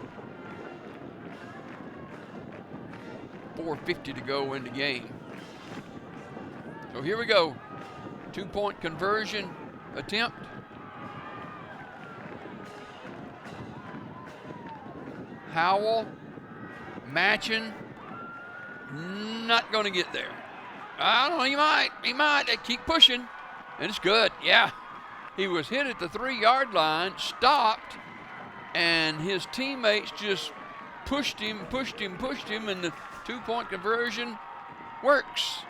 4:50 to go in the game. So here we go. 2-point conversion attempt. Howell matching. Not going to get there. I don't know. He might. They keep pushing. And it's good. Yeah. He was hit at the 3-yard line, stopped, and his teammates just pushed him, and the 2-point conversion works.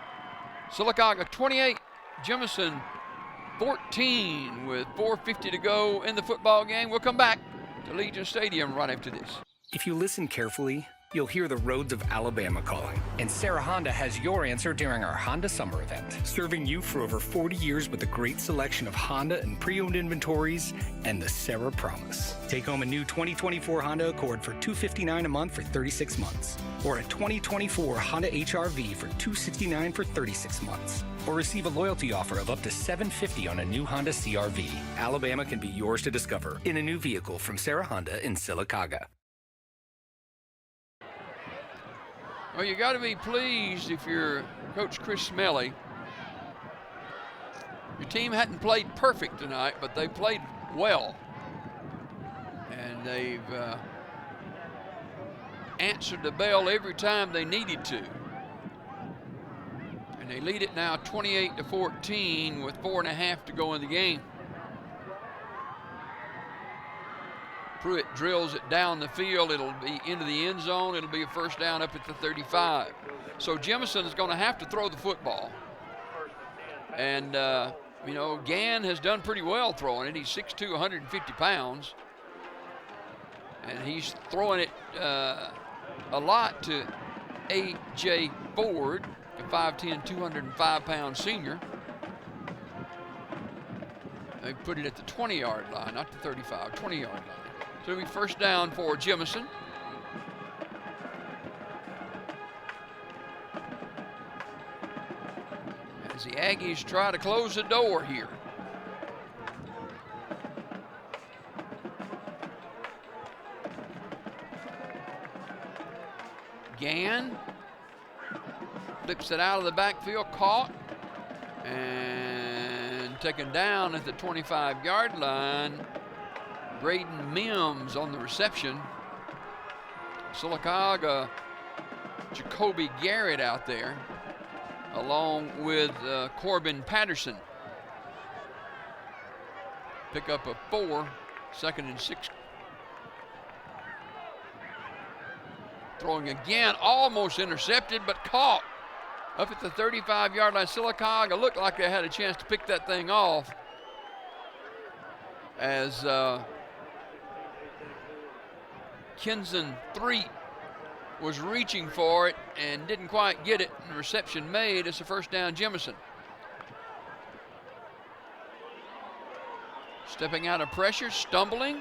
Sylacauga 28, Jemison 14 with 4:50 to go in the football game. We'll come back to Legion Stadium right after this. If you listen carefully, you'll hear the roads of Alabama calling. And Sarah Honda has your answer during our Honda Summer event, serving you for over 40 years with a great selection of Honda and pre-owned inventories and the Sarah Promise. Take home a new 2024 Honda Accord for $259 a month for 36 months, or a 2024 Honda HR-V for $269 for 36 months, or receive a loyalty offer of up to $750 on a new Honda CR-V. Alabama can be yours to discover in a new vehicle from Sarah Honda in Sylacauga. Well, you got to be pleased if you're Coach Chris Smelly. Your team hadn't played perfect tonight, but they played well. And they've answered the bell every time they needed to. And they lead it now 28-14 with 4.5 to go in the game. Pruitt drills it down the field. It'll be into the end zone. It'll be a 1st down up at the 35. So Jemison is going to have to throw the football. And, Gann has done pretty well throwing it. He's 6'2", 150 pounds. And he's throwing it a lot to A.J. Ford, a 5'10", 205-pound senior. They put it at the 20-yard line, not the 35, 20-yard line. So it'll be 1st down for Jemison. As the Aggies try to close the door here. Gann flips it out of the backfield, caught, and taken down at the 25-yard line. Braden Mims on the reception. Sylacauga, Jacoby Garrett out there, along with Corbin Patterson. Pick up a 4, 2nd and 6. Throwing again, almost intercepted, but caught up at the 35-yard line. Sylacauga looked like they had a chance to pick that thing off as Kenson Threet was reaching for it and didn't quite get it, and the reception made. It's a 1st down, Jemison. Stepping out of pressure, stumbling,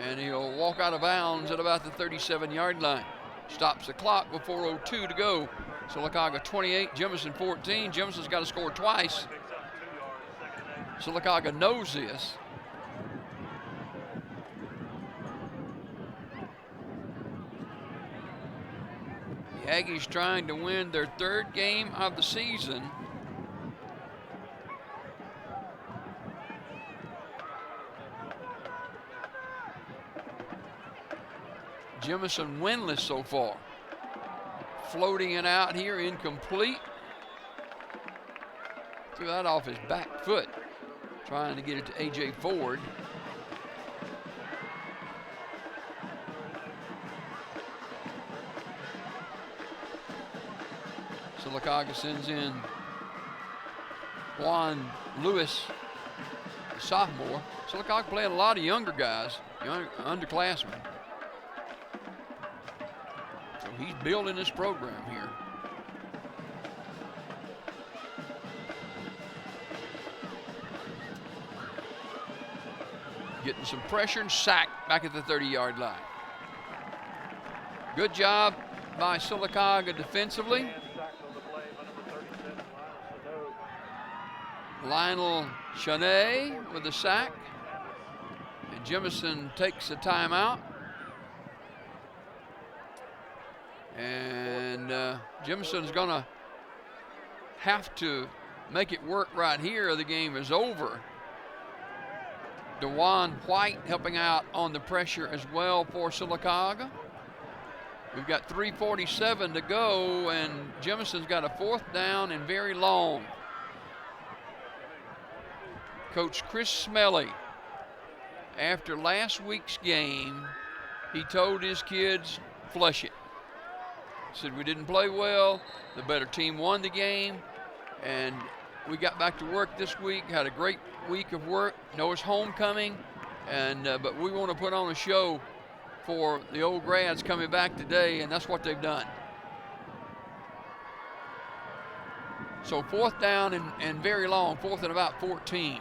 and he'll walk out of bounds at about the 37-yard line. Stops the clock with 4:02 to go. Sylacauga 28, Jemison 14. Jemison's got to score twice. Sylacauga knows this. The Aggies trying to win their 3rd game of the season. Jemison winless so far. Floating it out here, incomplete. Threw that off his back foot, trying to get it to A.J. Ford. Sylacauga sends in Juan Lewis, the sophomore. Sylacauga playing a lot of younger guys, underclassmen. So he's building this program here. Getting some pressure and sacked back at the 30-yard line. Good job by Sylacauga defensively. Lionel Chaney with the sack. And Jemison takes a timeout. And Jemison's going to have to make it work right here or the game is over. DeJuan White helping out on the pressure as well for Sylacauga. We've got 3:47 to go, and Jemison's got a 4th down and very long. Coach Chris Smelly, after last week's game, he told his kids, flush it. He said, we didn't play well, the better team won the game, and we got back to work this week, had a great week of work. Know it's homecoming, and but we want to put on a show for the old grads coming back today, and that's what they've done. So 4th down and very long, 4th and about 14.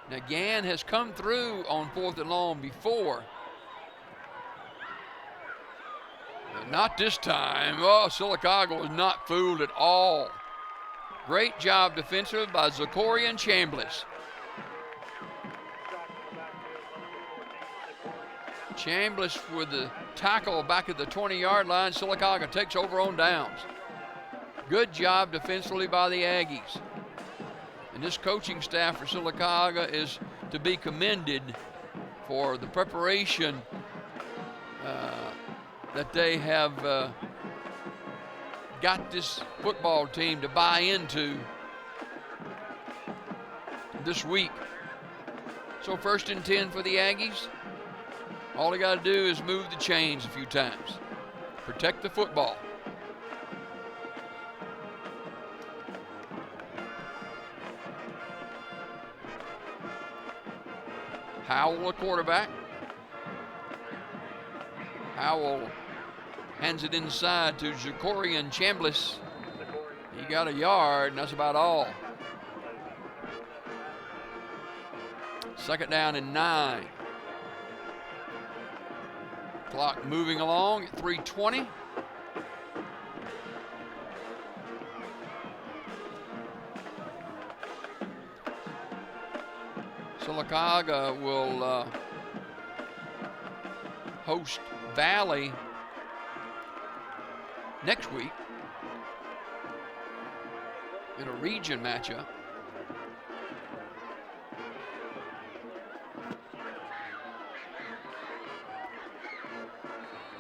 Now Gann has come through on 4th and long before. But not this time. Oh, Sylacauga was not fooled at all. Great job defensive by Zachorian Chambliss. Chambliss with the tackle back at the 20-yard line. Sylacauga takes over on downs. Good job defensively by the Aggies. And this coaching staff for Sylacauga is to be commended for the preparation that they have got this football team to buy into this week. So 1st and 10 for the Aggies. All they got to do is move the chains a few times. Protect the football. Howell, a quarterback. Howell hands it inside to Zachorian Chambliss. He got a yard, and that's about all. 2nd down and 9. Clock moving along at 3:20. Sylacauga will host Valley next week in a region matchup.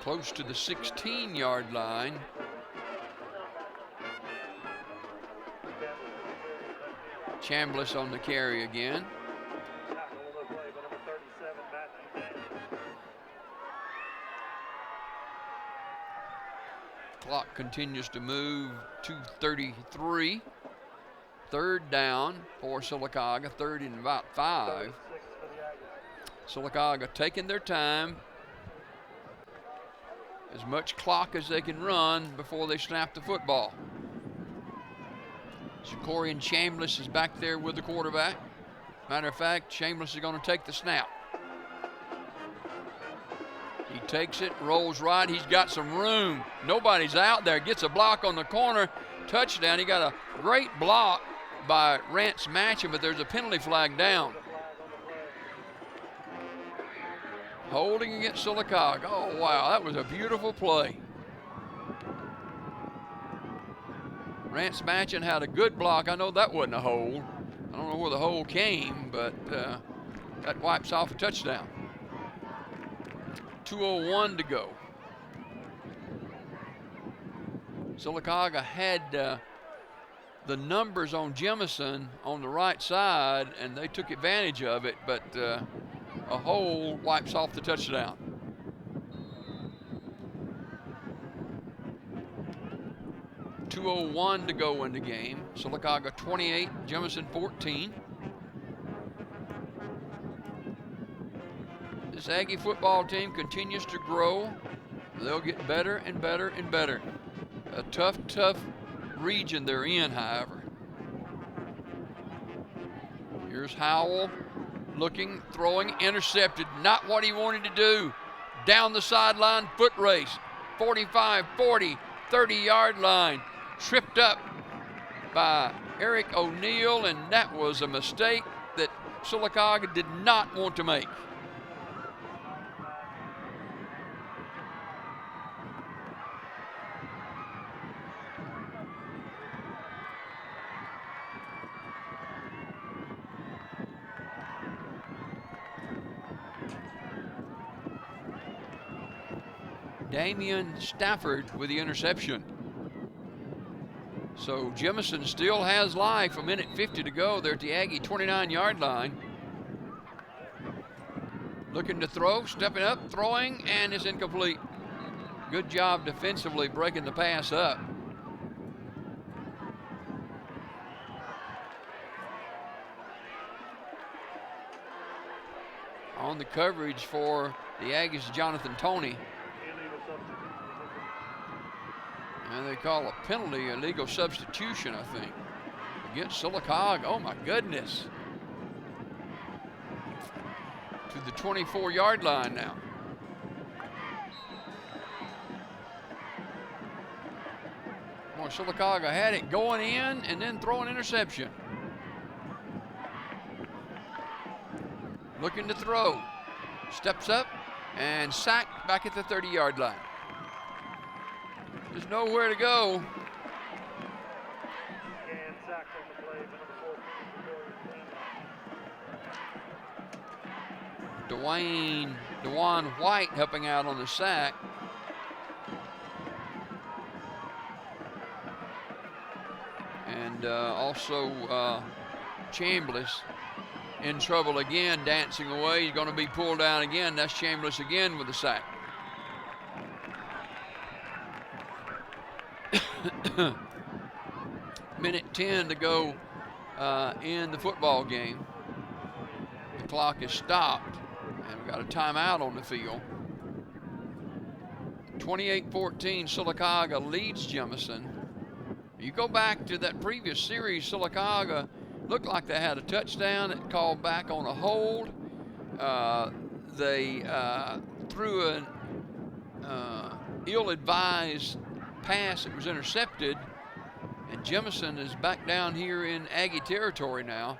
Close to the 16-yard line. Chambliss on the carry again. Clock continues to move. 2:33. 3rd down for Sylacauga. 3rd and about 5. Sylacauga taking their time. As much clock as they can run before they snap the football. Zachorian Chambliss is back there with the quarterback. Matter of fact, Chambliss is going to take the snap. He takes it, rolls right. He's got some room. Nobody's out there. Gets a block on the corner. Touchdown. He got a great block by Rance Matcham, but there's a penalty flag down. Holding against Sylacauga. Oh, wow, that was a beautiful play. Rance Matcham had a good block. I know that wasn't a hole. I don't know where the hole came, but That wipes off a touchdown. 2:01 to go. Sylacauga had the numbers on Jemison on the right side, and they took advantage of it, but a hole wipes off the touchdown. .201 to go in the game. Sylacauga 28, Jemison 14. This Aggie football team continues to grow. They'll get better and better and better. A tough region they're in, however. Here's Howell looking, throwing, intercepted. Not what he wanted to do. Down the sideline, foot race. 45, 40, 30-yard line. Tripped up by Eric O'Neill, and that was a mistake that Sylacauga did not want to make. Damian Stafford with the interception. So Jemison still has life. 1:50 to go. They're at the Aggie 29-yard line. Looking to throw, stepping up, throwing, and it's incomplete. Good job defensively breaking the pass up. On the coverage for the Aggies, Jonathan Toney. And they call a penalty illegal substitution, I think, against Sylacauga. Oh my goodness. To the 24-yard line now. Boy, Sylacauga had it going in and then throw an interception. Looking to throw. Steps up and sacked back at the 30-yard line. There's nowhere to go. Dewan White helping out on the sack. And also Chambliss in trouble again, dancing away. He's going to be pulled down again. That's Chambliss again with the sack. Minute 10 to go in the football game. The clock is stopped, and we've got a timeout on the field. 28-14, Sylacauga leads Jemison. You go back to that previous series, Sylacauga looked like they had a touchdown that called back on a hold. They threw an ill-advised pass that was intercepted, and Jemison is back down here in Aggie territory now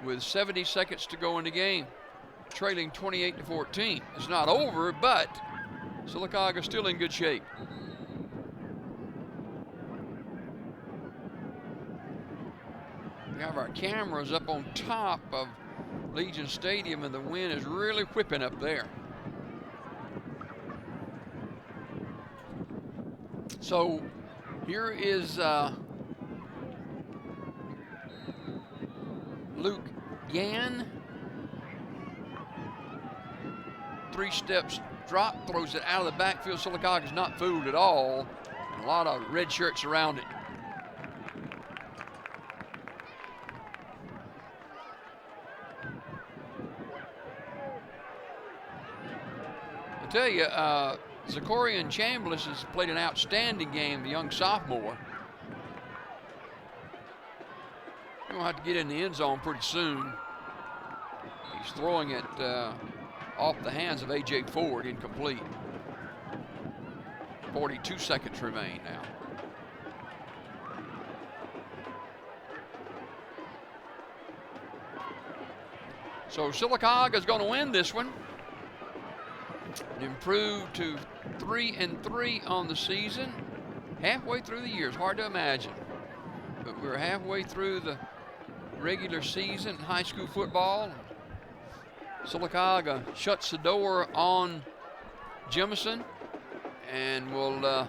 with 70 seconds to go in the game, trailing 28-14. It's not over, but Sylacauga still in good shape. We have our cameras up on top of Legion Stadium, and the wind is really whipping up there. So here is Luke Gann. 3 steps drop, throws it out of the backfield. Sylacauga is not fooled at all. And a lot of red shirts around it. I tell you, Zachorian Chambliss has played an outstanding game, the young sophomore. He's going to have to get in the end zone pretty soon. He's throwing it off the hands of A.J. Ford, incomplete. 42 seconds remain now. So Sylacauga is going to win this one. Improved to 3-3 on the season. Halfway through the year, it's hard to imagine. But we're halfway through the regular season in high school football. Sylacauga shuts the door on Jemison and will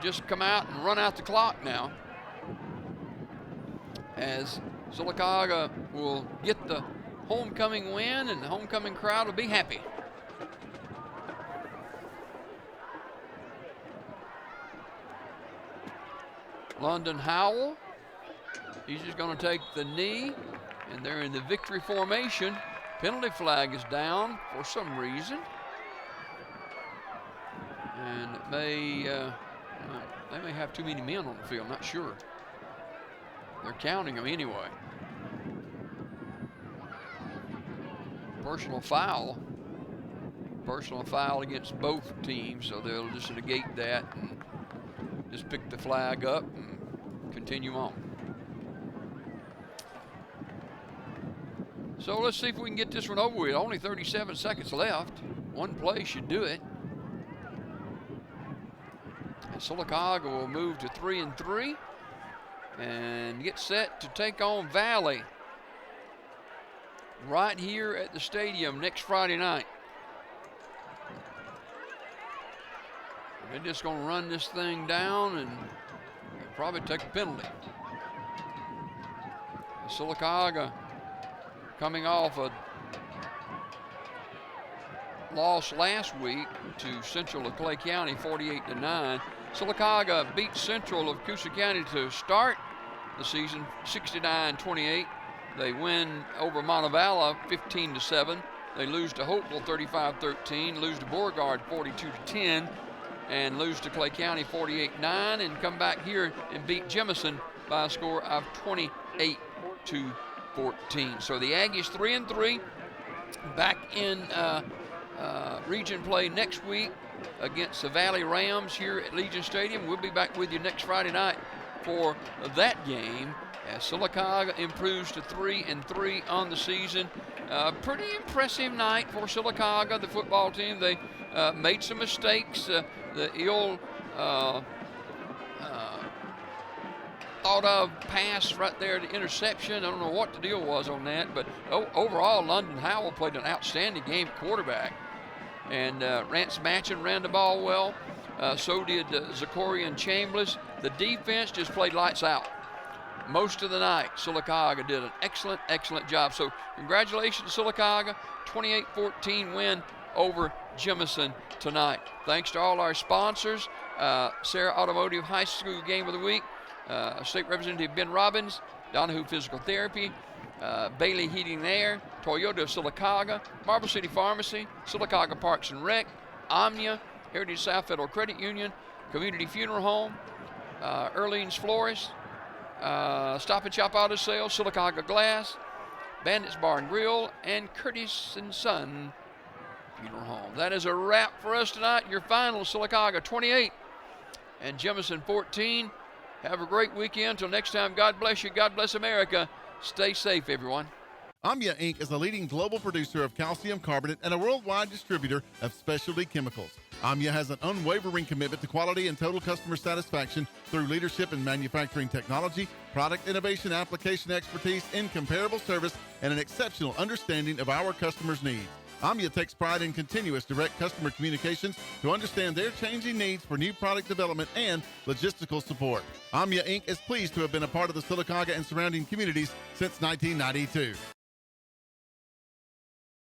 just come out and run out the clock now, as Sylacauga will get the homecoming win and the homecoming crowd will be happy. London Howell, he's just going to take the knee, and they're in the victory formation. Penalty flag is down for some reason, and it may they may have too many men on the field, I'm not sure. They're counting them anyway. Personal foul against both teams, so they'll just negate that and just pick the flag up and continue on. So let's see if we can get this one over with. Only 37 seconds left. One play should do it. And Sylacauga will move to 3-3 and get set to take on Valley right here at the stadium next Friday night. They're just going to run this thing down and probably take a penalty. Sylacauga coming off a loss last week to Central of Clay County, 48-9. Sylacauga beat Central of Coosa County to start the season, 69-28. They win over Montevallo, 15-7. They lose to Hopeville, 35-13. Lose to Beauregard, 42-10. And lose to Clay County 48-9, and come back here and beat Jemison by a score of 28-14. So the Aggies 3-3, back in region play next week against the Valley Rams here at Legion Stadium. We'll be back with you next Friday night for that game, as Sylacauga improves to 3-3 on the season. Pretty impressive night for Sylacauga, the football team. They made some mistakes. The ill thought of pass right there, the interception. I don't know what the deal was on that, but overall, London Howell played an outstanding game at quarterback. And Rance Matchin ran the ball well. So did Zachorian Chambliss. The defense just played lights out most of the night. Sylacauga did an excellent job. So congratulations to Sylacauga, 28-14 win over Jemison tonight. Thanks to all our sponsors, Sarah Automotive High School Game of the Week, State Representative Ben Robbins, Donahue Physical Therapy, Bailey Heating and Air, Toyota of Sylacauga, Marble City Pharmacy, Sylacauga Parks and Rec, Omnia, Heritage South Federal Credit Union, Community Funeral Home, Earlene's Florist, Stop and Shop Auto Sales, Sylacauga Glass, Bandits Bar and Grill, and Curtis and Son Funeral Home. That is a wrap for us tonight. Your final, Sylacauga 28 and Jemison 14. Have a great weekend. Till next time, God bless you. God bless America. Stay safe, everyone. Amya Inc. is a leading global producer of calcium carbonate and a worldwide distributor of specialty chemicals. Amya has an unwavering commitment to quality and total customer satisfaction through leadership in manufacturing technology, product innovation, application expertise, incomparable service, and an exceptional understanding of our customers' needs. Amya takes pride in continuous direct customer communications to understand their changing needs for new product development and logistical support. Amya Inc. is pleased to have been a part of the Sylacauga and surrounding communities since 1992.